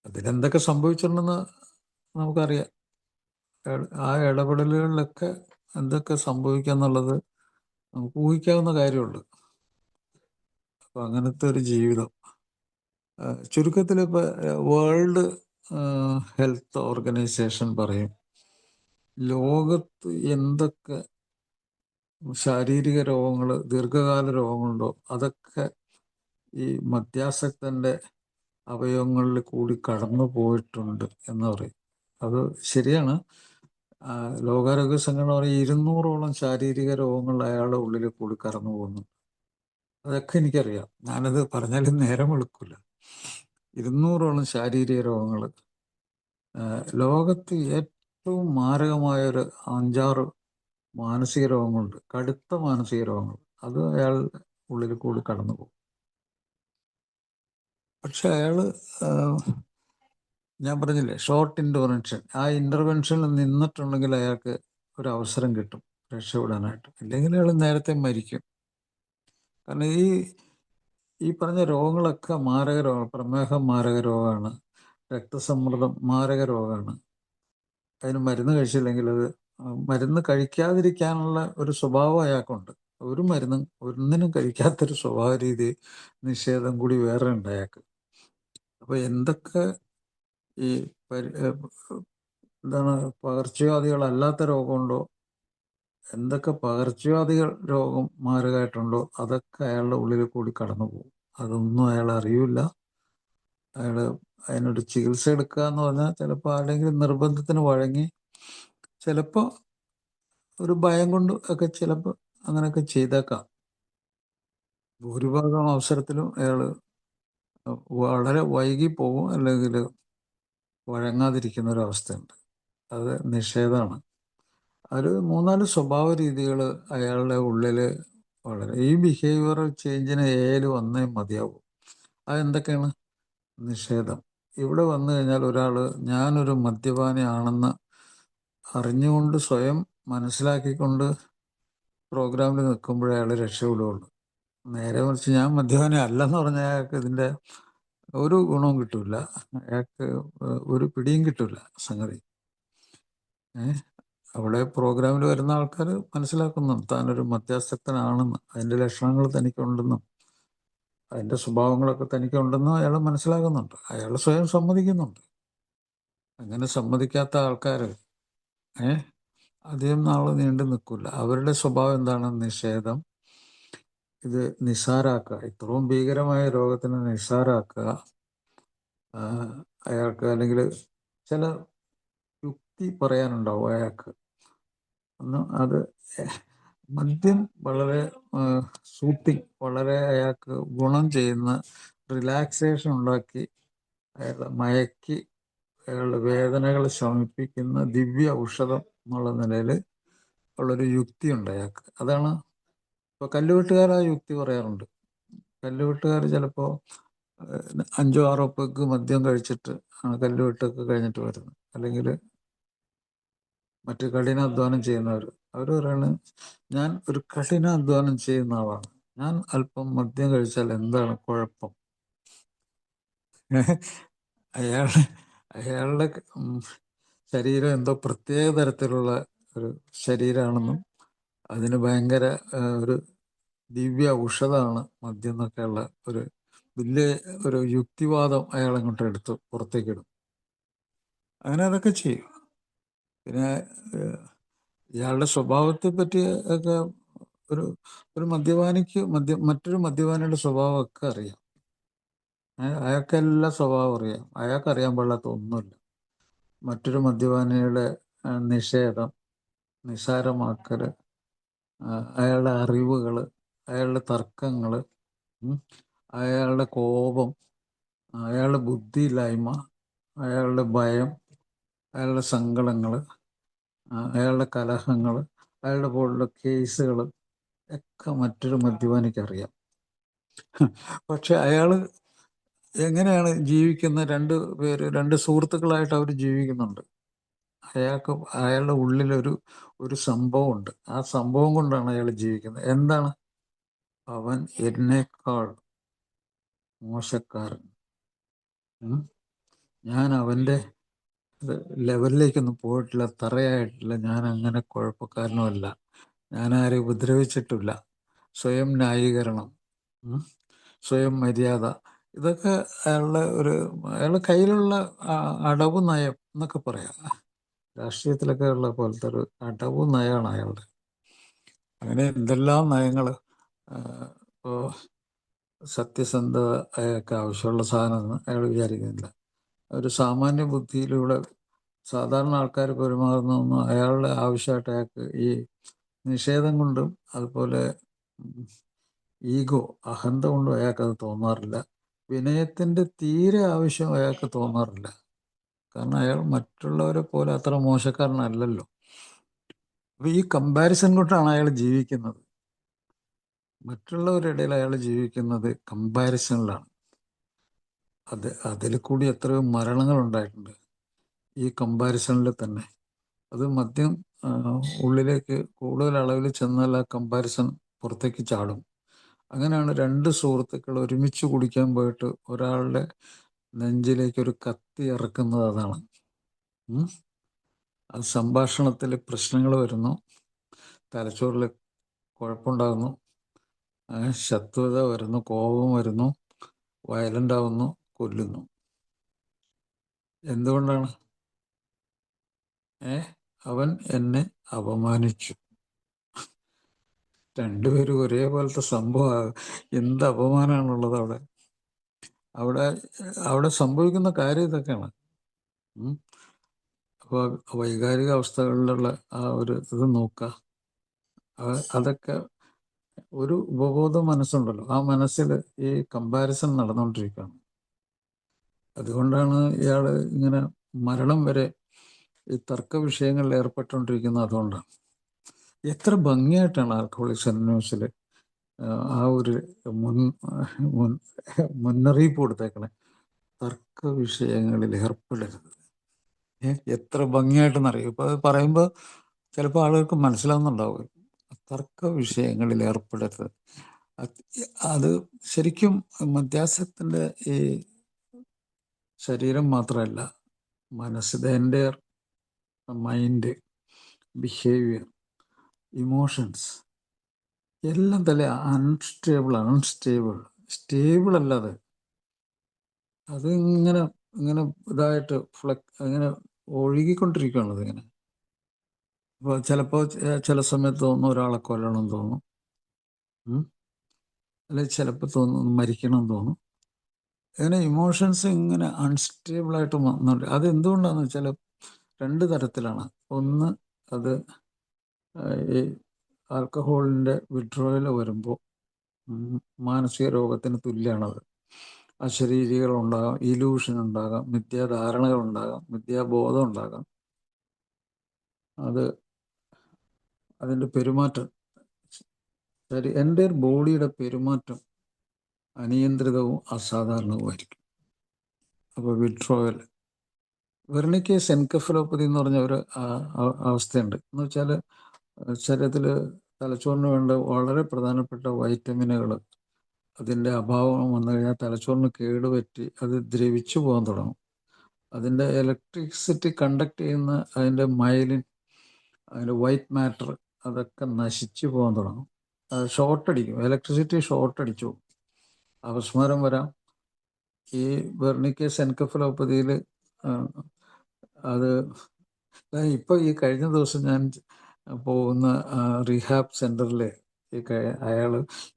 അതിലെന്തൊക്കെ സംഭവിച്ചിട്ടുണ്ടെന്ന് നമുക്കറിയാം. ആ ഇടപെടലുകളിലൊക്കെ എന്തൊക്കെ സംഭവിക്കുക എന്നുള്ളത് നമുക്ക് ഊഹിക്കാവുന്ന കാര്യമുള്ളൂ. അപ്പം അങ്ങനത്തെ ഒരു ജീവിതം. ചുരുക്കത്തിൽ ഇപ്പോൾ വേൾഡ് ഹെൽത്ത് ഓർഗനൈസേഷൻ പറയും, ലോകത്ത് എന്തൊക്കെ ശാരീരിക രോഗങ്ങൾ, ദീർഘകാല രോഗങ്ങളുണ്ടോ അതൊക്കെ ഈ മദ്യാസക്തൻ്റെ അവയവങ്ങളിൽ കൂടി കടന്നു പോയിട്ടുണ്ട് എന്ന് പറയും. അത് ശരിയാണ്. ലോകാരോഗ്യ സംഘടന പറയും 200ഓളം ശാരീരിക രോഗങ്ങൾ അയാളുടെ ഉള്ളിൽ കൂടി കടന്നു പോകുന്നു. അതൊക്കെ എനിക്കറിയാം, ഞാനത് പറഞ്ഞാലും നേരം വെളുക്കില്ല. 200ഓളം ശാരീരിക രോഗങ്ങൾ. ലോകത്ത് ഏറ്റവും മാരകമായൊരു 5-6 മാനസിക രോഗങ്ങളുണ്ട്, കടുത്ത മാനസിക രോഗങ്ങൾ. അത് അയാൾ ഉള്ളിൽ കൂടി കടന്നു പോകും. പക്ഷെ അയാൾ, ഞാൻ പറഞ്ഞില്ലേ, ഷോർട്ട് ഇൻ്റർവെൻഷൻ, ആ ഇൻ്റർവെൻഷനിൽ നിന്നിട്ടുണ്ടെങ്കിൽ അയാൾക്ക് ഒരു അവസരം കിട്ടും രക്ഷപ്പെടാനായിട്ട്. ഇല്ലെങ്കിൽ അയാൾ നേരത്തെ മരിക്കും. കാരണം ഈ പറഞ്ഞ രോഗങ്ങളൊക്കെ മാരക രോഗം. പ്രമേഹം മാരക രോഗമാണ്, രക്തസമ്മർദ്ദം മാരക രോഗമാണ്. അതിന് മരുന്ന് കഴിച്ചില്ലെങ്കിൽ അത്, മരുന്ന് കഴിക്കാതിരിക്കാനുള്ള ഒരു സ്വഭാവം അയാൾക്കുണ്ട്. ഒരു മരുന്നും ഒന്നിനും കഴിക്കാത്തൊരു സ്വഭാവ രീതി, നിഷേധം കൂടി വേറെ ഉണ്ട് അയാൾക്ക്. അപ്പോൾ എന്തൊക്കെ ഈ എന്താണ് പകർച്ചവ്യാധികളല്ലാത്ത രോഗമുണ്ടോ, എന്തൊക്കെ പകർച്ചവ്യാധികൾ രോഗം മാരകമായിട്ടുണ്ടോ, അതൊക്കെ അയാളുടെ ഉള്ളിൽ കൂടി കടന്നു പോകും. അതൊന്നും അയാൾ അറിയില്ല. അയാൾ അതിനൊരു ചികിത്സ എടുക്കുക എന്ന് പറഞ്ഞാൽ ചിലപ്പോൾ ആരുടെയെങ്കിലും നിർബന്ധത്തിന് വഴങ്ങി, ചിലപ്പോൾ ഒരു ഭയം കൊണ്ട് ഒക്കെ ചിലപ്പോൾ അങ്ങനെയൊക്കെ ചെയ്തേക്കാം. ഭൂരിഭാഗം അവസരത്തിലും അയാൾ വളരെ വൈകി പോകും, അല്ലെങ്കിൽ വഴങ്ങാതിരിക്കുന്ന ഒരവസ്ഥയുണ്ട്. അത് നിഷേധമാണ്. ഒരു 3-4 സ്വഭാവ രീതികൾ അയാളുടെ ഉള്ളിൽ വളരെ, ഈ ബിഹേവിയറൽ ചേഞ്ചിന് ഏല് വന്നേ മതിയാവും. അതെന്തൊക്കെയാണ്? നിഷേധം. ഇവിടെ വന്നു കഴിഞ്ഞാൽ ഒരാൾ ഞാനൊരു മദ്യപാനിയാണെന്ന് അറിഞ്ഞുകൊണ്ട് സ്വയം മനസ്സിലാക്കിക്കൊണ്ട് പ്രോഗ്രാമിൽ നിൽക്കുമ്പോഴേ അയാൾ രക്ഷപ്പെടുകയുള്ളൂ. നേരെ മറിച്ച് ഞാൻ മദ്യപാനി അല്ലെന്ന് പറഞ്ഞാൽ അയാൾക്ക് ഇതിൻ്റെ ഒരു ഗുണവും കിട്ടില്ല. അയാൾക്ക് ഒരു പിടിയും കിട്ടില്ല സംഗതി. അവിടെ പ്രോഗ്രാമിൽ വരുന്ന ആൾക്കാർ മനസ്സിലാക്കുന്നുണ്ട് താനൊരു മദ്യാസക്തനാണെന്ന്, അതിൻ്റെ ലക്ഷണങ്ങൾ തനിക്കുണ്ടെന്നും അതിൻ്റെ സ്വഭാവങ്ങളൊക്കെ തനിക്കുണ്ടെന്നും അയാൾ മനസ്സിലാക്കുന്നുണ്ട്. അയാൾ സ്വയം സമ്മതിക്കുന്നുണ്ട്. അങ്ങനെ സമ്മതിക്കാത്ത ആൾക്കാർ അധികം നാൾ നീണ്ടു നിൽക്കില്ല. അവരുടെ സ്വഭാവം എന്താണ്? നിഷേധം. ഇത് നിസ്സാരാക്കുക, ഇത്രയും ഭീകരമായ രോഗത്തിനെ നിസ്സാരാക്കുക. അയാൾക്ക് അല്ലെങ്കിൽ ചില യുക്തി പറയാനുണ്ടാവും അയാൾക്ക്. അത് മദ്യം വളരെ സൂത്തിങ്, വളരെ അയാൾക്ക് ഗുണം ചെയ്യുന്ന, റിലാക്സേഷൻ ഉണ്ടാക്കി അയാളെ മയക്കി അയാളുടെ വേദനകൾ ശമിപ്പിക്കുന്ന ദിവ്യ ഔഷധം എന്നുള്ള നിലയിൽ ഉള്ളൊരു യുക്തിയുണ്ട് അയാൾക്ക്. അതാണ് ഇപ്പോൾ കല്ലുവെട്ടുകാർ ആ യുക്തി പറയാറുണ്ട്. കല്ലുവെട്ടുകാർ ചിലപ്പോൾ 5-6 പെഗ് മദ്യം കഴിച്ചിട്ട് കല്ലുവെട്ടൊക്കെ കഴിഞ്ഞിട്ട് വരുന്നത്. അല്ലെങ്കിൽ മറ്റ് കഠിനാധ്വാനം ചെയ്യുന്നവർ, അവർ പറയാണ്, ഞാൻ ഒരു കഠിനാധ്വാനം ചെയ്യുന്ന ആളാണ്, ഞാൻ അല്പം മദ്യം കഴിച്ചാൽ എന്താണ് കുഴപ്പം? അയാൾ അയാളുടെ ശരീരം എന്തോ പ്രത്യേക തരത്തിലുള്ള ഒരു ശരീരമാണെന്നും അതിന് ഭയങ്കര ഒരു ദിവ്യ ഔഷധമാണ് മദ്യം എന്നൊക്കെയുള്ള ഒരു വലിയ ഒരു യുക്തിവാദം അയാൾ അങ്ങോട്ട് എടുത്ത് പുറത്തേക്കിടും. അങ്ങനെ അതൊക്കെ ചെയ്യും. പിന്നെ ഇയാളുടെ സ്വഭാവത്തെ പറ്റി ഒക്കെ ഒരു മദ്യപാനിക്ക് മറ്റൊരു മദ്യപാനിയുടെ സ്വഭാവമൊക്കെ അറിയാം. അയാൾക്ക് എല്ലാ സ്വഭാവം അറിയാം. അയാൾക്കറിയാൻ പാടില്ലാത്ത ഒന്നുമില്ല. മറ്റൊരു മദ്യപാനിയുടെ നിഷേധം, നിസ്സാരമാക്കൽ, അയാളുടെ അറിവുകൾ, അയാളുടെ തർക്കങ്ങൾ, അയാളുടെ കോപം, അയാളുടെ ബുദ്ധിയില്ലായ്മ, അയാളുടെ ഭയം, അയാളുടെ സങ്കടങ്ങൾ, അയാളുടെ കലഹങ്ങൾ, അയാളുടെ പോലുള്ള കേസുകൾ ഒക്കെ മറ്റൊരു മദ്യപാനിക്ക് അറിയാം. പക്ഷെ അയാൾ എങ്ങനെയാണ് ജീവിക്കുന്ന? രണ്ട് സുഹൃത്തുക്കളായിട്ട് അവർ ജീവിക്കുന്നുണ്ട്. അയാളുടെ ഉള്ളിലൊരു സംഭവമുണ്ട്. ആ സംഭവം കൊണ്ടാണ് അയാൾ ജീവിക്കുന്നത്. എന്താണ്? അവൻ എന്നേക്കാൾ മോശക്കാരൻ, ഞാൻ അവൻ്റെ ലെവലിലേക്കൊന്നും പോയിട്ടില്ല, തറയായിട്ടില്ല, ഞാൻ അങ്ങനെ കുഴപ്പക്കാരനുമല്ല, ഞാൻ ആരെയും ഉപദ്രവിച്ചിട്ടില്ല. സ്വയം ന്യായീകരണം, സ്വയം മര്യാദ, ഇതൊക്കെ അയാളുടെ കയ്യിലുള്ള അടവ് നയം എന്നൊക്കെ പറയാം. രാഷ്ട്രീയത്തിലൊക്കെ ഉള്ള പോലത്തെ ഒരു അടവ് നയമാണ് അയാളുടെ. അങ്ങനെ എന്തെല്ലാം നയങ്ങൾ. ഇപ്പോൾ സത്യസന്ധത അയാൾക്ക് ആവശ്യമുള്ള സാധനമെന്ന് അയാൾ വിചാരിക്കുന്നില്ല. ഒരു സാമാന്യ ബുദ്ധിയിലൂടെ സാധാരണ ആൾക്കാർ പെരുമാറുന്നതൊന്നും അയാളുടെ ആവശ്യമായിട്ട് അയാൾക്ക് ഈ നിഷേധം കൊണ്ടും അതുപോലെ ഈഗോ, അഹന്ത കൊണ്ടും അയാൾക്കത് തോന്നാറില്ല. വിനയത്തിൻ്റെ തീരെ ആവശ്യം അയാൾക്ക് തോന്നാറില്ല. കാരണം അയാൾ മറ്റുള്ളവരെ പോലെ അത്ര മോശക്കാരനല്ലല്ലോ. അപ്പോൾ ഈ കമ്പാരിസൺ കൊണ്ടാണ് അയാൾ ജീവിക്കുന്നത്. മറ്റുള്ളവരുടെ ഇടയിൽ അയാൾ ജീവിക്കുന്നത് കമ്പാരിസണിലാണ്. അതിൽ കൂടി എത്രയോ മരണങ്ങൾ ഉണ്ടായിട്ടുണ്ട് ഈ കമ്പാരിസണിൽ തന്നെ. അത് മദ്യം ഉള്ളിലേക്ക് കൂടുതൽ അളവിൽ ചെന്നാൽ ആ കമ്പാരിസൺ പുറത്തേക്ക് ചാടും. അങ്ങനെയാണ് രണ്ട് സുഹൃത്തുക്കൾ ഒരുമിച്ച് കുടിക്കാൻ പോയിട്ട് ഒരാളുടെ നെഞ്ചിലേക്ക് ഒരു കത്തി ഇറക്കുന്നത്. അതാണ്. അത് സംഭാഷണത്തിൽ പ്രശ്നങ്ങൾ വരുന്നു, തലച്ചോറിൽ കുഴപ്പമുണ്ടാകുന്നു, ശത്രുത വരുന്നു, കോപം വരുന്നു, വയലൻ്റ് ആവുന്നു, കൊല്ലുന്നു. എന്തുകൊണ്ടാണ്? അവൻ എന്നെ അപമാനിച്ചു. രണ്ടുപേരും ഒരേപോലത്തെ സംഭവം. എന്ത് അപമാനമാണുള്ളത് അവിടെ? അവിടെ അവിടെ സംഭവിക്കുന്ന കാര്യം ഇതൊക്കെയാണ്. അപ്പോൾ വൈകാരിക അവസ്ഥകളിലുള്ള ആ ഒരു ഇത് നോക്കുക. അതൊക്കെ ഒരു ഉപബോധ മനസ്സുണ്ടല്ലോ, ആ മനസ്സിൽ ഈ കമ്പാരിസൺ നടന്നുകൊണ്ടിരിക്കുകയാണ്. അതുകൊണ്ടാണ് ഇയാൾ ഇങ്ങനെ മരണം വരെ ഈ തർക്ക വിഷയങ്ങളിൽ ഏർപ്പെട്ടുകൊണ്ടിരിക്കുന്നത്. അതുകൊണ്ടാണ്. എത്ര ഭംഗിയായിട്ടാണ് ആൽക്കഹോളിക്സ് അനോണിമസിൽ ആ ഒരു മുന്നറിയിപ്പ് കൊടുത്തേക്കണേ. തർക്ക വിഷയങ്ങളിൽ ഏർപ്പെടരുത്. എത്ര ഭംഗിയായിട്ടെന്നറിയും. ഇപ്പോൾ അത് പറയുമ്പോൾ ചിലപ്പോൾ ആളുകൾക്ക് മനസ്സിലാവുന്നുണ്ടാവും. തർക്ക വിഷയങ്ങളിൽ ഏർപ്പെടരുത്. അത് ശരിക്കും മദ്യാസക്തൻ്റെ ഈ ശരീരം മാത്രമല്ല, മനസ്സ്, the entire mind, behaviour, emotions എല്ലാം തന്നെ സ്റ്റേബിൾ അല്ലാതെ അത് ഇങ്ങനെ ഇതായിട്ട് ഇങ്ങനെ ഒഴുകിക്കൊണ്ടിരിക്കുകയാണ്. അതിങ്ങനെ ഇപ്പോൾ ചിലപ്പോൾ ചില സമയത്ത് തോന്നുന്നു ഒരാളെ കൊല്ലണം തോന്നും, അല്ലെങ്കിൽ ചിലപ്പോൾ തോന്നുന്നു മരിക്കണം തോന്നും. അങ്ങനെ ഇമോഷൻസ് ഇങ്ങനെ അൺസ്റ്റേബിളായിട്ട് വന്നുകൊണ്ട്. അത് എന്തുകൊണ്ടാണെന്ന് വെച്ചാൽ രണ്ട് തരത്തിലാണ്. ഒന്ന്, അത് ഈ ആൽക്കഹോളിൻ്റെ വിഡ്രോയൽ വരുമ്പോൾ മാനസിക രോഗത്തിന് തുല്യമാണത്. അശരീരികൾ ഉണ്ടാകാം, ഇലൂഷൻ ഉണ്ടാകാം, മിഥ്യാധാരണകൾ ഉണ്ടാകാം, മിഥ്യാബോധം ഉണ്ടാകാം. അതിൻ്റെ പെരുമാറ്റം, എൻ്റെ ബോഡിയുടെ പെരുമാറ്റം അനിയന്ത്രിതവും അസാധാരണവുമായിരിക്കും. അപ്പോൾ വിഡ്രോയൽ, വെർണിക്കേസ് എൻകെഫലോപ്പതി എന്ന് പറഞ്ഞ ഒരു അവസ്ഥയുണ്ട്. എന്ന് വെച്ചാൽ ശരീരത്തിൽ തലച്ചോറിന് വേണ്ട വളരെ പ്രധാനപ്പെട്ട വൈറ്റമിനുകൾ അതിൻ്റെ അഭാവം വന്നു കഴിഞ്ഞാൽ തലച്ചോറിന് കേടുപറ്റി അത് ദ്രവിച്ചു പോകാൻ തുടങ്ങും. അതിൻ്റെ ഇലക്ട്രിസിറ്റി കണ്ടക്ട് ചെയ്യുന്ന അതിൻ്റെ മൈലിൻ, അതിൻ്റെ വൈറ്റ് മാറ്റർ, അതൊക്കെ നശിച്ചു പോകാൻ തുടങ്ങും. ഷോർട്ടടിക്കും, ഇലക്ട്രിസിറ്റി ഷോർട്ടടിച്ചു പോകും. അപസ്മാരം വരാം. ഈ വെർണിക്കേസ് എൻകെഫലോപ്പതിയിൽ അത് ഇപ്പോൾ ഈ കഴിഞ്ഞ ദിവസം ഞാൻ പോകുന്ന റീഹാബ് സെൻറ്ററിൽ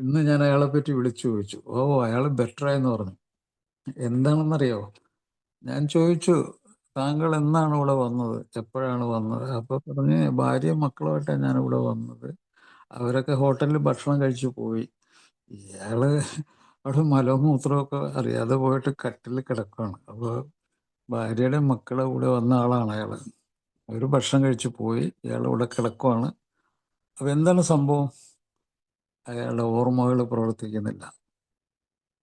ഇന്ന് ഞാൻ അയാളെ പറ്റി വിളിച്ചു ചോദിച്ചു. അയാൾ ബെറ്ററായെന്ന് പറഞ്ഞു. എന്താണെന്നറിയോ? ഞാൻ ചോദിച്ചു, താങ്കൾ എന്നാണ് ഇവിടെ വന്നത്, എപ്പോഴാണ് വന്നത്? അപ്പോൾ പറഞ്ഞ്, ഭാര്യയും മക്കളുമായിട്ടാണ് ഞാനിവിടെ വന്നത്, അവരൊക്കെ ഹോട്ടലിൽ ഭക്ഷണം കഴിച്ചു പോയി. ഇയാള് അവിടെ മലമൂത്രമൊക്കെ അറിയാതെ പോയിട്ട് കട്ടിൽ കിടക്കുകയാണ്. അപ്പോൾ ഭാര്യയുടെ മക്കളെ കൂടെ വന്ന ആളാണ് അയാൾ. അവർ ഭക്ഷണം കഴിച്ചു പോയി, ഇയാൾ ഇവിടെ കിടക്കുകയാണ്. അപ്പോൾ എന്താണ് സംഭവം? അയാളുടെ ഓർമ്മകൾ പ്രവർത്തിക്കുന്നില്ല.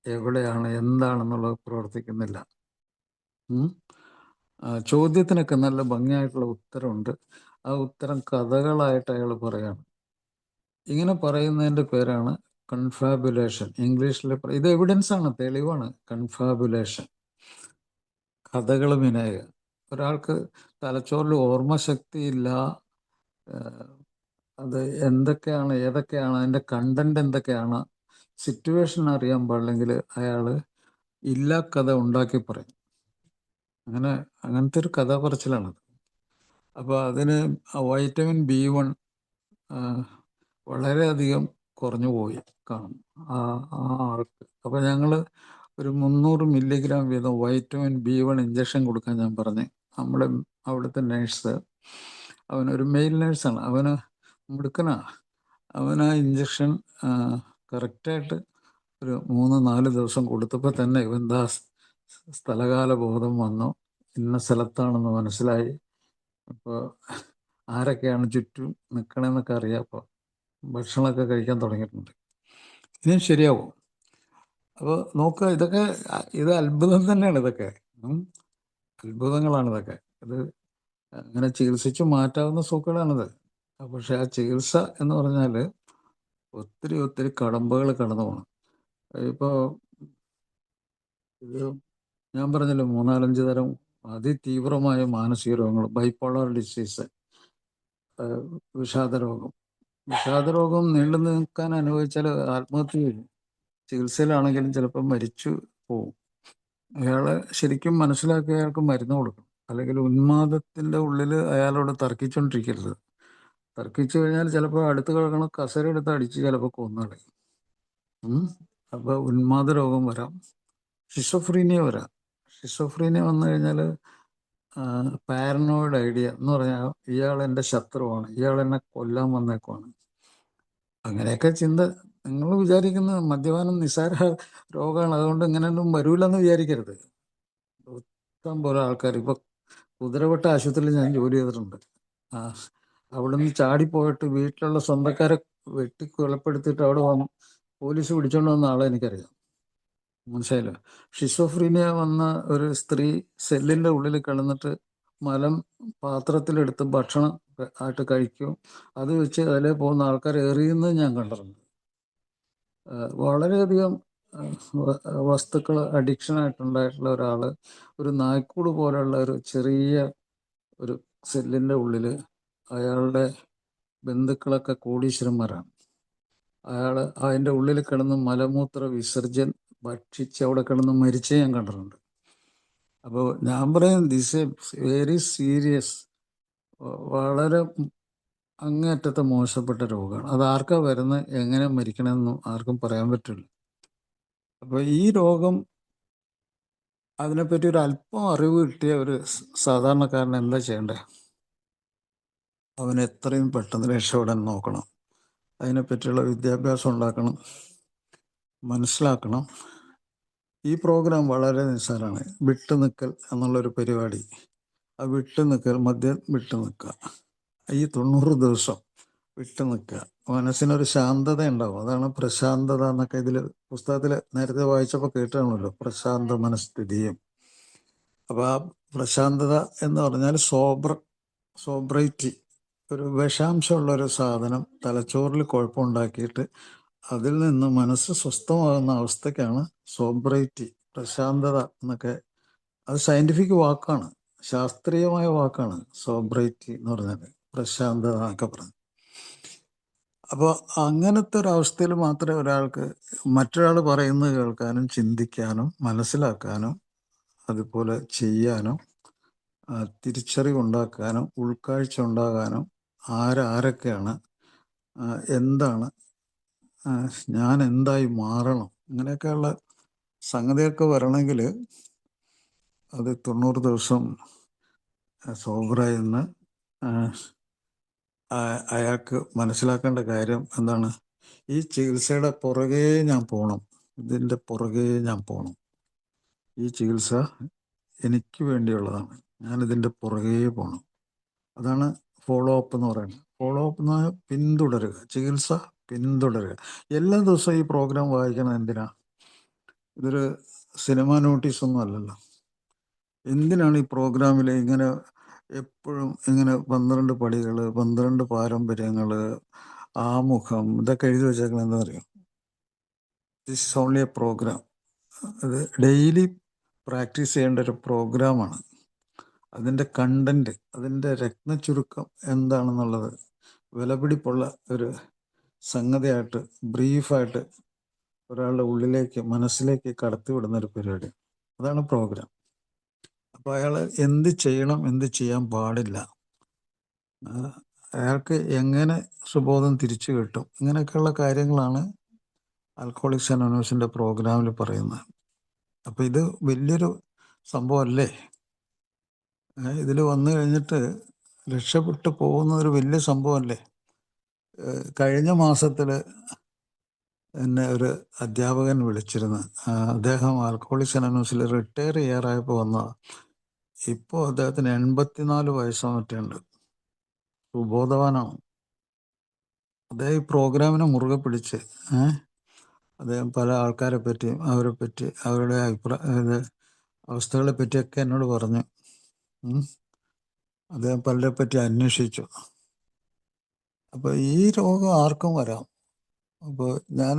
എവിടെയാണ്, എന്താണെന്നുള്ളത് പ്രവർത്തിക്കുന്നില്ല. ചോദ്യത്തിനൊക്കെ നല്ല ഭംഗിയായിട്ടുള്ള ഉത്തരമുണ്ട്. ആ ഉത്തരം കഥകളായിട്ട് അയാൾ പറയാണ്. ഇങ്ങനെ പറയുന്നതിൻ്റെ പേരാണ് കൺഫാബുലേഷൻ. ഇംഗ്ലീഷിൽ ഇത് എവിഡൻസ് ആണ്, തെളിവാണ്. കൺഫാബുലേഷൻ, കഥകൾ വിനയുക. ഒരാൾക്ക് തലച്ചോറിൽ ഓർമ്മശക്തി ഇല്ല, അത് എന്തൊക്കെയാണ്, ഏതൊക്കെയാണ്, അതിൻ്റെ കണ്ടന്റ് എന്തൊക്കെയാണ്, സിറ്റുവേഷൻ അറിയാൻ പാടില്ലെങ്കിൽ അയാൾ ഇല്ലാ കഥ ഉണ്ടാക്കി പറയും. അങ്ങനത്തെ ഒരു കഥ പറച്ചിലാണത്. അപ്പോൾ അതിന് വൈറ്റമിൻ B1 വളരെയധികം കുറഞ്ഞു പോയി കാണും ആ ആൾക്ക്. അപ്പോൾ ഞങ്ങൾ ഒരു 300 മില്ലിഗ്രാം വീതം വൈറ്റമിൻ B1 ഇഞ്ചക്ഷൻ കൊടുക്കാൻ ഞാൻ പറഞ്ഞു. നമ്മുടെ അവിടുത്തെ നേഴ്സ്, അവനൊരു മെയിൽ നേഴ്സാണ്, അവന് മിടുക്കനാ. അവന് ആ ഇഞ്ചക്ഷൻ കറക്റ്റായിട്ട് ഒരു 3-4 ദിവസം കൊടുത്തപ്പോൾ തന്നെ ഇവന്താ സ്ഥലകാല ബോധം വന്നു, ഇന്ന സ്ഥലത്താണെന്ന് മനസ്സിലായി. അപ്പോൾ ആരൊക്കെയാണ് ചുറ്റും നിൽക്കണമെന്നൊക്കെ അറിയാം. അപ്പോൾ ഭക്ഷണമൊക്കെ കഴിക്കാൻ തുടങ്ങിയിട്ടുണ്ട്. ഇനിയും ശരിയാവും. അപ്പോൾ നോക്കുക, ഇതൊക്കെ ഇത് അത്ഭുതം തന്നെയാണ് ഇതൊക്കെ. അത്ഭുതങ്ങളാണ് ഇതൊക്കെ. ഇത് അങ്ങനെ ചികിത്സിച്ച് മാറ്റാവുന്ന സൂക്കേടാണിത്. പക്ഷെ ആ ചികിത്സ എന്ന് പറഞ്ഞാൽ ഒത്തിരി ഒത്തിരി കടമ്പകൾ കടന്നു പോകണം. ഇപ്പോൾ ഇത് ഞാൻ പറഞ്ഞല്ലോ, 3-4 തരം അതിതീവ്രമായ മാനസിക രോഗങ്ങൾ, ബൈപ്പോളർ ഡിസീസ്, വിഷാദരോഗം. വിഷാദരോഗം നീണ്ടു നിൽക്കാൻ അനുഭവിച്ചാൽ ആത്മഹത്യ ചെയ്യും. ചികിത്സയിലാണെങ്കിലും ചിലപ്പോൾ മരിച്ചു പോവും. അയാളെ ശരിക്കും മനസ്സിലാക്കി അയാൾക്ക് മരുന്ന് കൊടുക്കണം. അല്ലെങ്കിൽ ഉന്മാദത്തിൻ്റെ ഉള്ളിൽ അയാളോട് തർക്കിച്ചുകൊണ്ടിരിക്കരുത്. തർക്കിച്ചു കഴിഞ്ഞാൽ ചിലപ്പോൾ അടുത്ത് കിടക്കണ കസര എടുത്ത് അടിച്ച് ചിലപ്പോൾ കൊന്നുകളയും. അപ്പോൾ ഉന്മാദ രോഗം വരാം. ഷിസോഫ്രീനിയ വരാം. ഷിസോഫ്രീനിയ വന്നു കഴിഞ്ഞാൽ പാരനോയിഡ് ഐഡിയ എന്ന് പറഞ്ഞാൽ ഇയാൾ എൻ്റെ ശത്രുവാണ്, ഇയാൾ എന്നെ കൊല്ലാൻ വന്നേക്കുവാണ്, അങ്ങനെയൊക്കെ ചിന്ത. നിങ്ങൾ വിചാരിക്കുന്ന മദ്യപാനം നിസ്സാര രോഗമാണ്, അതുകൊണ്ട് ഇങ്ങനെയൊന്നും വരൂലെന്ന് വിചാരിക്കരുത്. ഇഷ്ടം പോലെ ആൾക്കാർ ഇപ്പോൾ കുതിരവട്ട ആശുപത്രിയിൽ ഞാൻ ജോലി ചെയ്തിട്ടുണ്ട്. അവിടെ നിന്ന് ചാടിപ്പോയിട്ട് വീട്ടിലുള്ള സ്വന്തക്കാരെ വെട്ടി കൊലപ്പെടുത്തിയിട്ട് അവിടെ വന്ന് പോലീസ് പിടിച്ചോണ്ട് വന്ന ആളെ എനിക്കറിയാം. മനസ്സിലായില്ല. ഷിസോഫ്രീനിയ വന്ന ഒരു സ്ത്രീ സെല്ലിൻ്റെ ഉള്ളിൽ കിടന്നിട്ട് മലം പാത്രത്തിലെടുത്ത് ഭക്ഷണം ആയിട്ട് കഴിക്കും. അത് വെച്ച് അതിലെ പോകുന്ന ആൾക്കാർ എറിയുന്നത് ഞാൻ കണ്ടിട്ടുണ്ട്. വളരെയധികം വസ്തുക്കൾ അഡിക്ഷനായിട്ടുണ്ടായിട്ടുള്ള ഒരാൾ ഒരു നായ്ക്കൂട് പോലെയുള്ള ഒരു ചെറിയ ഒരു സെല്ലിൻ്റെ ഉള്ളിൽ അയാളുടെ ബന്ധുക്കളൊക്കെ കോടീശ്വരന്മാരാണ്. അയാൾ അതിൻ്റെ ഉള്ളിൽ കിടന്ന് മലമൂത്ര വിസർജൻ ഭക്ഷിച്ച് അവിടെ കിടന്ന് മരിച്ചേ ഞാൻ കണ്ടിട്ടുണ്ട്. അപ്പോൾ ഞാൻ പറയും, ദിസ് എ വെരി സീരിയസ്, വളരെ അങ്ങേയറ്റത്തെ മോശപ്പെട്ട രോഗമാണ്. അത് ആർക്കാ വരുന്നത്, എങ്ങനെ മരിക്കണമെന്നും ആർക്കും പറയാൻ പറ്റില്ല. അപ്പോൾ ഈ രോഗം, അതിനെപ്പറ്റി ഒരു അല്പം അറിവ് കിട്ടിയ ഒരു സാധാരണക്കാരൻ എന്താ ചെയ്യേണ്ടത്? അവൻ എത്രയും പെട്ടെന്ന് രക്ഷപ്പെടാൻ നോക്കണം. അതിനെപ്പറ്റിയുള്ള വിദ്യാഭ്യാസം ഉണ്ടാക്കണം, മനസ്സിലാക്കണം. ഈ പ്രോഗ്രാം വളരെ നിസ്സാരമാണ്. വിട്ടുനിൽക്കൽ എന്നുള്ളൊരു പരിപാടി. ആ വിട്ടുനിൽക്കൽ, മദ്യം വിട്ടു നിൽക്കുക, ഈ 90 ദിവസം വിട്ടു നിൽക്കുക. മനസ്സിനൊരു ശാന്തത ഉണ്ടാവും. അതാണ് പ്രശാന്തത എന്നൊക്കെ ഇതിൽ പുസ്തകത്തിൽ നേരത്തെ വായിച്ചപ്പോൾ കേട്ടാണല്ലോ, പ്രശാന്ത മനസ്ഥിതിയും. അപ്പോൾ ആ പ്രശാന്തത എന്ന് പറഞ്ഞാൽ സോബ്രൈറ്റി. ഒരു വിഷാംശമുള്ളൊരു സാധനം തലച്ചോറിൽ കുഴപ്പമുണ്ടാക്കിയിട്ട് അതിൽ നിന്ന് മനസ്സ് സ്വസ്ഥമാകുന്ന അവസ്ഥയ്ക്കാണ് സോബ്രൈറ്റി, പ്രശാന്തത എന്നൊക്കെ. അത് സയൻറ്റിഫിക് വാക്കാണ്, ശാസ്ത്രീയമായ വാക്കാണ് സോബ്രൈറ്റി എന്ന് പറഞ്ഞാൽ, പ്രശാന്തത എന്നൊക്കെ പറഞ്ഞു. അപ്പോൾ അങ്ങനത്തെ ഒരു അവസ്ഥയിൽ മാത്രമേ ഒരാൾക്ക് മറ്റൊരാൾ പറയുന്നത് കേൾക്കാനും ചിന്തിക്കാനും മനസ്സിലാക്കാനും അതുപോലെ ചെയ്യാനും തിരിച്ചറിവുണ്ടാക്കാനും ഉൾക്കാഴ്ച ഉണ്ടാകാനും ആരൊക്കെയാണ്, എന്താണ്, ഞാൻ എന്തായി മാറണം, ഇങ്ങനെയൊക്കെയുള്ള സംഗതിയൊക്കെ വരണമെങ്കിൽ അത് 90 ദിവസം സോബറായി നിന്ന് അയാൾക്ക് മനസ്സിലാക്കേണ്ട കാര്യം എന്താണ്? ഈ ചികിത്സയുടെ പുറകെ ഞാൻ പോകണം, ഇതിൻ്റെ പുറകെ ഞാൻ പോകണം. ഈ ചികിത്സ എനിക്ക് വേണ്ടിയുള്ളതാണ്, ഞാനിതിൻ്റെ പുറകെ പോകണം. അതാണ് ഫോളോ അപ്പ് എന്ന് പറയുന്നത്. ഫോളോ അപ്പ് എന്ന് പറഞ്ഞാൽ പിന്തുടരുക, ചികിത്സ പിന്തുടരുക. എല്ലാ ദിവസവും ഈ പ്രോഗ്രാം വായിക്കണം. എന്തിനാ? ഇതൊരു സിനിമ നോട്ടീസൊന്നും അല്ലല്ലോ. എന്തിനാണ് ഈ പ്രോഗ്രാമിൽ ഇങ്ങനെ എപ്പോഴും ഇങ്ങനെ 12 പടികൾ, 12 പാരമ്പര്യങ്ങൾ, ആമുഖം, ഇതൊക്കെ എഴുതി വെച്ചേക്കണം? എന്താ അറിയാം? This is only a program. അത് ഡെയിലി പ്രാക്ടീസ് ചെയ്യേണ്ട ഒരു പ്രോഗ്രാമാണ്. അതിൻ്റെ കണ്ടന്റ്, അതിൻ്റെ രത്നച്ചുരുക്കം എന്താണെന്നുള്ളത് വിലപിടിപ്പുള്ള ഒരു സംഗതിയായിട്ട് ബ്രീഫായിട്ട് ഒരാളുടെ ഉള്ളിലേക്ക്, മനസ്സിലേക്ക് കടത്തിവിടുന്ന ഒരു പരിപാടി. അതാണ് പ്രോഗ്രാം. അപ്പോൾ അയാൾ എന്ത് ചെയ്യണം, എന്ത് ചെയ്യാൻ പാടില്ല, അയാൾക്ക് എങ്ങനെ സുബോധം തിരിച്ചു കിട്ടും, ഇങ്ങനെയൊക്കെയുള്ള കാര്യങ്ങളാണ് ആൽക്കഹോളിക്സ് അനോണിമസിൻ്റെ പ്രോഗ്രാമിൽ പറയുന്നത്. അപ്പോൾ ഇത് വലിയൊരു സംഭവമല്ലേ? ഇതിൽ വന്നു കഴിഞ്ഞിട്ട് രക്ഷപ്പെട്ടു പോകുന്നതൊരു വലിയ സംഭവമല്ലേ? കഴിഞ്ഞ മാസത്തിൽ എന്നെ ഒരു അധ്യാപകൻ വിളിച്ചിരുന്നു. അദ്ദേഹം ആൽക്കഹോളിക്സ് അനോണിമസിൽ റിട്ടയർ ചെയ്യാറായപ്പോൾ വന്ന. ഇപ്പോൾ അദ്ദേഹത്തിന് 84 വയസ്സോ മറ്റുണ്ട്. സുബോധവാനാണ്. അദ്ദേഹം ഈ പ്രോഗ്രാമിനെ മുറുകെ പിടിച്ച് അദ്ദേഹം പല ആൾക്കാരെ പറ്റിയും അവരെ പറ്റി അവരുടെ അവസ്ഥകളെ പറ്റിയൊക്കെ എന്നോട് പറഞ്ഞു. അദ്ദേഹം പലരെ പറ്റി അന്വേഷിച്ചു. അപ്പോൾ ഈ രോഗം ആർക്കും വരാം. അപ്പോൾ ഞാൻ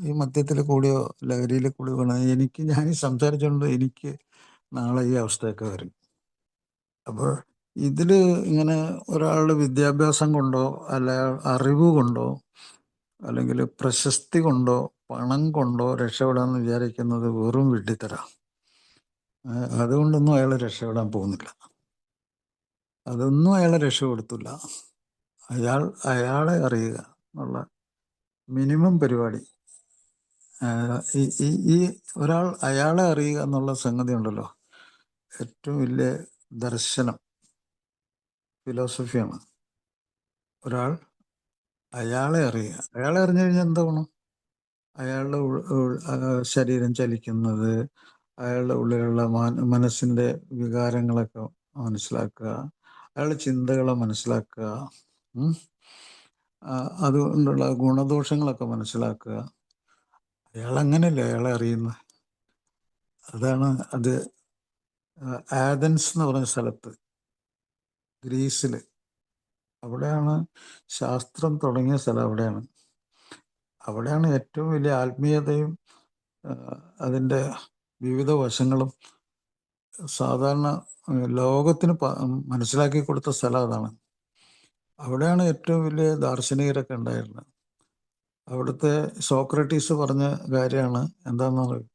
ഈ മദ്യത്തിൽ കൂടിയോ ലഹരിയിൽ കൂടിയോ ഞാൻ ഈ സംസാരിച്ചുകൊണ്ട് എനിക്ക് നാളെ ഈ അവസ്ഥയൊക്കെ വരും. അപ്പോൾ ഇതിൽ ഇങ്ങനെ ഒരാളുടെ വിദ്യാഭ്യാസം കൊണ്ടോ അല്ല അറിവ് കൊണ്ടോ അല്ലെങ്കിൽ പ്രശസ്തി കൊണ്ടോ പണം കൊണ്ടോ രക്ഷപ്പെടാമെന്ന് വിചാരിക്കുന്നത് വെറും വിഡ്ഢിത്തരം. അതുകൊണ്ടൊന്നും അയാൾ രക്ഷപ്പെടാൻ പോകുന്നില്ല. അതൊന്നും അയാളെ രക്ഷപ്പെടുത്തില്ല. അയാളെ അറിയുക എന്നുള്ള മിനിമം പരിപാടി. ഈ ഒരാൾ അയാളെ അറിയുക എന്നുള്ള സംഗതി ഉണ്ടല്ലോ, ഏറ്റവും വലിയ ദർശനം, ഫിലോസഫിയാണ്. ഒരാൾ അയാളെ അറിയുക. അയാളെ അറിഞ്ഞു കഴിഞ്ഞാൽ എന്താ ഗുണം? അയാളുടെ ശരീരം ചലിക്കുന്നത്, അയാളുടെ ഉള്ളിലുള്ള മനസ്സിൻ്റെ വികാരങ്ങളൊക്കെ മനസ്സിലാക്കുക, അയാളുടെ ചിന്തകളെ മനസ്സിലാക്കുക, അതുകൊണ്ടുള്ള ഗുണദോഷങ്ങളൊക്കെ മനസ്സിലാക്കുക. അയാൾ അങ്ങനെയല്ലേ അയാളെ അറിയുന്നത്. അതാണ് അത്. ആഥൻസ് എന്ന് പറഞ്ഞ സ്ഥലത്ത്, ഗ്രീസിൽ, അവിടെയാണ് ശാസ്ത്രം തുടങ്ങിയ സ്ഥലം. അവിടെയാണ് ഏറ്റവും വലിയ ആത്മീയതയും അതിൻ്റെ വിവിധ വശങ്ങളും സാധാരണ ലോകത്തിന് മനസ്സിലാക്കി കൊടുത്ത സ്ഥലം അതാണ്. അവിടെയാണ് ഏറ്റവും വലിയ ദാർശനികരൊക്കെ ഉണ്ടായിരുന്നത്. അവിടുത്തെ സോക്രട്ടീസ് പറഞ്ഞ കാര്യമാണ് എന്താണെന്ന് പറയുക,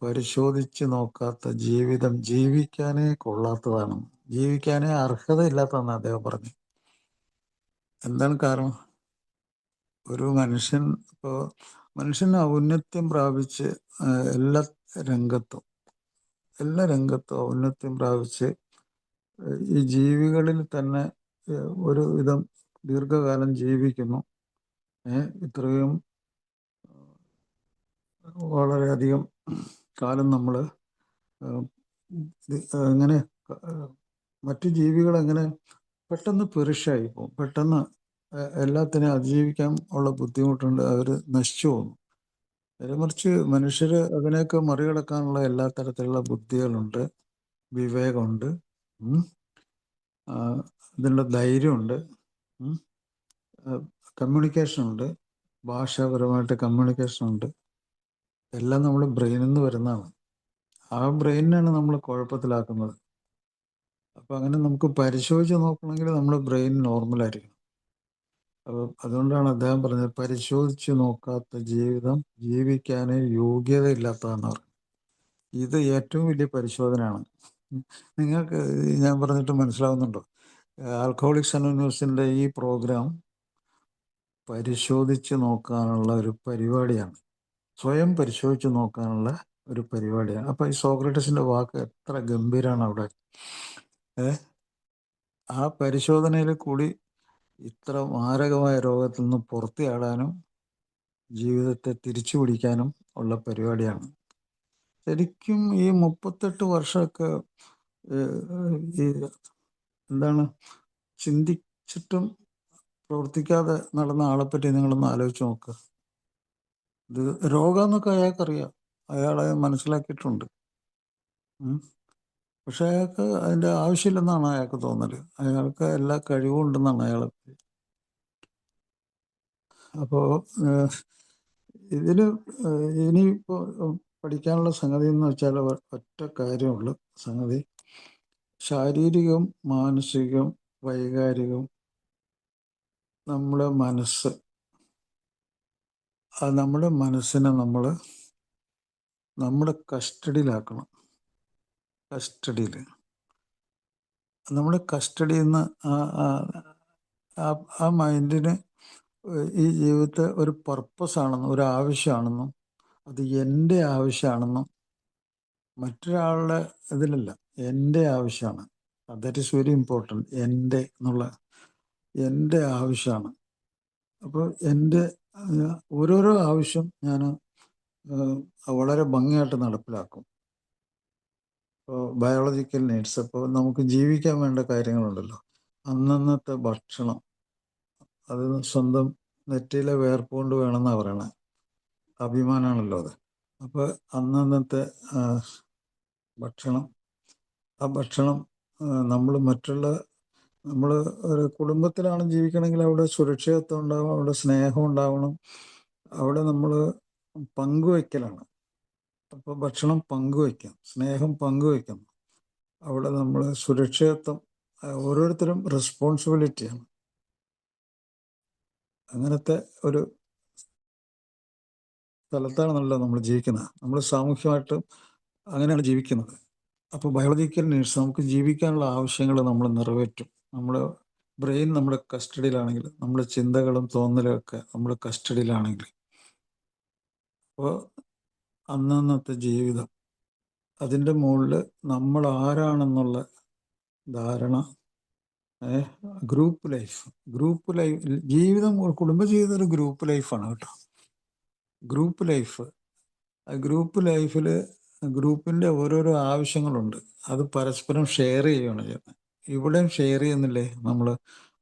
പരിശോധിച്ച് നോക്കാത്ത ജീവിതം ജീവിക്കാനേ കൊള്ളാത്തതാണ്, ജീവിക്കാനേ അർഹതയില്ലാത്തതെന്ന് അദ്ദേഹം പറഞ്ഞു. എന്താണ് കാരണം? ഒരു മനുഷ്യൻ ഔന്നത്യം പ്രാപിച്ച് എല്ലാ രംഗത്തും ഔന്നത്യം പ്രാപിച്ച് ഈ ജീവികളിൽ തന്നെ ഒരു വിധം ദീർഘകാലം ജീവിക്കുന്നു. ഇത്രയും വളരെയധികം കാലം നമ്മൾ എങ്ങനെ മറ്റു ജീവികൾ എങ്ങനെ പെട്ടെന്ന് പെരിഷായി പോകും, പെട്ടെന്ന് എല്ലാത്തിനെയും അതിജീവിക്കാൻ ഉള്ള ബുദ്ധിമുട്ടുണ്ട്, അവർ നശിച്ചു പോകുന്നു. മറിച്ച് മനുഷ്യർ അതിനെയൊക്കെ മറികടക്കാനുള്ള എല്ലാ തരത്തിലുള്ള ബുദ്ധികളുണ്ട്, വിവേകമുണ്ട്, ഇതിനുള്ള ധൈര്യമുണ്ട്, കമ്മ്യൂണിക്കേഷനുണ്ട്, ഭാഷാപരമായിട്ട് കമ്മ്യൂണിക്കേഷനുണ്ട്. എല്ലാം നമ്മൾ ബ്രെയിനിൽ നിന്ന് വരുന്നതാണ്. ആ ബ്രെയിനിനാണ് നമ്മൾ കുഴപ്പത്തിലാക്കുന്നത്. അപ്പം അങ്ങനെ നമുക്ക് പരിശോധിച്ച് നോക്കണമെങ്കിൽ നമ്മുടെ ബ്രെയിൻ നോർമലായിരിക്കും. അപ്പോൾ അതുകൊണ്ടാണ് അദ്ദേഹം പറഞ്ഞത്, പരിശോധിച്ച് നോക്കാത്ത ജീവിതം ജീവിക്കാനേ യോഗ്യതയില്ലാത്തതെന്ന് പറഞ്ഞു. ഇത് ഏറ്റവും വലിയ പരിശോധനയാണ്. നിങ്ങൾക്ക് ഞാൻ പറഞ്ഞിട്ട് മനസ്സിലാവുന്നുണ്ടോ? ആൽക്കഹോളിക്സ് അനോണിമസിൻ്റെ ഈ പ്രോഗ്രാം പരിശോധിച്ച് നോക്കാനുള്ള ഒരു പരിപാടിയാണ്, സ്വയം പരിശോധിച്ച് നോക്കാനുള്ള ഒരു പരിപാടിയാണ്. അപ്പം ഈ സോക്രട്ടീസിൻ്റെ വാക്ക് എത്ര ഗംഭീരമാണ് അവിടെ. ആ പരിശോധനയിൽ കൂടി ഇത്ര മാരകമായ രോഗത്തിൽ നിന്ന് പുറത്തിയാടാനും ജീവിതത്തെ തിരിച്ചു പിടിക്കാനും ഉള്ള പരിപാടിയാണ്. ശരിക്കും ഈ 38 വർഷമൊക്കെ ഈ എന്താണ് ചിന്തിച്ചിട്ടും പ്രവർത്തിക്കാതെ നടന്ന ആളെപ്പറ്റി നിങ്ങളൊന്ന് ആലോചിച്ച് നോക്കുക. ഇത് രോഗമെന്നൊക്കെ അയാൾക്കറിയാം, അയാളെ മനസ്സിലാക്കിയിട്ടുണ്ട്. പക്ഷെ അയാൾക്ക് അതിൻ്റെ ആവശ്യമില്ലെന്നാണ് അയാൾക്ക് തോന്നൽ. അയാൾക്ക് എല്ലാ കഴിവും ഉണ്ടെന്നാണ് അയാൾ. അപ്പോൾ ഇതിൽ ഇനിയിപ്പോൾ പഠിക്കാനുള്ള സംഗതി എന്ന് വെച്ചാൽ ഒറ്റ കാര്യമുള്ള സംഗതി, ശാരീരികം, മാനസികം, വൈകാരികം, നമ്മുടെ മനസ്സിനെ നമ്മൾ നമ്മുടെ കസ്റ്റഡിയിലാക്കണം. നമ്മുടെ കസ്റ്റഡിയിൽ നിന്ന് ആ മൈൻഡിന് ഈ ജീവിതത്തെ ഒരു പർപ്പസ് ആണെന്നും ഒരു ആവശ്യമാണെന്നും അത് എൻ്റെ ആവശ്യമാണെന്നും മറ്റൊരാളുടെ ഇതിലല്ല, എൻ്റെ ആവശ്യമാണ്. That is very important. എൻ്റെ ആവശ്യമാണ്. അപ്പോൾ എൻ്റെ ഓരോരോ ആവശ്യം ഞാൻ വളരെ ഭംഗിയായിട്ട് നടപ്പിലാക്കും. ഇപ്പോൾ ബയോളജിക്കൽ നീഡ്സ്, അപ്പോൾ നമുക്ക് ജീവിക്കാൻ വേണ്ട കാര്യങ്ങളുണ്ടല്ലോ, അന്നന്നത്തെ ഭക്ഷണം, അത് സ്വന്തം നെറ്റിയിലെ വേർപ്പുകൊണ്ട് വേണമെന്നാണ് പറയണത്. അഭിമാനമാണല്ലോ അത്. അപ്പോൾ അന്നന്നത്തെ ഭക്ഷണം, ആ ഭക്ഷണം നമ്മൾ ഒരു കുടുംബത്തിലാണ് ജീവിക്കണമെങ്കിൽ അവിടെ സുരക്ഷിതത്വം ഉണ്ടാവണം, അവിടെ സ്നേഹം ഉണ്ടാവണം, അവിടെ നമ്മൾ പങ്കുവയ്ക്കലാണ്. അപ്പോൾ ഭക്ഷണം പങ്കുവയ്ക്കാം, സ്നേഹം പങ്കുവയ്ക്കാം, അവിടെ നമ്മൾ സുരക്ഷിതത്വം, ഓരോരുത്തരും റെസ്പോൺസിബിലിറ്റിയാണ്. അങ്ങനത്തെ ഒരു സ്ഥലത്താണല്ലോ നമ്മൾ ജീവിക്കുന്നത്. നമ്മൾ സാമൂഹ്യമായിട്ട് അങ്ങനെയാണ് ജീവിക്കുന്നത്. അപ്പോൾ ബയോളജിക്കൽ നീഡ്സ്, നമുക്ക് ജീവിക്കാനുള്ള ആവശ്യങ്ങൾ നമ്മൾ നിറവേറ്റും. നമ്മൾ ബ്രെയിൻ നമ്മുടെ കസ്റ്റഡിയിലാണെങ്കിൽ, നമ്മുടെ ചിന്തകളും തോന്നലും ഒക്കെ നമ്മുടെ കസ്റ്റഡിയിലാണെങ്കിൽ, അപ്പോൾ അന്നന്നത്തെ ജീവിതം, അതിൻ്റെ മുകളിൽ നമ്മൾ ആരാണെന്നുള്ള ധാരണ, ഗ്രൂപ്പ് ലൈഫ് ജീവിതം, കുടുംബജീവിതം ഒരു ഗ്രൂപ്പ് ലൈഫാണ് കേട്ടോ. ഗ്രൂപ്പ് ലൈഫിൽ ഗ്രൂപ്പിൻ്റെ ഓരോരോ ആവശ്യങ്ങളുണ്ട്, അത് പരസ്പരം ഷെയർ ചെയ്യുകയാണ് ചെയ്യുന്നത്. ഇവിടെയും ഷെയർ ചെയ്യുന്നില്ലേ, നമ്മൾ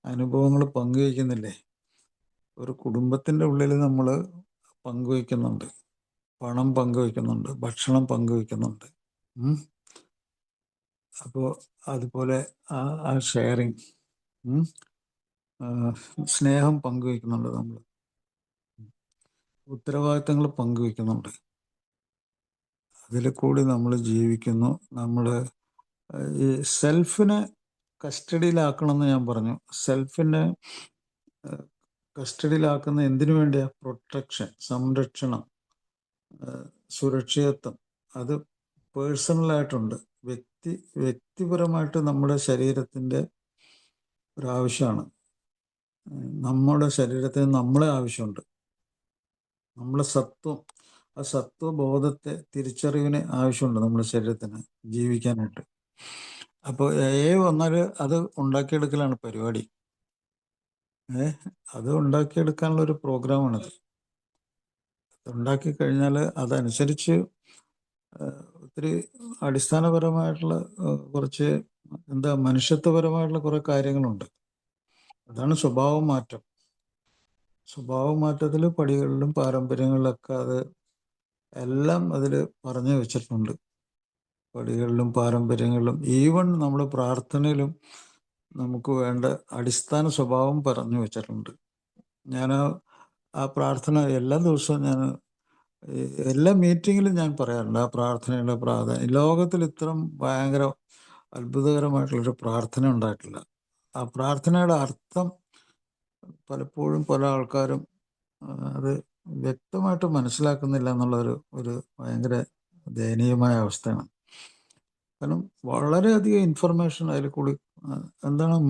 അനുഭവങ്ങൾ പങ്കുവയ്ക്കുന്നില്ലേ? ഒരു കുടുംബത്തിൻ്റെ ഉള്ളിൽ നമ്മൾ പങ്കുവയ്ക്കുന്നുണ്ട്, പണം പങ്കുവയ്ക്കുന്നുണ്ട്, ഭക്ഷണം പങ്കുവയ്ക്കുന്നുണ്ട്. അപ്പോൾ അതുപോലെ ആ ഷെയറിങ്, സ്നേഹം പങ്കുവയ്ക്കുന്നുണ്ട്, നമ്മൾ ഉത്തരവാദിത്തങ്ങൾ പങ്കുവയ്ക്കുന്നുണ്ട്. അതിൽ കൂടി നമ്മൾ ജീവിക്കുന്നു. നമ്മൾ ഈ സെൽഫിനെ കസ്റ്റഡിയിലാക്കണമെന്ന് ഞാൻ പറഞ്ഞു. സെൽഫിനെ കസ്റ്റഡിയിലാക്കുന്ന എന്തിനു വേണ്ടിയാ? പ്രൊട്ടക്ഷൻ, സംരക്ഷണം, സുരക്ഷിതത്വം. അത് പേഴ്സണലായിട്ടുണ്ട്, വ്യക്തിപരമായിട്ട് നമ്മുടെ ശരീരത്തിൻ്റെ ഒരാവശ്യമാണ്. നമ്മുടെ ശരീരത്തിന് നമ്മളെ ആവശ്യമുണ്ട്, നമ്മളെ ആ സത്വബോധത്തെ, തിരിച്ചറിവിന് ആവശ്യമുണ്ട് നമ്മുടെ ശരീരത്തിന് ജീവിക്കാനായിട്ട്. അപ്പോൾ വന്നാൽ അത് ഉണ്ടാക്കിയെടുക്കലാണ് പരിപാടി. അത് ഉണ്ടാക്കിയെടുക്കാനുള്ള ഒരു പ്രോഗ്രാമാണത്. ഉണ്ടാക്കി കഴിഞ്ഞാൽ അതനുസരിച്ച് ഒത്തിരി അടിസ്ഥാനപരമായിട്ടുള്ള കുറച്ച് മനുഷ്യത്വപരമായിട്ടുള്ള കുറേ കാര്യങ്ങളുണ്ട്. അതാണ് സ്വഭാവമാറ്റം. സ്വഭാവമാറ്റത്തിൽ പടികളിലും പാരമ്പര്യങ്ങളിലൊക്കെ അത് എല്ലാം അതിൽ പറഞ്ഞു വെച്ചിട്ടുണ്ട്. പടികളിലും പാരമ്പര്യങ്ങളിലും ഈവൻ നമ്മൾ പ്രാർത്ഥനയിലും നമുക്ക് വേണ്ട അടിസ്ഥാന സ്വഭാവം പറഞ്ഞു വെച്ചിട്ടുണ്ട്. ഞാൻ ആ പ്രാർത്ഥന എല്ലാ ദിവസവും, എല്ലാ മീറ്റിങ്ങിലും ഞാൻ പറയാറുണ്ട് ആ പ്രാർത്ഥനയുടെ പ്രാധാന്യം. ലോകത്തിൽ ഇത്രയും ഭയങ്കര അത്ഭുതകരമായിട്ടുള്ളൊരു പ്രാർത്ഥന ഉണ്ടായിട്ടില്ല. ആ പ്രാർത്ഥനയുടെ അർത്ഥം പലപ്പോഴും പല ആൾക്കാരും അത് വ്യക്തമായിട്ട് മനസ്സിലാക്കുന്നില്ല ഒരു ഭയങ്കര ദയനീയമായ അവസ്ഥയാണ്. കാരണം വളരെയധികം ഇൻഫർമേഷൻ അതിൽ കൂടി,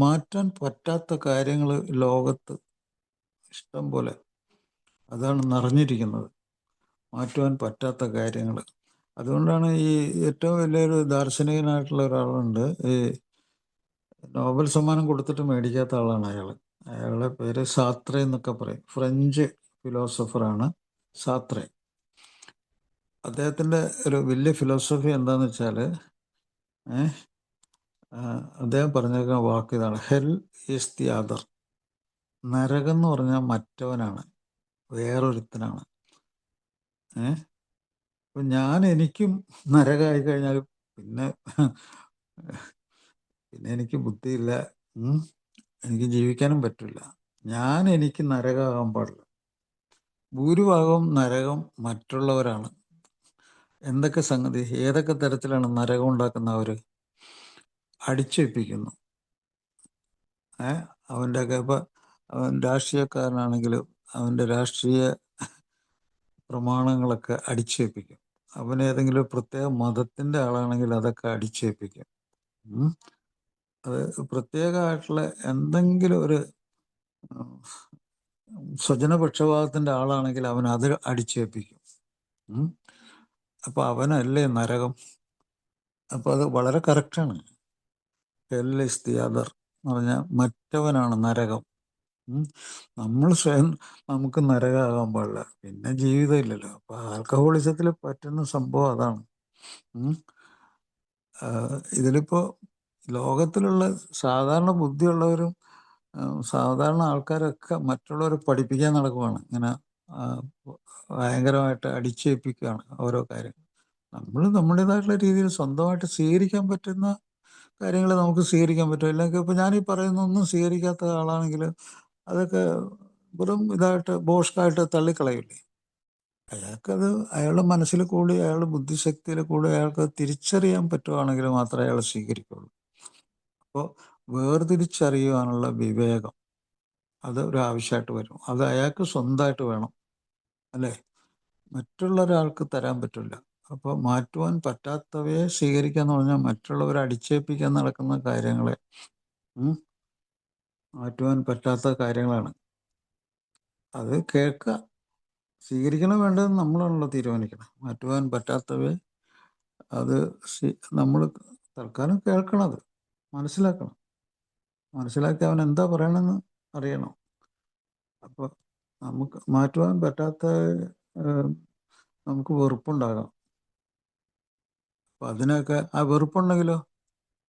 മാറ്റാൻ പറ്റാത്ത കാര്യങ്ങൾ ലോകത്ത് ഇഷ്ടം പോലെ അതാണ് നിറഞ്ഞിരിക്കുന്നത്, മാറ്റുവാൻ പറ്റാത്ത കാര്യങ്ങൾ. അതുകൊണ്ടാണ് ഈ ഏറ്റവും വലിയൊരു ദാർശനികനായിട്ടുള്ള ഒരാളുണ്ട്, ഈ നോബൽ സമ്മാനം കൊടുത്തിട്ട് മേടിക്കാത്ത ആളാണ് അയാളുടെ പേര് സാത്രെ എന്നൊക്കെ പറയും. ഫ്രഞ്ച് ഫിലോസഫറാണ് സാത്രെ. അദ്ദേഹത്തിൻ്റെ ഒരു വലിയ ഫിലോസഫി എന്താണെന്ന് വെച്ചാൽ, അദ്ദേഹം പറഞ്ഞേക്കുന്ന വാക്ക് ഇതാണ്: ഹെൽ ഈസ് ദി അതർ. നരകം എന്ന് പറഞ്ഞാൽ മറ്റവനാണ്, വേറൊരുത്തനാണ്. അപ്പം എനിക്കും നരകമായി കഴിഞ്ഞാൽ പിന്നെ എനിക്ക് ബുദ്ധിയില്ല, എനിക്ക് ജീവിക്കാനും പറ്റില്ല. എനിക്ക് നരകമാകാൻ പാടില്ല. ഭൂരിഭാഗം നരകം മറ്റുള്ളവരാണ്. എന്തൊക്കെ സംഗതി, ഏതൊക്കെ തരത്തിലാണ് നരകം ഉണ്ടാക്കുന്നവർ? അടിച്ചേൽപ്പിക്കുന്നു. അവൻ്റെയൊക്കെ ഇപ്പം അവൻ രാഷ്ട്രീയക്കാരനാണെങ്കിലും അവൻ്റെ രാഷ്ട്രീയ പ്രമാണങ്ങളൊക്കെ അടിച്ചേൽപ്പിക്കും. അവൻ ഏതെങ്കിലും പ്രത്യേക മതത്തിൻ്റെ ആളാണെങ്കിൽ അതൊക്കെ അടിച്ചേൽപ്പിക്കും. അത് പ്രത്യേകമായിട്ടുള്ള എന്തെങ്കിലും ഒരു സ്വജനപക്ഷപാതത്തിൻ്റെ ആളാണെങ്കിൽ അവൻ അത് അടിച്ചേൽപ്പിക്കും. അപ്പോൾ അവനല്ലേ നരകം. അപ്പോൾ അത് വളരെ കറക്റ്റാണ്. ഹെൽ ഈസ് ദി അതർ എന്ന് പറഞ്ഞാൽ മറ്റവനാണ് നരകം. നമ്മൾ സ്വയം നമുക്ക് നരകമാകാൻ പാടില്ല, പിന്നെ ജീവിതമില്ലല്ലോ. അപ്പോൾ ആൽക്കഹോളിസത്തിൽ പറ്റുന്ന സംഭവം അതാണ്. ഇതിലിപ്പോൾ ലോകത്തിലുള്ള സാധാരണ ബുദ്ധിയുള്ളവരും സാധാരണ ആൾക്കാരൊക്കെ മറ്റുള്ളവരെ പഠിപ്പിക്കാൻ നടക്കുവാണ്. ഇങ്ങനെ ആ, ഭയങ്കരമായിട്ട് അടിച്ചേൽപ്പിക്കുകയാണ് ഓരോ കാര്യങ്ങൾ. നമ്മൾ നമ്മുടേതായിട്ടുള്ള രീതിയിൽ സ്വന്തമായിട്ട് സ്വീകരിക്കാൻ പറ്റുന്ന കാര്യങ്ങൾ നമുക്ക് സ്വീകരിക്കാൻ പറ്റും. ഇല്ലെങ്കിൽ ഇപ്പം ഞാനീ പറയുന്നൊന്നും സ്വീകരിക്കാത്ത ആളാണെങ്കിൽ അതൊക്കെ വെറും ഇതായിട്ട് ബോഷ്കായിട്ട് തള്ളിക്കളയില്ലേ. അയാൾക്കത് അയാളുടെ മനസ്സിൽ കൂടി അയാളുടെ ബുദ്ധിശക്തിയിൽ കൂടി അയാൾക്ക് തിരിച്ചറിയാൻ പറ്റുവാണെങ്കിൽ മാത്രമേ അയാൾ സ്വീകരിക്കുള്ളൂ. അപ്പോൾ വേർതിരിച്ചറിയുവാനുള്ള വിവേകം അത് ഒരു ആവശ്യമായിട്ട് വരും. അത് അയാൾക്ക് സ്വന്തമായിട്ട് വേണം, അല്ലേ? മറ്റുള്ള ഒരാൾക്ക് തരാൻ പറ്റില്ല. അപ്പോൾ മാറ്റുവാൻ പറ്റാത്തവയെ സ്വീകരിക്കുക എന്ന് പറഞ്ഞാൽ മറ്റുള്ളവരെ അടിച്ചേൽപ്പിക്കാൻ നടക്കുന്ന കാര്യങ്ങളെ മാറ്റുവാൻ പറ്റാത്ത കാര്യങ്ങളാണ്. അത് കേൾക്കുക, സ്വീകരിക്കണം വേണ്ടത് നമ്മളാണല്ലോ തീരുമാനിക്കണം. മാറ്റുവാൻ പറ്റാത്തവയെ അത് നമ്മൾ തൽക്കാലം കേൾക്കണത്, മനസ്സിലാക്കണം. മനസ്സിലാക്കി അവൻ എന്താ പറയണമെന്ന് അറിയണം. അപ്പോൾ നമുക്ക് മാറ്റുവാൻ പറ്റാത്ത നമുക്ക് വെറുപ്പുണ്ടാകാം. അപ്പം അതിനൊക്കെ ആ വെറുപ്പുണ്ടെങ്കിലോ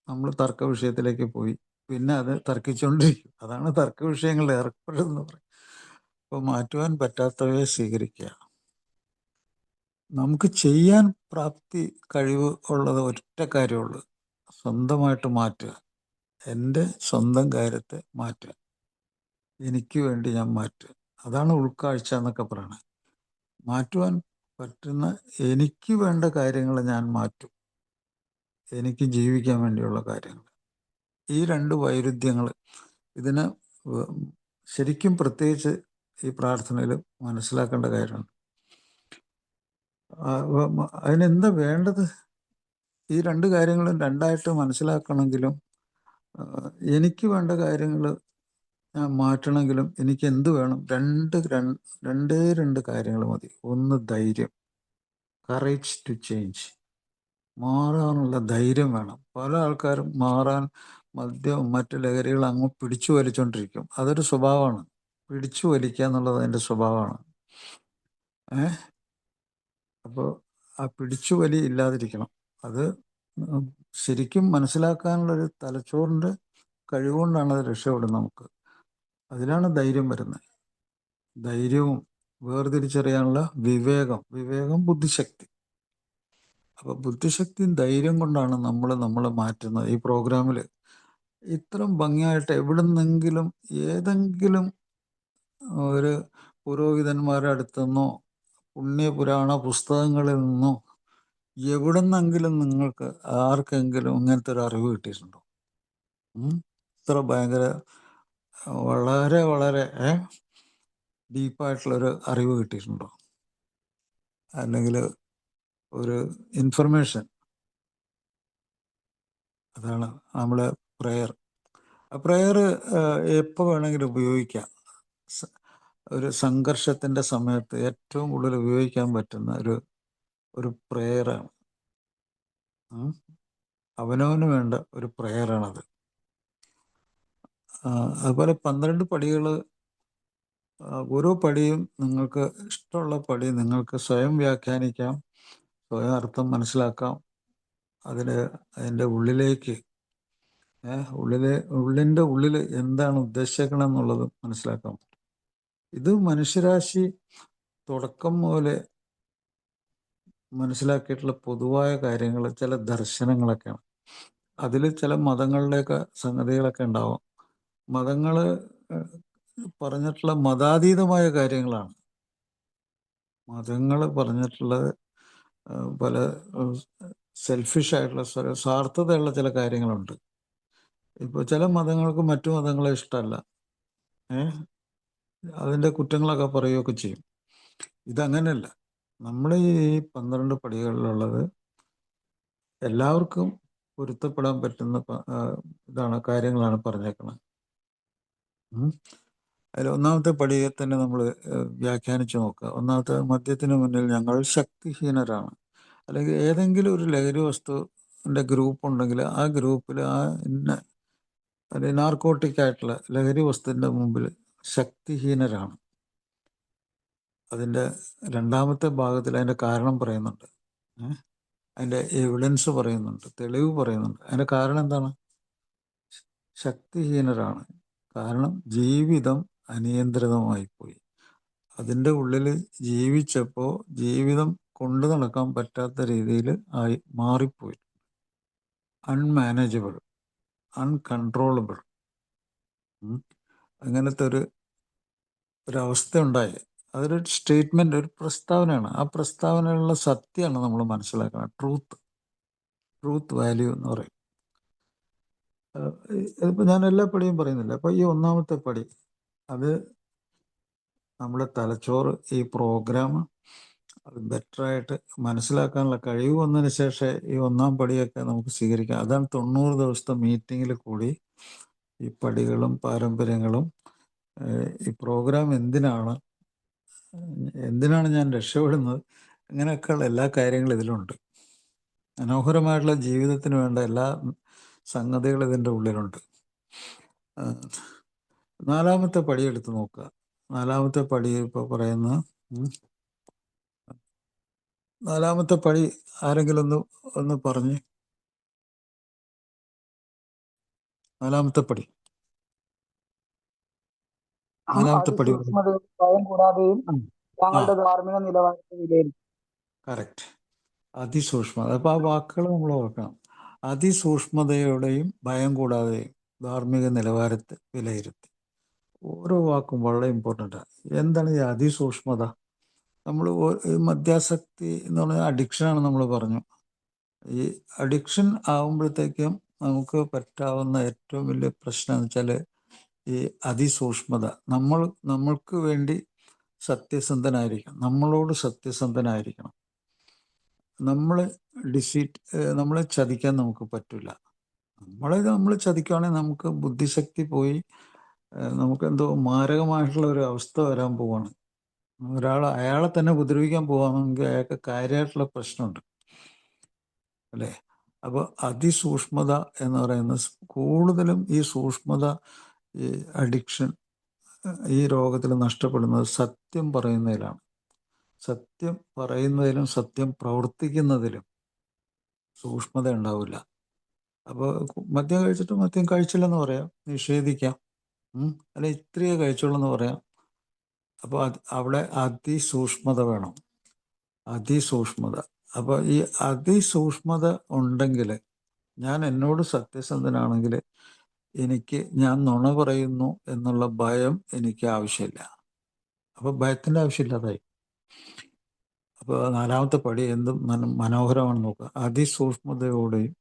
നമ്മൾ തർക്ക വിഷയത്തിലേക്ക് പോയി പിന്നെ അത് തർക്കിച്ചുകൊണ്ടിരിക്കും. അതാണ് തർക്ക വിഷയങ്ങളിൽ ഏർപ്പെടുന്നത് പറയും. അപ്പോൾ മാറ്റുവാൻ പറ്റാത്തവയെ സ്വീകരിക്കുക. നമുക്ക് ചെയ്യാൻ പ്രാപ്തി കഴിവ് ഉള്ളത് ഒറ്റ കാര്യമുള്ളൂ, സ്വന്തമായിട്ട് മാറ്റുക. എൻ്റെ സ്വന്തം കാര്യത്തെ മാറ്റുക, എനിക്ക് വേണ്ടി ഞാൻ മാറ്റുക. അതാണ് ഉൾക്കാഴ്ച എന്നൊക്കെ പറയണത്. മാറ്റുവാൻ പറ്റുന്ന എനിക്ക് വേണ്ട കാര്യങ്ങൾ ഞാൻ മാറ്റും, എനിക്ക് ജീവിക്കാൻ വേണ്ടിയുള്ള കാര്യങ്ങൾ. ഈ രണ്ട് വൈരുദ്ധ്യങ്ങൾ ഇതിന് ശരിക്കും പ്രത്യേകിച്ച് ഈ പ്രാർത്ഥനയിൽ മനസ്സിലാക്കേണ്ട കാര്യമാണ്. അതിനെന്താ വേണ്ടത്? ഈ രണ്ട് കാര്യങ്ങളും രണ്ടായിട്ട് മനസ്സിലാക്കണമെങ്കിലും എനിക്ക് വേണ്ട കാര്യങ്ങൾ ഞാൻ മാറ്റണമെങ്കിലും എനിക്ക് എന്ത് വേണം? രണ്ട് കാര്യങ്ങൾ മതി. ഒന്ന് ധൈര്യം, കറേജ് ടു ചേഞ്ച്. മാറാനുള്ള ധൈര്യം വേണം. പല ആൾക്കാരും മാറാൻ മദ്യവും മറ്റു ലഹരികൾ അങ്ങ് പിടിച്ചു വലിച്ചുകൊണ്ടിരിക്കും. അതൊരു സ്വഭാവമാണ്. പിടിച്ചു വലിക്കുക എന്നുള്ളത് അതിൻ്റെ സ്വഭാവമാണ്. അപ്പോൾ ആ പിടിച്ചു വലി ഇല്ലാതിരിക്കണം. അത് ശരിക്കും മനസ്സിലാക്കാനുള്ളൊരു തലച്ചോറിൻ്റെ കഴിവുകൊണ്ടാണ് അത് രക്ഷപ്പെടുന്നത് നമുക്ക്. അതിലാണ് ധൈര്യം വരുന്നത്. ധൈര്യവും വേർതിരിച്ചറിയാനുള്ള വിവേകം ബുദ്ധിശക്തി. അപ്പോൾ ബുദ്ധിശക്തിയും ധൈര്യം കൊണ്ടാണ് നമ്മളെ മാറ്റുന്നത്. ഈ പ്രോഗ്രാമിൽ ഇത്രയും ഭംഗിയായിട്ട് എവിടുന്നെങ്കിലും ഏതെങ്കിലും ഒരു പുരോഹിതന്മാരുടെ അടുത്തുനിന്നോ പുണ്യപുരാണ പുസ്തകങ്ങളിൽ നിന്നോ എവിടുന്നെങ്കിലും നിങ്ങൾക്ക് ആർക്കെങ്കിലും ഇങ്ങനത്തെ ഒരു അറിവ് കിട്ടിയിട്ടുണ്ടോ? ഇത്ര ഭയങ്കര വളരെ വളരെ ഡീപ്പായിട്ടുള്ളൊരു അറിവ് കിട്ടിയിട്ടുണ്ടോ? അല്ലെങ്കിൽ ഒരു ഇൻഫർമേഷൻ. അതാണ് നമ്മളെ പ്രെയർ. ആ പ്രെയർ എപ്പോൾ വേണമെങ്കിലും ഉപയോഗിക്കാം. ഒരു സംഘർഷത്തിൻ്റെ സമയത്ത് ഏറ്റവും കൂടുതൽ ഉപയോഗിക്കാൻ പറ്റുന്ന ഒരു പ്രെയറാണ്. അവനവന് വേണ്ട ഒരു പ്രെയറാണത്. അതുപോലെ 12 പടികൾ, ഓരോ പടിയും നിങ്ങൾക്ക് ഇഷ്ടമുള്ള പടി നിങ്ങൾക്ക് സ്വയം വ്യാഖ്യാനിക്കാം, സ്വയം അർത്ഥം മനസ്സിലാക്കാം. അതിൻ്റെ ഉള്ളിലേക്ക് ഉള്ളിൻ്റെ ഉള്ളിൽ എന്താണ് ഉദ്ദേശിക്കണം എന്നുള്ളത് മനസ്സിലാക്കാം. ഇത് മനുഷ്യരാശി തുടക്കം മുതലേ മനസ്സിലാക്കിയിട്ടുള്ള പൊതുവായ കാര്യങ്ങൾ, ചില ദർശനങ്ങളൊക്കെയാണ്. അതിൽ ചില മതങ്ങളുടെയൊക്കെ സംഗതികളൊക്കെ ഉണ്ടാവാം. മതങ്ങൾ പറഞ്ഞിട്ടുള്ള മതാതീതമായ കാര്യങ്ങളാണ്. മതങ്ങൾ പറഞ്ഞിട്ടുള്ളത് പല സെൽഫിഷായിട്ടുള്ള സ്വാർത്ഥതയുള്ള ചില കാര്യങ്ങളുണ്ട്. ഇപ്പോൾ ചില മതങ്ങൾക്ക് മറ്റു മതങ്ങളെ ഇഷ്ടമല്ല, അതിൻ്റെ കുറ്റങ്ങളൊക്കെ പറയുകയൊക്കെ ചെയ്യും. ഇതങ്ങനെയല്ല. നമ്മൾ ഈ 12 പടികളിലുള്ളത് എല്ലാവർക്കും പൊരുത്തപ്പെടാൻ പറ്റുന്ന കാര്യങ്ങളാണ് പറഞ്ഞേക്കുന്നത്. അതിൽ ഒന്നാമത്തെ പടിയെ തന്നെ നമ്മൾ വ്യാഖ്യാനിച്ച് നോക്കുക. ഒന്നാമത്തെ, മദ്യത്തിന് മുന്നിൽ ഞങ്ങൾ ശക്തിഹീനരാണ്. അല്ലെങ്കിൽ ഏതെങ്കിലും ഒരു ലഹരി വസ്തുവിൻ്റെ ഗ്രൂപ്പ് ഉണ്ടെങ്കിൽ ആ ഗ്രൂപ്പിൽ അല്ലെങ്കിൽ നാർക്കോട്ടിക് ആയിട്ടുള്ള ലഹരി വസ്തുവിൻ്റെ മുമ്പിൽ ശക്തിഹീനരാണ്. അതിൻ്റെ രണ്ടാമത്തെ ഭാഗത്തിൽ അതിൻ്റെ കാരണം പറയുന്നുണ്ട്, അതിൻ്റെ എവിഡൻസ് പറയുന്നുണ്ട്, തെളിവ് പറയുന്നുണ്ട്. അതിൻ്റെ കാരണം എന്താണ്? ശക്തിഹീനരാണ്. കാരണം ജീവിതം അനിയന്ത്രിതമായി പോയി. അതിൻ്റെ ഉള്ളിൽ ജീവിച്ചപ്പോൾ ജീവിതം കൊണ്ടു നടക്കാൻ പറ്റാത്ത രീതിയിൽ ആയി മാറിപ്പോയി. അൺമാനേജബിൾ, അൺകൺട്രോളബിൾ. അങ്ങനത്തെ ഒരവസ്ഥ ഉണ്ടായി. അതൊരു സ്റ്റേറ്റ്മെന്റ്, ഒരു പ്രസ്താവനയാണ്. ആ പ്രസ്താവനയിലുള്ള സത്യമാണ് നമ്മൾ മനസ്സിലാക്കുന്നത്. ട്രൂത്ത് വാല്യൂ എന്ന് പറയും. ഇതിപ്പോൾ ഞാൻ എല്ലാ പടിയും പറയുന്നില്ല. അപ്പോൾ ഈ ഒന്നാമത്തെ പടി, അത് നമ്മുടെ തലച്ചോറ് ഈ പ്രോഗ്രാം അത് ബെറ്ററായിട്ട് മനസ്സിലാക്കാനുള്ള കഴിവ് വന്നതിന് ശേഷം ഈ ഒന്നാം പടിയൊക്കെ നമുക്ക് സ്വീകരിക്കാം. അതാണ് 90 ദിവസത്തെ മീറ്റിങ്ങിൽ കൂടി ഈ പടികളും പാരമ്പര്യങ്ങളും ഈ പ്രോഗ്രാം എന്തിനാണ് ഞാൻ രക്ഷപ്പെടുന്നത്, അങ്ങനെയൊക്കെയുള്ള എല്ലാ കാര്യങ്ങളും ഇതിലുണ്ട്. മനോഹരമായിട്ടുള്ള ജീവിതത്തിന് വേണ്ട എല്ലാ സംഗതികളും ഇതിൻ്റെ ഉള്ളിലുണ്ട്. നാലാമത്തെ പടി എടുത്ത് നോക്കുക. നാലാമത്തെ പടി ഇപ്പോൾ പറയുന്ന നാലാമത്തെ പടി ആരെങ്കിലും ഒന്ന് പറഞ്ഞ്. നാലാമത്തെ പടി അതിസൂക്ഷ്മതയും ഭയം കൂടാതെയും താങ്കളുടെ ധാർമ്മിക നിലവാരത്തെ വിലയിരുത്തും. കറക്റ്റ്. അതിസൂക്ഷ്മത. അപ്പോൾ ആ വാക്കുകൾ നമ്മൾ ഓർക്കണം. അതിസൂക്ഷ്മതയോടെയും ഭയം കൂടാതെയും ധാർമ്മിക നിലവാരത്തെ വിലയിരുത്തി. ഓരോ വാക്കും വളരെ ഇമ്പോർട്ടൻ്റാണ്. എന്താണ് ഈ അതിസൂക്ഷ്മത? നമ്മൾ മദ്യാസക്തി എന്ന് പറഞ്ഞാൽ അഡിക്ഷനാണ് നമ്മൾ പറഞ്ഞു. ഈ അഡിക്ഷൻ ആകുമ്പോഴത്തേക്കും നമുക്ക് പറ്റാവുന്ന ഏറ്റവും വലിയ പ്രശ്നം എന്ന് വെച്ചാൽ ഈ അതിസൂക്ഷ്മത. നമ്മൾക്ക് വേണ്ടി സത്യസന്ധനായിരിക്കണം, നമ്മളോട് സത്യസന്ധനായിരിക്കണം. നമ്മളെ ചതിക്കാൻ നമുക്ക് പറ്റില്ല. നമ്മൾ ചതിക്കുകയാണെങ്കിൽ നമുക്ക് ബുദ്ധിശക്തി പോയി, നമുക്ക് എന്തോ മാരകമായിട്ടുള്ള ഒരു അവസ്ഥ വരാൻ പോവാണ്. അയാളെ തന്നെ ഉപദ്രവിക്കാൻ പോവാണെങ്കിൽ അയാൾക്ക് കാര്യമായിട്ടുള്ള പ്രശ്നമുണ്ട്, അല്ലേ? അപ്പോൾ അതിസൂക്ഷ്മത എന്ന് പറയുന്നത്, കൂടുതലും ഈ സൂക്ഷ്മത, ഈ അഡിക്ഷൻ, ഈ രോഗത്തിൽ നഷ്ടപ്പെടുന്നത് സത്യം പറയുന്നതിലാണ്. സത്യം പറയുന്നതിലും സത്യം പ്രവർത്തിക്കുന്നതിലും സൂക്ഷ്മത ഉണ്ടാവില്ല. അപ്പോൾ മദ്യം കഴിച്ചിട്ട് മദ്യം കഴിച്ചില്ലെന്ന് പറയാം, നിഷേധിക്കാം, അല്ല ഇത്രയേ കഴിച്ചുള്ളൂ എന്ന് പറയാം. അപ്പോൾ അവിടെ അതിസൂക്ഷ്മത വേണം. അതിസൂക്ഷ്മത. അപ്പോൾ ഈ അതിസൂക്ഷ്മത ഉണ്ടെങ്കിൽ, ഞാൻ എന്നോട് സത്യസന്ധനാണെങ്കിൽ ഞാൻ നുണ പറയുന്നു എന്നുള്ള ഭയം എനിക്ക് ആവശ്യമില്ല. അപ്പോൾ ഭയത്തിൻ്റെ ആവശ്യമില്ലാതായി. അപ്പോൾ നാലാമത്തെ പടി എന്തും മനോഹരമാണെന്ന് നോക്കുക. അതിസൂക്ഷ്മതയോടെയും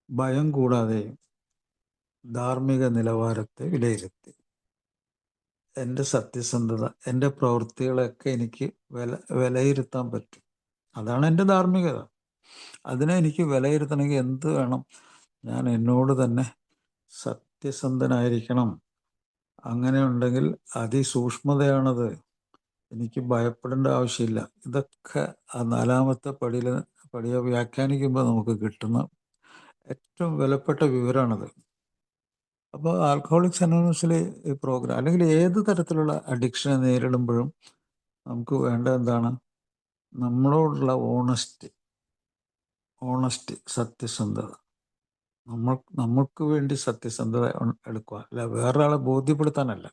ഭയം കൂടാതെയും ധാർമ്മിക നിലവാരത്തെ വിലയിരുത്തി. എൻ്റെ സത്യസന്ധത, എൻ്റെ പ്രവൃത്തികളെയൊക്കെ എനിക്ക് വിലയിരുത്താൻ പറ്റും. അതാണ് എൻ്റെ ധാർമ്മികത. അതിനെ എനിക്ക് വിലയിരുത്തണമെങ്കിൽ എന്ത് വേണം? ഞാൻ എന്നോട് തന്നെ സത്യസന്ധനായിരിക്കണം. അങ്ങനെ ഉണ്ടെങ്കിൽ അതിസൂക്ഷ്മതയാണത്. എനിക്ക് ഭയപ്പെടേണ്ട ആവശ്യമില്ല. ഇതൊക്കെ ആ നാലാമത്തെ പടിയെ വ്യാഖ്യാനിക്കുമ്പോൾ നമുക്ക് കിട്ടുന്ന ഏറ്റവും വിലപ്പെട്ട വിവരമാണത്. അപ്പോൾ ആൽക്കഹോളിക്സ് അനോണിമസിൽ ഈ പ്രോഗ്രാം, അല്ലെങ്കിൽ ഏത് തരത്തിലുള്ള അഡിക്ഷനെ നേരിടുമ്പോഴും നമുക്ക് വേണ്ട എന്താണ്? നമ്മളോടുള്ള ഓണസ്റ്റി, സത്യസന്ധത. നമ്മൾക്ക് വേണ്ടി സത്യസന്ധത എടുക്കുക, അല്ല വേറൊരാളെ ബോധ്യപ്പെടുത്താനല്ല.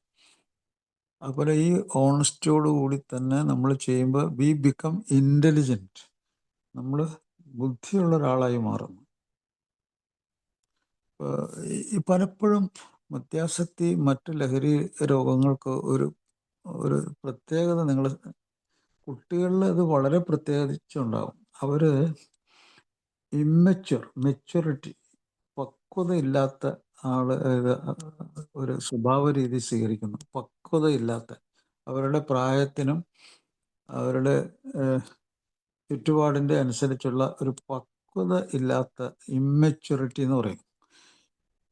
അതുപോലെ ഈ ഓണസ്റ്റിയോട് കൂടി തന്നെ നമ്മൾ ചെയ്യുമ്പോൾ വി ബിക്കം ഇൻ്റലിജൻറ്റ്. നമ്മൾ ബുദ്ധിയുള്ള ഒരാളായി മാറുന്നു. പലപ്പോഴും മദ്യാസക്തി മറ്റ് ലഹരി രോഗങ്ങൾക്ക് ഒരു പ്രത്യേകത, കുട്ടികളിൽ അത് വളരെ പ്രത്യേകിച്ചുണ്ടാകും. അവർ മെച്യൂരിറ്റി, പക്വതയില്ലാത്ത ഒരു സ്വഭാവ രീതി സ്വീകരിക്കുന്നു. പക്വതയില്ലാത്ത, അവരുടെ പ്രായത്തിനും അവരുടെ ചുറ്റുപാടിൻ്റെ അനുസരിച്ചുള്ള ഒരു പക്വത ഇല്ലാത്ത ഇമ്മെച്യൂരിറ്റി എന്ന് പറയും.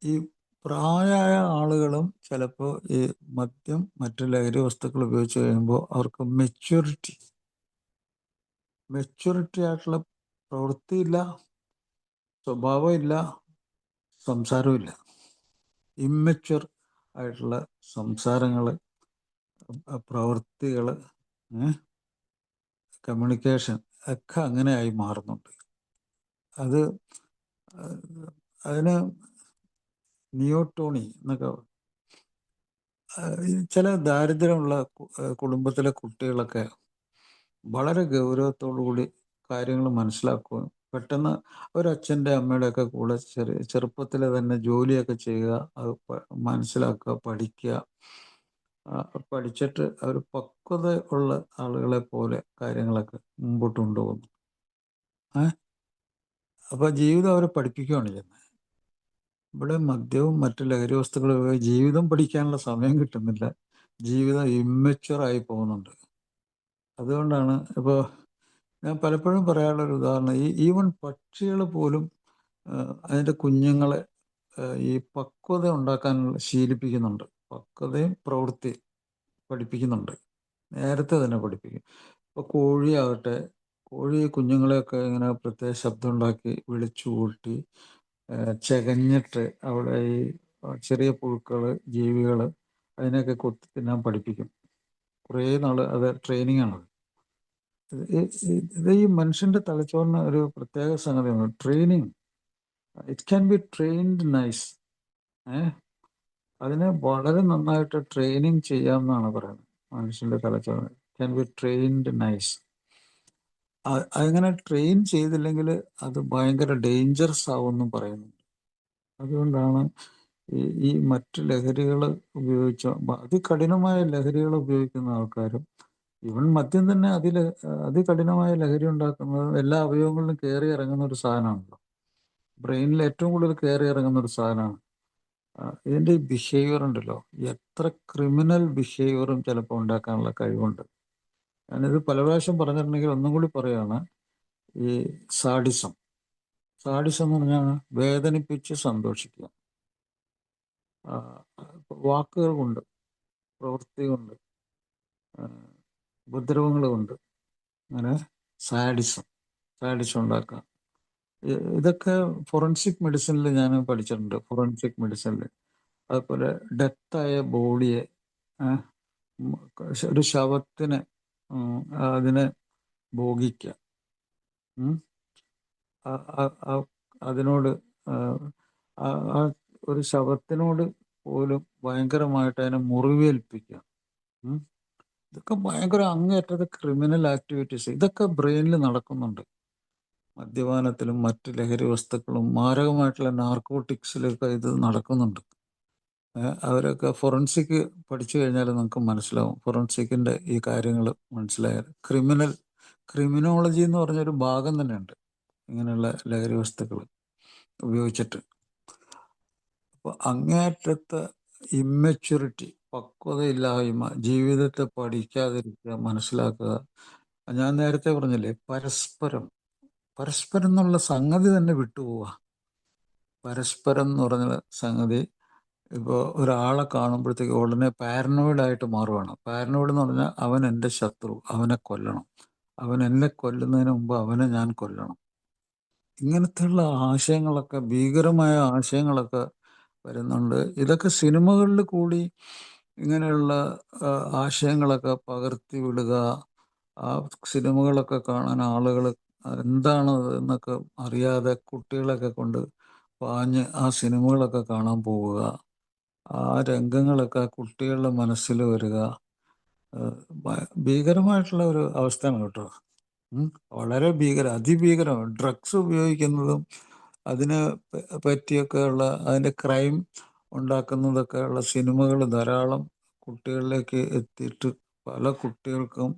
ഈ പ്രായമായ ആളുകളും ചിലപ്പോൾ ഈ മദ്യം, മറ്റു ലഹരി വസ്തുക്കൾ ഉപയോഗിച്ച് കഴിയുമ്പോൾ അവർക്ക് മെച്യൂരിറ്റി ആയിട്ടുള്ള പ്രവൃത്തിയില്ല, സ്വഭാവമില്ല, സംസാരമില്ല. ഇമ്മെച്യൂർ ആയിട്ടുള്ള സംസാരങ്ങൾ, പ്രവൃത്തികൾ, കമ്മ്യൂണിക്കേഷൻ ഒക്കെ അങ്ങനെയായി മാറുന്നുണ്ട്. അതിന് നിയോട്ടോണി എന്നൊക്കെ, ചില ദാരിദ്ര്യമുള്ള കുടുംബത്തിലെ കുട്ടികളൊക്കെ വളരെ ഗൗരവത്തോടു കൂടി കാര്യങ്ങൾ മനസ്സിലാക്കുകയും പെട്ടെന്ന് ഒരച്ഛൻ്റെ അമ്മയുടെയൊക്കെ കൂടെ ചെറുപ്പത്തിൽ തന്നെ ജോലിയൊക്കെ ചെയ്യുക, അത് മനസ്സിലാക്കുക, പഠിക്കുക, പഠിച്ചിട്ട് ഒരു പക്വത ഉള്ള ആളുകളെ പോലെ കാര്യങ്ങളൊക്കെ മുമ്പോട്ട് കൊണ്ടുപോകുന്നു. അപ്പോൾ ജീവിതം അവരെ പഠിപ്പിക്കുകയാണ് ചെയ്യുന്നത്. ഇവിടെ മദ്യവും മറ്റു ലഹരി വസ്തുക്കളും ജീവിതം പഠിക്കാനുള്ള സമയം കിട്ടുന്നില്ല. ജീവിതം ഇമ്മച്വറായി പോകുന്നുണ്ട്. അതുകൊണ്ടാണ് ഇപ്പോൾ ഞാൻ പലപ്പോഴും പറയാനുള്ളൊരു ഉദാഹരണം, ഈവൻ പക്ഷികൾ പോലും അതിൻ്റെ കുഞ്ഞുങ്ങളെ ഈ പക്വത ഉണ്ടാക്കാൻ ശീലിപ്പിക്കുന്നുണ്ട്. പക്വതയും പ്രവൃത്തി പഠിപ്പിക്കുന്നുണ്ട്, നേരത്തെ തന്നെ പഠിപ്പിക്കും. ഇപ്പോൾ കോഴിയാകട്ടെ, കോഴി കുഞ്ഞുങ്ങളെയൊക്കെ ഇങ്ങനെ പ്രത്യേക ശബ്ദം ഉണ്ടാക്കി വിളിച്ചു കൂട്ടി ചെകഞ്ഞിട്ട് അവിടെ ഈ ചെറിയ പുഴുക്കൾ, ജീവികൾ അതിനെയൊക്കെ കൊത്തി തിന്നാൻ പഠിപ്പിക്കും. കുറേ നാൾ അത് ട്രെയിനിങ് ആണ്. ഇത് ഈ മനുഷ്യന്റെ തലച്ചോറിന് ഒരു പ്രത്യേക സംഗതിയാണ് training. It can be trained nice. അതിനെ വളരെ നന്നായിട്ട് ട്രെയിനിങ് ചെയ്യാമെന്നാണ് പറയുന്നത്. മനുഷ്യന്റെ തലച്ചോറിന് ക്യാൻ ബി ട്രെയിൻഡ് നൈസ്. അങ്ങനെ ട്രെയിൻ ചെയ്തില്ലെങ്കിൽ അത് ഭയങ്കര ഡേഞ്ചറസ് ആവുമെന്നും പറയുന്നുണ്ട്. അതുകൊണ്ടാണ് ഈ മറ്റു ലഹരികൾ ഉപയോഗിച്ച അതികഠിനമായ ലഹരികൾ ഉപയോഗിക്കുന്ന ആൾക്കാരും, ഇവൻ മദ്യം തന്നെ അതികഠിനമായ ലഹരി ഉണ്ടാക്കുന്നത് എല്ലാ അവയവങ്ങളിലും കയറി ഇറങ്ങുന്ന ഒരു സാധനമാണല്ലോ. ബ്രെയിനിൽ ഏറ്റവും കൂടുതൽ കയറി ഇറങ്ങുന്ന ഒരു സാധനമാണ്. ഇതിൻ്റെ ഈ ബിഹേവിയർ ഉണ്ടല്ലോ, എത്ര ക്രിമിനൽ ബിഹേവിയറും ചിലപ്പോൾ ഉണ്ടാക്കാനുള്ള കഴിവുണ്ട്. ഞാനിത് പല പ്രാവശ്യം പറഞ്ഞിട്ടുണ്ടെങ്കിൽ ഒന്നും കൂടി പറയുകയാണ്. ഈ സാഡിസം എന്ന് പറഞ്ഞാൽ വേദനിപ്പിച്ച് സന്തോഷിക്കുക. വാക്കുകൾ കൊണ്ട്, പ്രവൃത്തി കൊണ്ട്, ഉപദ്രവങ്ങൾ കൊണ്ട് അങ്ങനെ സാഡിസം ഉണ്ടാക്കുക. ഇതൊക്കെ ഫോറൻസിക് മെഡിസിനിൽ ഞാൻ പഠിച്ചിട്ടുണ്ട്. ഫോറൻസിക് മെഡിസിനിൽ അതുപോലെ ഡെത്തായ ബോഡിയെ, ഒരു ശവത്തിനെ അതിനെ ഭോഗിക്കുക, അതിനോട് ഒരു ശവത്തിനോട് പോലും ഭയങ്കരമായിട്ട് അതിനെ മുറിവേൽപ്പിക്കുക. ഇതൊക്കെ ഭയങ്കര അങ്ങേയറ്റത്തെ ക്രിമിനൽ ആക്ടിവിറ്റീസ്. ഇതൊക്കെ ബ്രെയിനിൽ നടക്കുന്നുണ്ട്. മദ്യപാനത്തിലും മറ്റ് ലഹരി വസ്തുക്കളും മാരകമായിട്ടുള്ള നാർക്കോട്ടിക്സിലൊക്കെ ഇത് നടക്കുന്നുണ്ട്. അവരൊക്കെ ഫോറൻസിക് പഠിച്ചു കഴിഞ്ഞാൽ നമുക്ക് മനസ്സിലാവും. ഫോറൻസിക്കിൻ്റെ ഈ കാര്യങ്ങൾ മനസ്സിലായാൽ ക്രിമിനോളജി എന്ന് പറഞ്ഞൊരു ഭാഗം തന്നെയുണ്ട് ഇങ്ങനെയുള്ള ലഹരി വസ്തുക്കൾ ഉപയോഗിച്ചിട്ട്. അപ്പോൾ അങ്ങേയറ്റത്തെ ഇമ്മച്യൂരിറ്റി, പക്വതയില്ലായ്മ, ജീവിതത്തെ പഠിക്കാതിരിക്കുക, മനസ്സിലാക്കുക. ഞാൻ നേരത്തെ പറഞ്ഞില്ലേ, പരസ്പരം എന്നുള്ള സംഗതി തന്നെ വിട്ടുപോവുക. പരസ്പരം എന്ന് പറഞ്ഞ സംഗതി ഇപ്പോൾ ഒരാളെ കാണുമ്പോഴത്തേക്ക് ഉടനെ പാരനോയിഡായിട്ട് മാറുകയാണ്. പാരനോയിഡ് എന്ന് പറഞ്ഞാൽ അവൻ എൻ്റെ ശത്രു, അവനെ കൊല്ലണം, അവൻ എന്നെ കൊല്ലുന്നതിന് മുമ്പ് അവനെ ഞാൻ കൊല്ലണം. ഇങ്ങനത്തെയുള്ള ആശയങ്ങളൊക്കെ, ഭീകരമായ ആശയങ്ങളൊക്കെ വരുന്നുണ്ട്. ഇതൊക്കെ സിനിമകളിൽ കൂടി ഇങ്ങനെയുള്ള ആശയങ്ങളൊക്കെ പകർത്തി വിടുക. ആ സിനിമകളൊക്കെ കാണാൻ ആളുകൾ എന്താണ് എന്നൊക്കെ അറിയാതെ കുട്ടികളൊക്കെ കൊണ്ട് പാഞ്ഞ് ആ സിനിമകളൊക്കെ കാണാൻ പോവുക. ആ രംഗങ്ങളൊക്കെ കുട്ടികളുടെ മനസ്സിൽ വരിക. ഭീകരമായിട്ടുള്ള ഒരു അവസ്ഥയാണ് കേട്ടോ. വളരെ അതിഭീകരമാണ്. ഡ്രഗ്സ് ഉപയോഗിക്കുന്നതും അതിനെ പറ്റിയൊക്കെയുള്ള അതിൻ്റെ ക്രൈം ഉണ്ടാക്കുന്നതൊക്കെയുള്ള സിനിമകൾ ധാരാളം കുട്ടികളിലേക്ക് എത്തിയിട്ട് പല കുട്ടികൾക്കും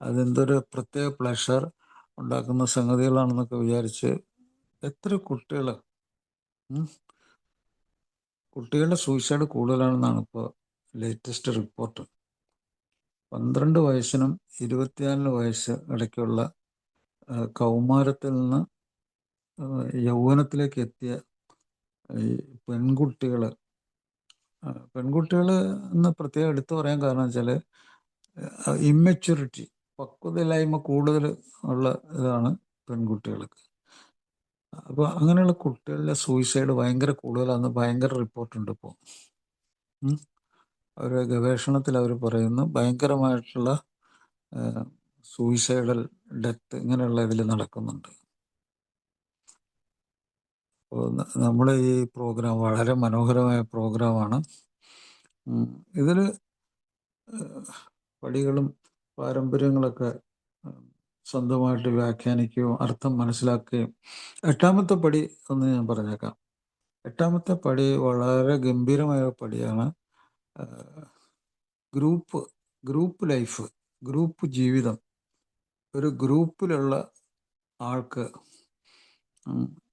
അതെന്തൊരു പ്രത്യേക പ്ലഷർ ഉണ്ടാക്കുന്ന സംഗതികളാണെന്നൊക്കെ വിചാരിച്ച് എത്ര കുട്ടികളുടെ സൂയിസൈഡ് കൂടുതലാണെന്നാണ് ഇപ്പോൾ ലേറ്റസ്റ്റ് റിപ്പോർട്ട്. 12 വയസ്സിനും 24 വയസ്സ് ഇടയ്ക്കുള്ള കൗമാരത്തിൽ നിന്ന് യൗവനത്തിലേക്ക് എത്തിയ ഈ പെൺകുട്ടികൾ എന്ന് പ്രത്യേകം എടുത്തു പറയാൻ കാരണം വെച്ചാൽ ഇമ്മച്യൂരിറ്റി, പക്വതയില്ലായ്മ കൂടുതൽ ഉള്ള ഇതാണ് പെൺകുട്ടികൾക്ക്. അപ്പോൾ അങ്ങനെയുള്ള കുട്ടികളുടെ സൂയിസൈഡ് ഭയങ്കര കൂടുതലാണെന്ന് ഭയങ്കര റിപ്പോർട്ടുണ്ട് ഇപ്പോൾ. ഒരു ഗവേഷണത്തിൽ അവർ പറയുന്നു ഭയങ്കരമായിട്ടുള്ള സൂയിസൈഡൽ ഡെത്ത് ഇങ്ങനെയുള്ള ഇതിൽ നടക്കുന്നുണ്ട്. അപ്പോൾ നമ്മുടെ ഈ പ്രോഗ്രാം വളരെ മനോഹരമായ പ്രോഗ്രാമാണ്. ഇതിൽ പടികളും പാരമ്പര്യങ്ങളൊക്കെ സ്വന്തമായിട്ട് വ്യാഖ്യാനിക്കുകയും അർത്ഥം മനസ്സിലാക്കുകയും, എട്ടാമത്തെ പടി ഒന്ന് ഞാൻ പറഞ്ഞേക്കാം. എട്ടാമത്തെ പടി വളരെ ഗംഭീരമായ പടിയാണ്. ഗ്രൂപ്പ് ലൈഫ്, ഗ്രൂപ്പ് ജീവിതം. ഒരു ഗ്രൂപ്പിലുള്ള ആൾക്ക്,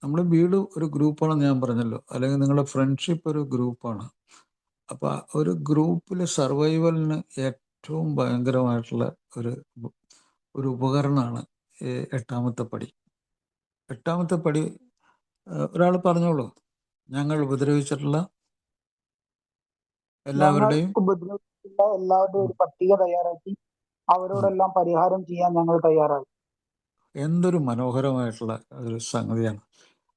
നമ്മുടെ വീട് ഒരു ഗ്രൂപ്പാണെന്ന് ഞാൻ പറഞ്ഞല്ലോ, അല്ലെങ്കിൽ നിങ്ങളുടെ ഫ്രണ്ട്ഷിപ്പ് ഒരു ഗ്രൂപ്പാണ്. അപ്പം ഒരു ഗ്രൂപ്പിലെ സർവൈവലിന് ഏറ്റവും ഭയങ്കരമായിട്ടുള്ള ഒരു ഉപകരണമാണ് ഈ എട്ടാമത്തെ പടി. എട്ടാമത്തെ പടി ഒരാൾ പറഞ്ഞോളൂ. ഞങ്ങൾ ഉപദ്രവിച്ചിട്ടുള്ള എല്ലാവരുടെയും ഒരു പട്ടിക തയ്യാറാക്കി അവരോടെല്ലാം പരിഹാരം ചെയ്യാൻ ഞങ്ങൾ തയ്യാറായി. എന്തൊരു മനോഹരമായിട്ടുള്ള ഒരു സംഗതിയാണ്.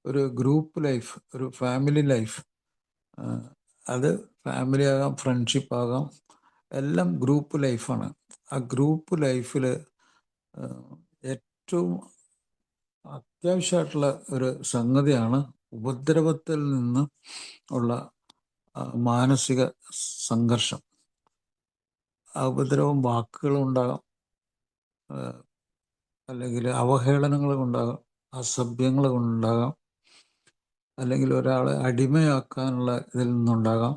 ഒരു ഗ്രൂപ്പ് ലൈഫ്, ഒരു ഫാമിലി ലൈഫ്. അത് ഫാമിലി ആകാം, ഫ്രണ്ട്ഷിപ്പ് ആകാം, എല്ലാം ഗ്രൂപ്പ് ലൈഫാണ്. ആ ഗ്രൂപ്പ് ലൈഫിൽ ഏറ്റവും അത്യാവശ്യമായിട്ടുള്ള ഒരു സംഗതിയാണ് ഉപദ്രവത്തിൽ നിന്ന് ഉള്ള മാനസിക സംഘർഷം. ആ ഉപദ്രവം വാക്കുകളുണ്ടാകാം, അല്ലെങ്കിൽ അവഹേളനങ്ങൾ കൊണ്ടാകാം, അസഭ്യങ്ങൾ കൊണ്ടുണ്ടാകാം, അല്ലെങ്കിൽ ഒരാളെ അടിമയാക്കാനുള്ള ഇതിൽ നിന്നുണ്ടാകാം,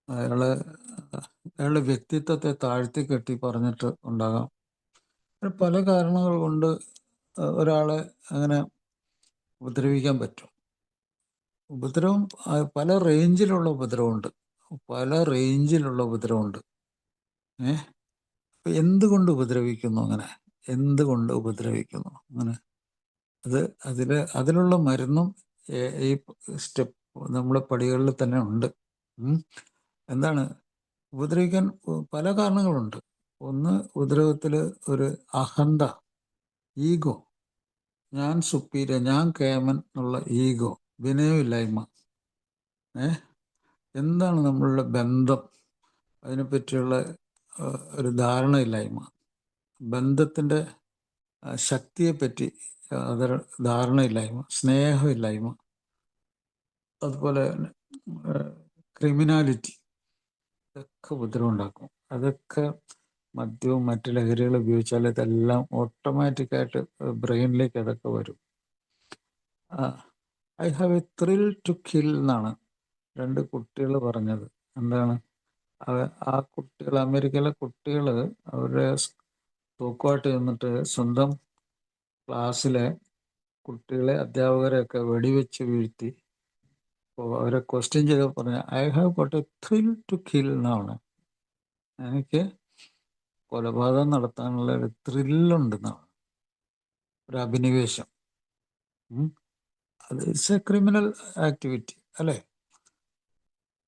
അയാളുടെ വ്യക്തിത്വത്തെ താഴ്ത്തി കെട്ടി പറഞ്ഞിട്ട് ഉണ്ടാകാം. പല കാരണങ്ങൾ കൊണ്ട് ഒരാളെ അങ്ങനെ ഉപദ്രവിക്കാൻ പറ്റും. ഉപദ്രവം പല റേഞ്ചിലുള്ള ഉപദ്രവമുണ്ട്. എന്തുകൊണ്ട് ഉപദ്രവിക്കുന്നു അങ്ങനെ? അങ്ങനെ അതിലുള്ള മരുന്നും ഈ സ്റ്റെപ്പ് നമ്മളെ പടികളിൽ തന്നെ ഉണ്ട്. എന്താണ് ഉപദ്രവിക്കാൻ? പല കാരണങ്ങളുണ്ട്. ഒന്ന്, ഉപദ്രവത്തിൽ ഒരു അഹന്ത, ഈഗോ, ഞാൻ സുപ്പീരിയർ, ഞാൻ കേമൻ എന്നുള്ള ഈഗോ, വിനയമില്ലായ്മ. എന്താണ് നമ്മളുടെ ബന്ധം, അതിനെപ്പറ്റിയുള്ള ഒരു ധാരണയില്ലായ്മ, ബന്ധത്തിൻ്റെ ശക്തിയെപ്പറ്റി അതൊരു ധാരണയില്ലായ്മ, സ്നേഹമില്ലായ്മ, അതുപോലെ ക്രിമിനാലിറ്റി, ഇതൊക്കെ ഉപദ്രവം ഉണ്ടാക്കും. അതൊക്കെ മദ്യവും മറ്റ് ലഹരികൾ ഉപയോഗിച്ചാൽ ഇതെല്ലാം ഓട്ടോമാറ്റിക്കായിട്ട് ബ്രെയിനിലേക്ക് അതൊക്കെ വരും. I have a thrill to kill എന്നാണ് 2 കുട്ടികൾ പറഞ്ഞത്. എന്താണ് ആ കുട്ടികൾ, അമേരിക്കയിലെ കുട്ടികൾ, അവരുടെ തൂക്കുമായിട്ട് ചെന്നിട്ട് സ്വന്തം ക്ലാസ്സിലെ കുട്ടികളെ, അധ്യാപകരെയൊക്കെ വെടിവെച്ച് വീഴ്ത്തി. അപ്പോൾ അവരെ ക്വസ്റ്റ്യൻ ചെയ്ത് പറഞ്ഞ I have got a thrill to kill എന്നാണ്. എനിക്ക് കൊലപാതകം നടത്താനുള്ള ഒരു ത്രില്ലുണ്ടെന്നാണ്, ഒരു അഭിനിവേശം. അത് ഇറ്റ്സ് എ ക്രിമിനൽ ആക്ടിവിറ്റി അല്ലേ?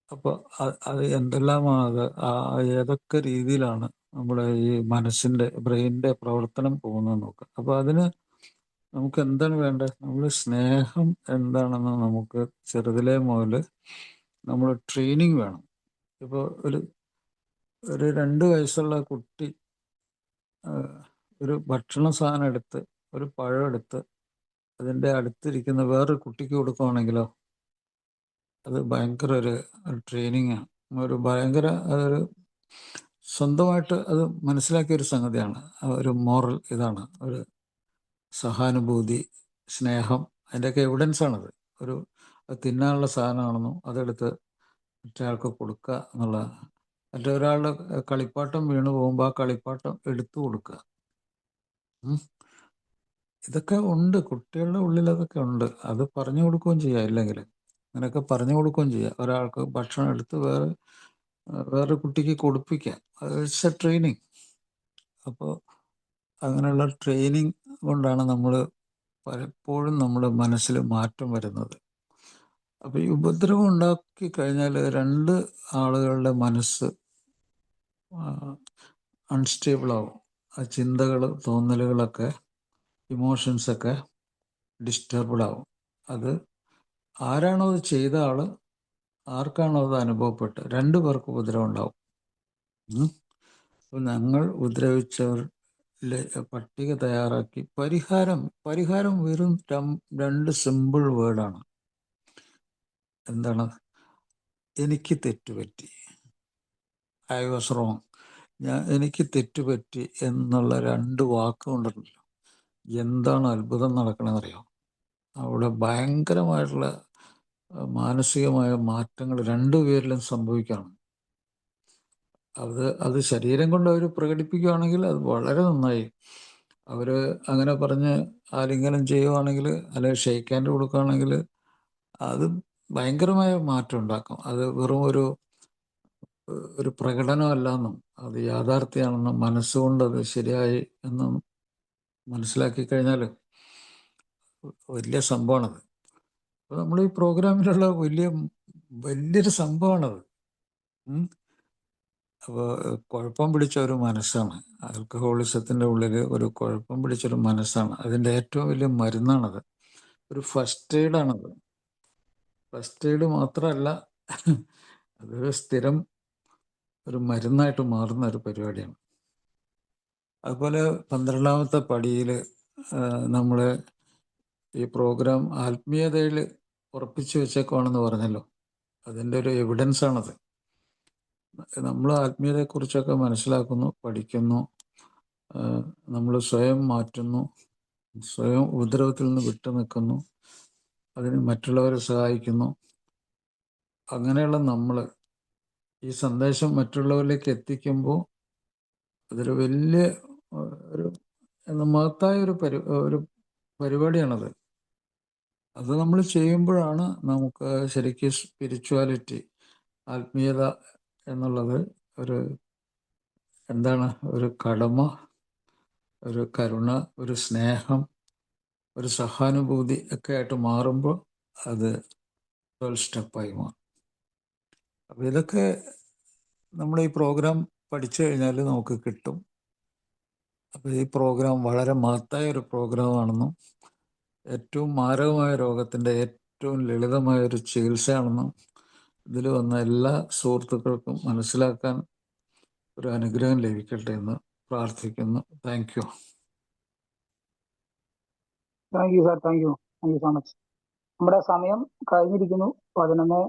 അപ്പോൾ അത് എന്തെല്ലാമാണ്, ഏതൊക്കെ രീതിയിലാണ് നമ്മുടെ ഈ മനസ്സിൻ്റെ, ബ്രെയിനിൻ്റെ പ്രവർത്തനം പോകുന്നത് നോക്കുക. അപ്പോൾ അതിന് നമുക്ക് എന്താണ് വേണ്ടത്? നമ്മൾ സ്നേഹം എന്താണെന്ന് നമുക്ക് ചെറുതിലേ മുതൽ നമ്മൾ ട്രെയിനിങ് വേണം. ഇപ്പോൾ ഒരു 2 വയസ്സുള്ള കുട്ടി ഒരു ഭക്ഷണ സാധനം എടുത്ത്, ഒരു പഴം എടുത്ത് അതിൻ്റെ അടുത്തിരിക്കുന്ന വേറൊരു കുട്ടിക്ക് കൊടുക്കുകയാണെങ്കിലോ, അത് ഭയങ്കര ഒരു ട്രെയിനിങ്ങാണ്. ഒരു ഭയങ്കര അതൊരു സ്വന്തമായിട്ട് അത് മനസ്സിലാക്കിയ ഒരു സംഗതിയാണ്. ഒരു മോറൽ ഇതാണ്, ഒരു സഹാനുഭൂതി, സ്നേഹം, അതിൻ്റെയൊക്കെ എവിഡൻസാണത്. ഒരു തിന്നാനുള്ള സാധനമാണെന്നും അതെടുത്ത് മറ്റേയാൾക്ക് കൊടുക്കുക എന്നുള്ളതാണ്. മറ്റൊരാളുടെ കളിപ്പാട്ടം വീണ് പോകുമ്പോൾ ആ കളിപ്പാട്ടം എടുത്തു കൊടുക്കുക. ഇതൊക്കെ ഉണ്ട്, കുട്ടികളുടെ ഉള്ളിൽ അതൊക്കെ ഉണ്ട്. അത് പറഞ്ഞു കൊടുക്കുകയും ചെയ്യാം. ഇല്ലെങ്കിൽ അങ്ങനെയൊക്കെ പറഞ്ഞു കൊടുക്കുകയും ചെയ്യാം. ഒരാൾക്ക് ഭക്ഷണം എടുത്ത് വേറെ കുട്ടിക്ക് കൊടുപ്പിക്കാം. It's A training. അപ്പോൾ അങ്ങനെയുള്ള ട്രെയിനിങ് കൊണ്ടാണ് നമ്മൾ പലപ്പോഴും നമ്മുടെ മനസ്സിൽ മാറ്റം വരുന്നത്. അപ്പോൾ ഈ ഉപദ്രവം ഉണ്ടാക്കി കഴിഞ്ഞാൽ 2 ആളുകളുടെ മനസ്സ് അൺസ്റ്റേബിളാവും. ആ ചിന്തകൾ, തോന്നലുകളൊക്കെ, ഇമോഷൻസൊക്കെ ഡിസ്റ്റർബ്ഡാവും. അത് ആരാണോ അത് ചെയ്ത ആൾ, ആർക്കാണോ അത് അനുഭവപ്പെട്ട്, 2 പേർക്ക് ഉപദ്രവം ഉണ്ടാവും. അപ്പോൾ ഞങ്ങൾ ഉപദ്രവിച്ചവർ പട്ടിക തയ്യാറാക്കി പരിഹാരം വെറും 2 സിമ്പിൾ വേർഡാണ്. എന്താണ്? എനിക്ക് തെറ്റുപറ്റി, ഐ വാസ് റോങ്, എനിക്ക് തെറ്റുപറ്റി എന്നുള്ള 2 വാക്കുകൊണ്ടല്ലോ എന്താണ് അത്ഭുതം നടക്കണമെന്നറിയോ? അവിടെ ഭയങ്കരമായിട്ടുള്ള മാനസികമായ മാറ്റങ്ങൾ 2 പേരിലും സംഭവിക്കുകയാണ്. അത് ശരീരം കൊണ്ട് അവർ പ്രകടിപ്പിക്കുകയാണെങ്കിൽ അത് വളരെ നന്നായി. അവർ അങ്ങനെ പറഞ്ഞ് ആലിംഗനം ചെയ്യുവാണെങ്കിൽ, അല്ലെങ്കിൽ ഷെയ്ക്ക് ഹാൻഡ് കൊടുക്കുകയാണെങ്കിൽ അത് ഭയങ്കരമായ മാറ്റം ഉണ്ടാക്കും. അത് വെറും ഒരു പ്രകടനമല്ലെന്നും അത് യാഥാർത്ഥ്യമാണെന്നും മനസ്സുകൊണ്ട് അത് ശരിയായി എന്നും മനസ്സിലാക്കി കഴിഞ്ഞാൽ വലിയ സംഭവമാണത്. അപ്പോൾ നമ്മൾ ഈ പ്രോഗ്രാമിലുള്ള വലിയൊരു സംഭവമാണത്. അപ്പോൾ കുഴപ്പം പിടിച്ച ഒരു മനസ്സാണ്, ആൽക്കഹോളിസത്തിൻ്റെ ഉള്ളിൽ ഒരു കുഴപ്പം പിടിച്ചൊരു മനസ്സാണ്. അതിൻ്റെ ഏറ്റവും വലിയ മരുന്നാണത്. ഒരു ഫസ്റ്റ് എയ്ഡാണത്. ഫസ്റ്റ് എയ്ഡ് മാത്രമല്ല, അതൊരു സ്ഥിരം ഒരു മരുന്നായിട്ട് മാറുന്ന ഒരു പരിപാടിയാണ്. അതുപോലെ 12ാമത്തെ പടിയിൽ നമ്മൾ ഈ പ്രോഗ്രാം ആത്മീയതയിൽ ഉറപ്പിച്ചു വെച്ചേക്കുവാണെന്ന് പറഞ്ഞല്ലോ, അതിൻ്റെ ഒരു എവിഡൻസ് ആണത്. നമ്മൾ ആത്മീയതയെക്കുറിച്ചൊക്കെ മനസ്സിലാക്കുന്നു, പഠിക്കുന്നു, നമ്മൾ സ്വയം മാറ്റുന്നു, സ്വയം ഉപദ്രവത്തിൽ നിന്ന് വിട്ടു നിൽക്കുന്നു, അതിന് മറ്റുള്ളവരെ സഹായിക്കുന്നു. അങ്ങനെയുള്ള നമ്മൾ ഈ സന്ദേശം മറ്റുള്ളവരിലേക്ക് എത്തിക്കുമ്പോൾ അതൊരു വലിയ ഒരു മഹത്തായ ഒരു പരിപാടിയാണത്. അത് നമ്മൾ ചെയ്യുമ്പോഴാണ് നമുക്ക് ശരിക്കും സ്പിരിച്വാലിറ്റി, ആത്മീയത എന്നുള്ളത് ഒരു കടമ, ഒരു കരുണ, ഒരു സ്നേഹം, ഒരു സഹാനുഭൂതി ഒക്കെ ആയിട്ട് മാറുമ്പോൾ അത് 12 സ്റ്റെപ്പായി മാറും. അപ്പോൾ ഇതൊക്കെ നമ്മൾ ഈ പ്രോഗ്രാം പഠിച്ചു കഴിഞ്ഞാൽ നമുക്ക് കിട്ടും. അപ്പോൾ ഈ പ്രോഗ്രാം വളരെ മഹത്തായ ഒരു പ്രോഗ്രാമാണെന്നും ഏറ്റവും മാരകമായ രോഗത്തിൻ്റെ ഏറ്റവും ലളിതമായ ഒരു ചികിത്സയാണെന്നും ഇതിൽ വന്ന എല്ലാ സുഹൃത്തുക്കൾക്കും മനസ്സിലാക്കാൻ ഒരു അനുഗ്രഹം ലഭിക്കട്ടെ എന്ന് പ്രാർത്ഥിക്കുന്നു. Thank you. Thank you sir, thank you so much. നമ്മുടെ സമയം കഴിഞ്ഞിരിക്കുന്നു. 11